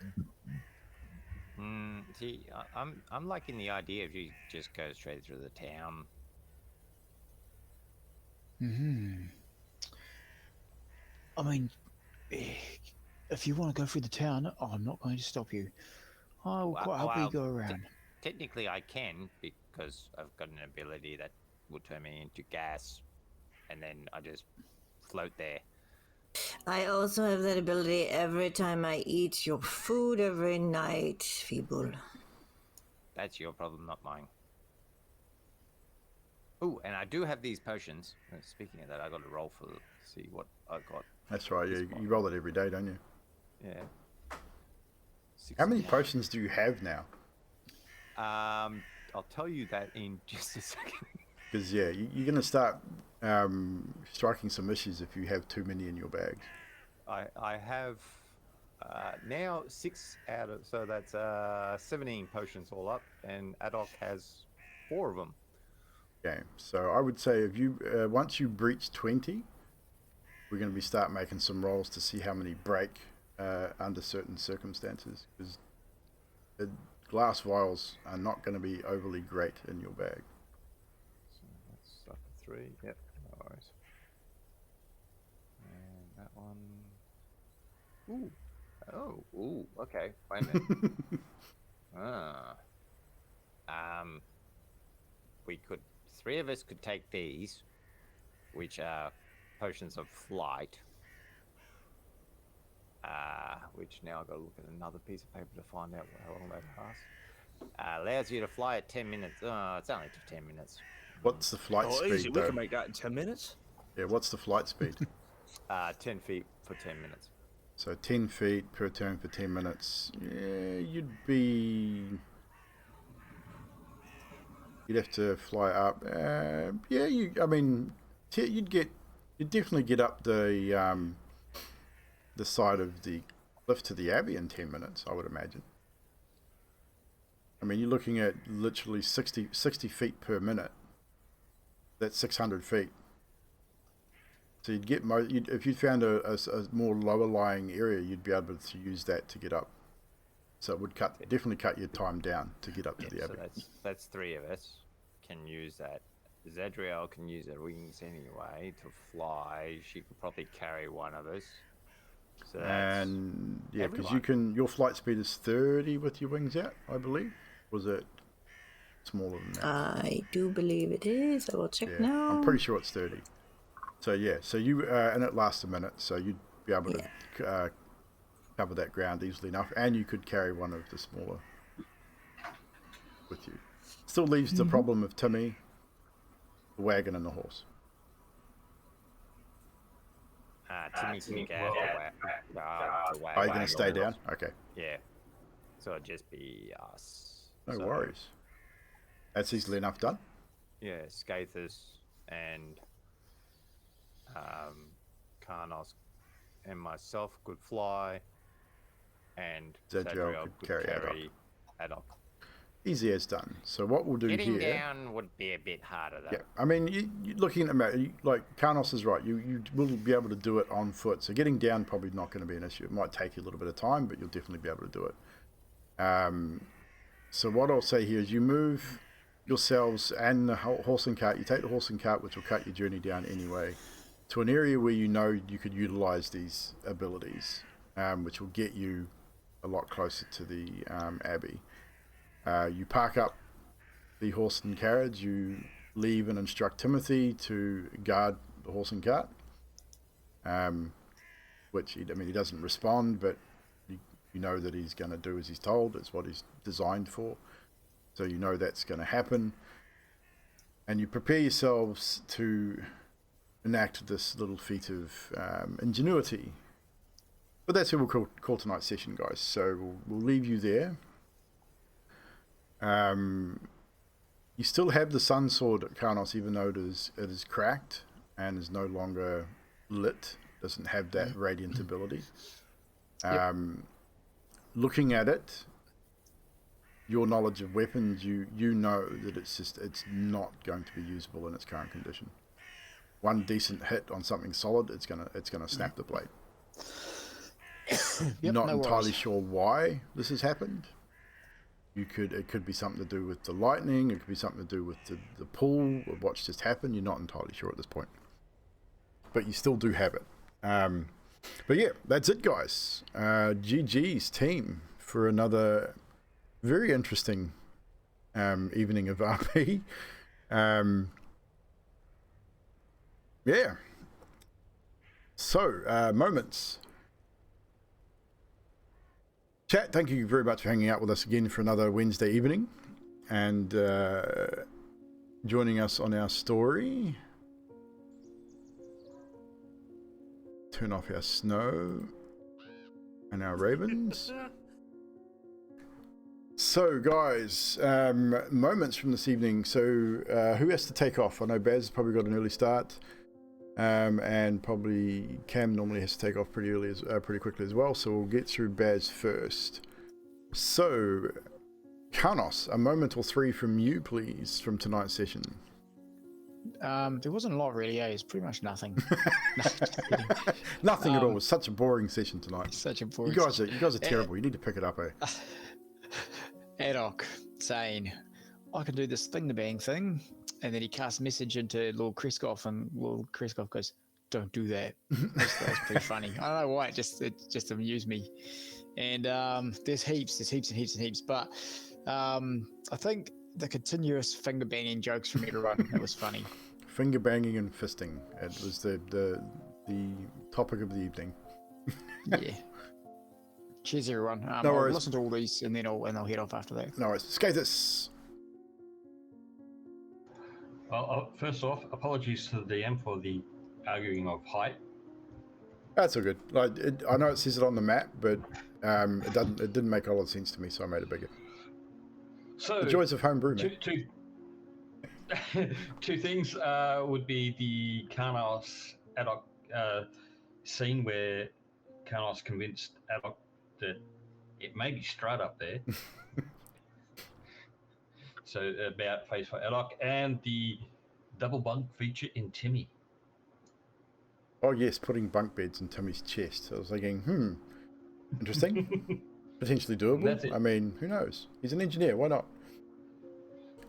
See, I'm liking the idea if you just go straight through the town. I mean, if you want to go through the town, I'm not going to stop you. I will quite happily go around. Technically, I can, because I've got an ability that will turn me into gas, and then I just float there. I also have that ability every time I eat your food every night, Feeble. That's your problem, not mine. Oh, and I do have these potions. Speaking of that, I got to roll for see what I got. That's right, you roll it every day, don't you? Yeah. How many potions do you have now? I'll tell you that in just a second. Because, yeah, you're going to start striking some issues if you have too many in your bags. I have now 6 out of... So that's 17 potions all up, and Adok has 4 of them. Okay, so I would say if you once you breach 20, we're going to start making some rolls to see how many break under certain circumstances. Because the glass vials are not going to be overly great in your bag. 3, yep, no worries. And that one. Ooh. Oh, ooh, okay. Wait a minute. We could, 3 of us could take these, which are potions of flight. Which now I've got to look at another piece of paper to find out how long that lasts. Allows you to fly at 10 minutes. Oh, it's only to 10 minutes. What's the flight speed, easy. though? We can make that in 10 minutes. Yeah, what's the flight speed? 10 feet for 10 minutes. So 10 feet per turn for 10 minutes. Yeah, you'd have to fly up. Yeah, you'd definitely get up the side of the cliff to the Abbey in 10 minutes, I would imagine. I mean, you're looking at literally 60 feet per minute. That's 600 feet. So you'd get if you found a more lower lying area, you'd be able to use that to get up. So it would definitely cut your time down to get up to the Abbey. So that's 3 of us can use that. Zadriel can use her wings anyway to fly. She could probably carry one of us. So and yeah, because your flight speed is 30 with your wings out, I believe. Was it smaller than that? I do believe it is. I will check now. I'm pretty sure it's 30. So yeah, so you and it lasts a minute, so you'd be able to cover that ground easily enough, and you could carry one of the smaller. with you. Still leaves the problem of Timmy, the wagon, and the horse. Timmy can get out the way. Are you going to stay down? Okay. Yeah. So it'd just be us. No worries. That's easily enough done. Yeah, Skathis and Carnos and myself could fly, and Zadriel could carry Adok. Easy as done. So what we'll do Getting here... down would be a bit harder, though. Yeah, I mean, you looking at the map, like Carnos is right. You will be able to do it on foot. So getting down probably not going to be an issue. It might take you a little bit of time, but you'll definitely be able to do it. So what I'll say here is you move yourselves and the horse and cart. You take the horse and cart, which will cut your journey down anyway, to an area where you know you could utilize these abilities, which will get you a lot closer to the Abbey. You park up the horse and carriage, you leave and instruct Timothy to guard the horse and cart, which, he doesn't respond, but you know that he's going to do as he's told. It's what he's designed for. So you know that's going to happen. And you prepare yourselves to enact this little feat of ingenuity. But that's what we'll call tonight's session, guys. So we'll leave you there. You still have the sun sword at Carnos, even though it is cracked and is no longer lit. Doesn't have that radiant ability. Looking at it, your knowledge of weapons, you know that it's not going to be usable in its current condition. One decent hit on something solid, it's gonna snap the blade. Not entirely sure why this has happened. It could be something to do with the lightning. It could be something to do with the pull of what's just happened. You're not entirely sure at this point, but you still do have it. But yeah, that's it, guys. GG's team for another very interesting evening of RP. Yeah. So, moments. Chat, thank you very much for hanging out with us again for another Wednesday evening and joining us on our story. Turn off our snow and our ravens. So, guys, moments from this evening. So, who has to take off? I know Baz has probably got an early start, and probably Cam normally has to take off pretty quickly as well. So we'll get through Baz first. So, Carnos, a moment or three from you, please, from tonight's session. There wasn't a lot really. It's pretty much nothing. Nothing at all. It was such a boring session tonight. Such a boring. You guys are terrible. You need to pick it up, eh? Adok saying, "I can do this thing thing," and then he casts a message into Lord Krezk, and Lord Krezk goes, "Don't do that." That's pretty funny. I don't know why. It just amused me. And there's heaps and heaps. But I think the continuous finger banging jokes from everyone, it was funny. Finger banging and fisting. It was the topic of the evening. Yeah. Cheers, everyone. No I'll worries. listen to all these and then I'll head off after that. No worries. Skathis. First off, apologies to the DM for the arguing of height. That's all good. Like I know it says it on the map, but it didn't make a lot of sense to me, so I made it bigger. So the joys of homebrew, man. Two things would be the Carnos Adok scene where Carnos convinced Adok that it may be Strahd up there. So about face for Adok, and the double bunk feature in Timmy. Oh yes, putting bunk beds in Timmy's chest. I was thinking, interesting. Potentially doable. That's it. I mean, who knows? He's an engineer, why not?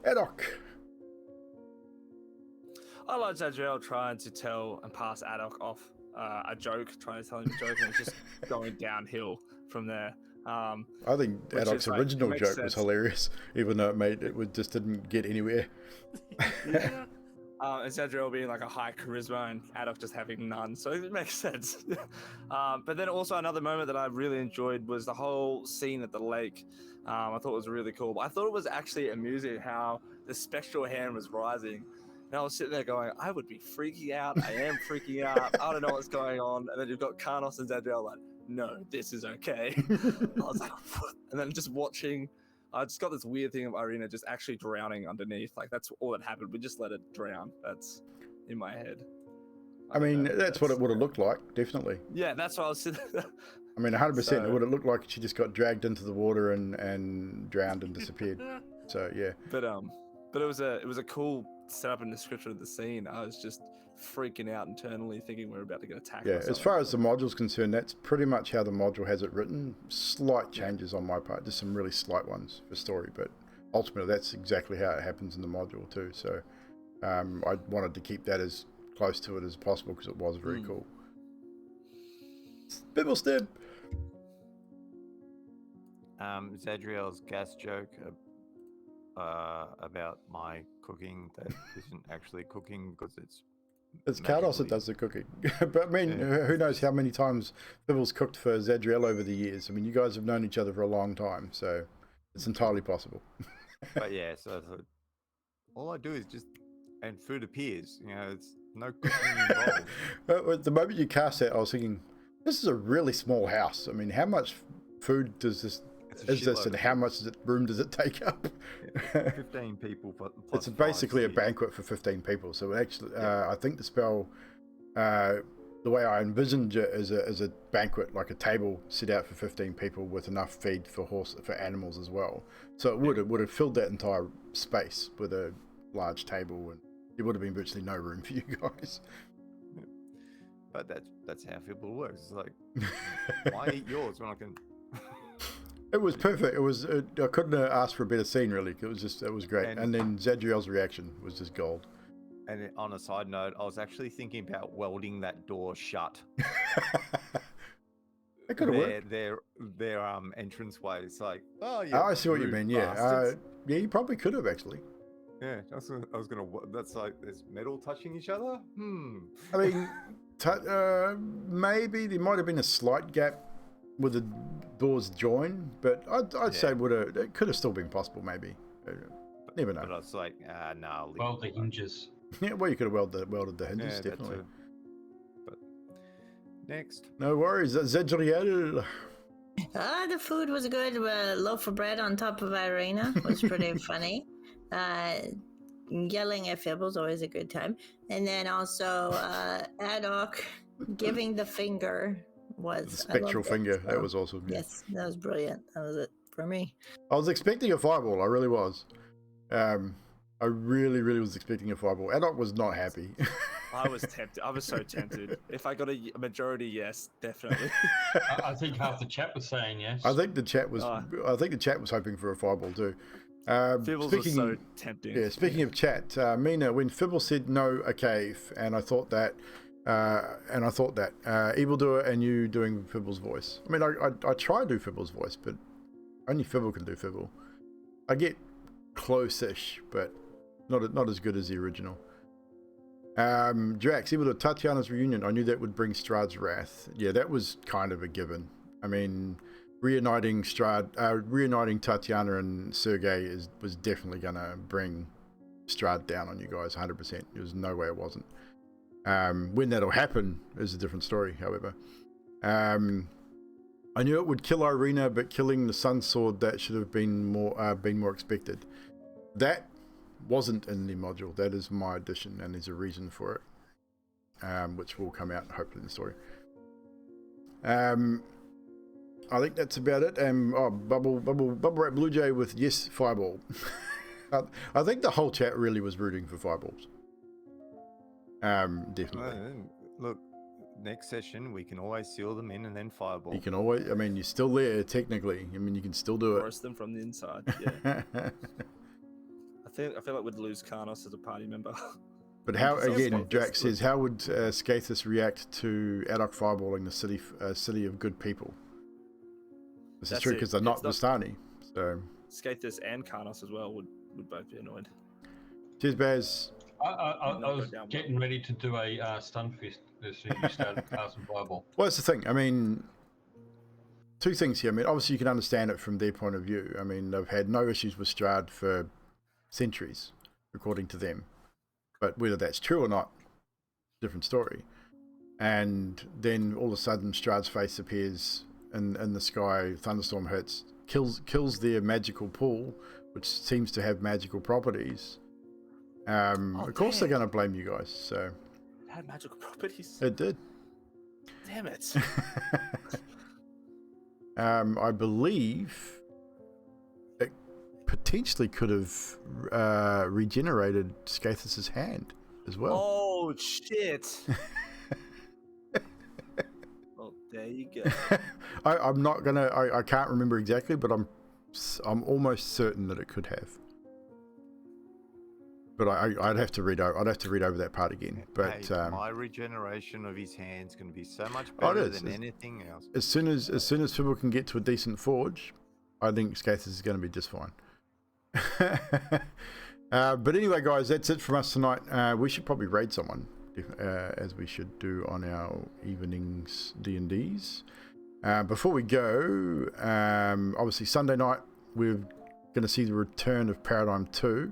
Adok. I like Zadriel trying to tell and pass Adok off a joke, trying to tell him a joke, and it's just going downhill from there. I think Adok's original joke was hilarious, even though it just didn't get anywhere. Yeah. And Zadriel being like a high charisma and Adok just having none, so it makes sense. But then also another moment that I really enjoyed was the whole scene at the lake. I thought it was really cool. But I thought it was actually amusing how the spectral hand was rising. And I was sitting there going, I would be freaking out. I am freaking out. I don't know what's going on. And then you've got Carnos and Zadriel like, no, this is okay. I was like, what? And then just watching, I just got this weird thing of Ireena just actually drowning underneath. Like, that's all that happened. We just let it drown. That's in my head. I mean, that's what it would have looked like, definitely. Yeah, that's what I was sitting there. I mean, 100%. It would have looked like she just got dragged into the water and drowned and disappeared. So yeah. But it was a cool setup and description of the scene. I was just freaking out internally, thinking we're about to get attacked. Yeah, as far as the module's concerned, that's pretty much how the module has it written. Slight changes on my part, just some really slight ones for story, but ultimately that's exactly how it happens in the module too. So I wanted to keep that as close to it as possible because it was very cool. Bibble step. Zadriel's gas joke about my cooking that isn't actually cooking because it's Carnos that does the cooking. But I mean, who knows how many times Bibble's cooked for Zadriel over the years. I mean, you guys have known each other for a long time, so it's entirely possible. But yeah, so I thought, all I do is just, and food appears, you know, it's no cooking involved. At the moment you cast that, I was thinking, this is a really small house. I mean, how much food does this and how much room does it take up? 15 people plus it's basically a banquet for 15 people. So actually, I think the spell, the way I envisioned it is a banquet, like a table set out for 15 people with enough feed for animals as well. So it would have filled that entire space with a large table, and there would have been virtually no room for you guys. But that's how Fibble works. It's like, why eat yours when I can? It was perfect. It was. I couldn't have asked for a better scene, really. It was great. And then Zadriel's reaction was just gold. And on a side note, I was actually thinking about welding that door shut. It could have worked. Their entranceway. It's like, oh yeah. I see what you mean. Yeah. Yeah, you probably could have actually. Yeah, I was gonna. That's like, there's metal touching each other. I mean, maybe there might have been a slight gap with the doors join, but I'd say it could have still been possible, maybe. Never know. But I was like, no. Well, the hinges. Yeah, well, you could have welded the hinges, definitely. But next. No worries, Zadriel. The food was good. A loaf of bread on top of Ireena was pretty funny. Yelling at Fibbles, always a good time. And then also Adok giving the finger. The spectral finger, that was awesome. Yeah. Yes, that was brilliant. That was it for me. I was expecting a fireball, I really was. I really was expecting a fireball. Adok was not happy. I was tempted. I was so tempted. If I got a majority yes, definitely. I think half the chat was saying yes. I think the chat was hoping for a fireball too. Fibbles was so tempting. Yeah, speaking of chat, Mina, when Fibble said no a cave, and I thought that Evldoa and you doing Fibble's voice. I mean, I try to do Fibble's voice, but only Fibble can do Fibble. I get close-ish, but not as good as the original. Drax, Evldoa, Tatiana's reunion. I knew that would bring Strahd's wrath. Yeah, that was kind of a given. I mean, reuniting Tatiana and Sergei was definitely going to bring Strahd down on you guys, 100%. There's no way it wasn't. When that'll happen is a different story, however. I knew it would kill Ireena, but killing the Sun Sword, that should have been more expected. That wasn't in the module. That is my addition, and there's a reason for it, which will come out hopefully in the story. I think that's about it. Bubble Rat Blue Jay with yes, Fireball. I think the whole chat really was rooting for Fireballs. Definitely. Look, next session we can always seal them in and then fireball. You can always. I mean, you're still there technically. I mean, you can still do it. Roast them from the inside. Yeah. I feel like we'd lose Carnos as a party member. But how again? Drax says, how would Skathis react to Adok fireballing the city of good people? This is true because they're not Vistani. So Skathis and Carnos as well would both be annoyed. Cheers, Baz. I Not was down well. getting ready to do a stun fist as soon as you started casting fireball. Well, that's the thing. I mean, two things here. I mean, obviously you can understand it from their point of view. I mean, they've had no issues with Strahd for centuries, according to them. But whether that's true or not, different story. And then all of a sudden Strahd's face appears in the sky, thunderstorm hits, kills their magical pool, which seems to have magical properties. Of course they're going to blame you guys. So It had magical properties. it did. Damn it. I believe it potentially could have regenerated Scathus's hand as well. Oh, shit. Well, there you go. I'm not gonna. I can't remember exactly, but I'm almost certain that it could have. But I'd have to read over. I'd have to read over that part again. But Hey, my regeneration of his hand's going to be so much Oh, it better is. than anything else. as soon as people can get to a decent forge, I think Scathus is going to be just fine. But anyway, guys, that's it from us tonight. We should probably raid someone, as we should do on our evenings D&Ds. Before we go, obviously Sunday night we're going to see the return of Paradigm 2.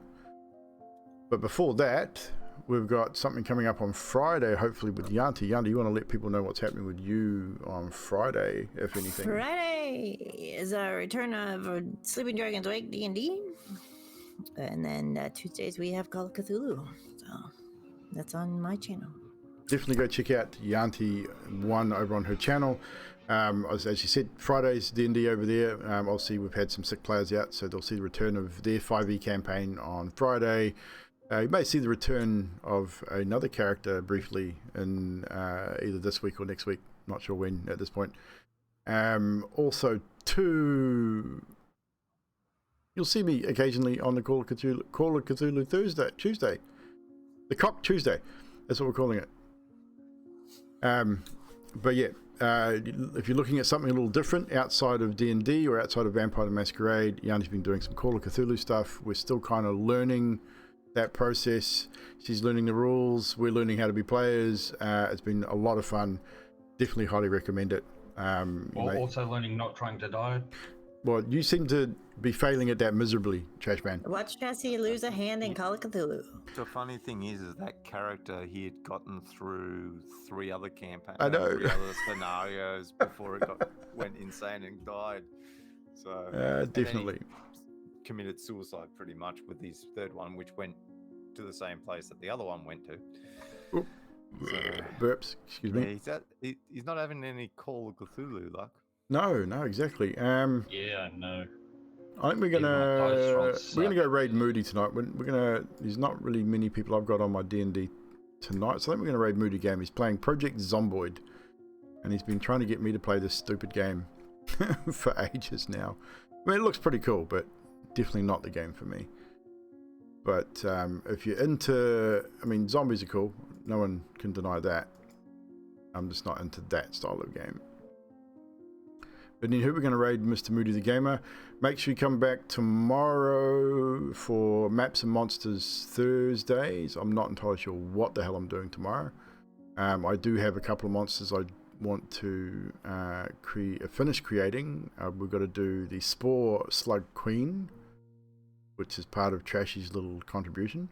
But before that, we've got something coming up on Friday, hopefully with Yanti. Yanti, you want to let people know what's happening with you on Friday, if anything? Friday is a return of Sleeping Dragons Wake D&D. And then Tuesdays we have Call of Cthulhu. So that's on my channel. Definitely go check out Yanti 1 over on her channel. As you said, Friday's D&D over there. Obviously, we've had some sick players out, so they'll see the return of their 5e campaign on Friday. You may see the return of another character briefly in either this week or next week. Not sure when at this point. Also, you'll see me occasionally on the Call of Cthulhu Tuesday. The Cock Tuesday. That's what we're calling it. But yeah, if you're looking at something a little different outside of D&D or outside of Vampire the Masquerade, Yanni's been doing some Call of Cthulhu stuff. We're still kind of learning that process. She's learning the rules. We're learning how to be players. It's been a lot of fun. Definitely highly recommend it. Also learning not trying to die. Well, you seem to be failing at that miserably, Trashman. Watch Cassie lose a hand in Call of Cthulhu. The funny thing is that character, he had gotten through 3 other campaigns, I know. 3 other scenarios before it went insane and died. So and then he Definitely. committed suicide pretty much with his 3rd one, which went to the same place that the other one went to. Oop. Burps, excuse me. Yeah, he's not having any Call of Cthulhu luck. No, exactly. Yeah, I know. I think we're Even my dice rolls gonna suck. go raid Moody tonight. There's not really many people I've got on my D&D tonight, so I think we're gonna raid Moody game. He's playing Project Zomboid, and he's been trying to get me to play this stupid game for ages now. I mean, it looks pretty cool, but definitely not the game for me. But if you're into, zombies are cool. No one can deny that. I'm just not into that style of game. But anywho, we're going to raid Mr. Moody the Gamer. Make sure you come back tomorrow for Maps and Monsters Thursdays. I'm not entirely sure what the hell I'm doing tomorrow. I do have a couple of monsters I want to finish creating. We've got to do the Spore Slug Queen, which is part of Trashy's little contribution.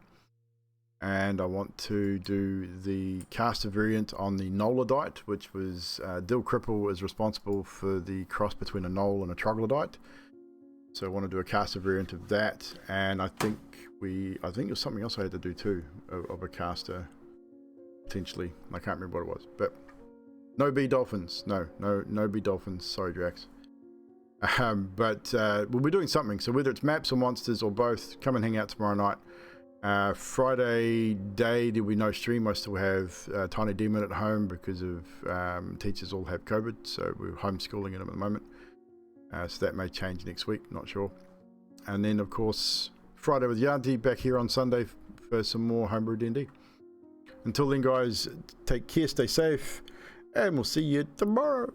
And I want to do the caster variant on the Gnolodite, which was Dill Cripple is responsible for the cross between a Gnoll and a Troglodyte. So I want to do a caster variant of that, and I think there's something else I had to do too of a caster potentially. I can't remember what it was, but no bee dolphins. No bee dolphins. Sorry, Drax. But we'll be doing something. So whether it's maps or monsters or both, come and hang out tomorrow night. Friday day there'll be no stream. I still have Tiny Demon at home because of teachers all have COVID, so we're homeschooling him at the moment. So that may change next week, not sure. And then of course Friday with Yanti, back here on Sunday for some more homebrew D&D. Until then, guys, take care, stay safe, and we'll see you tomorrow.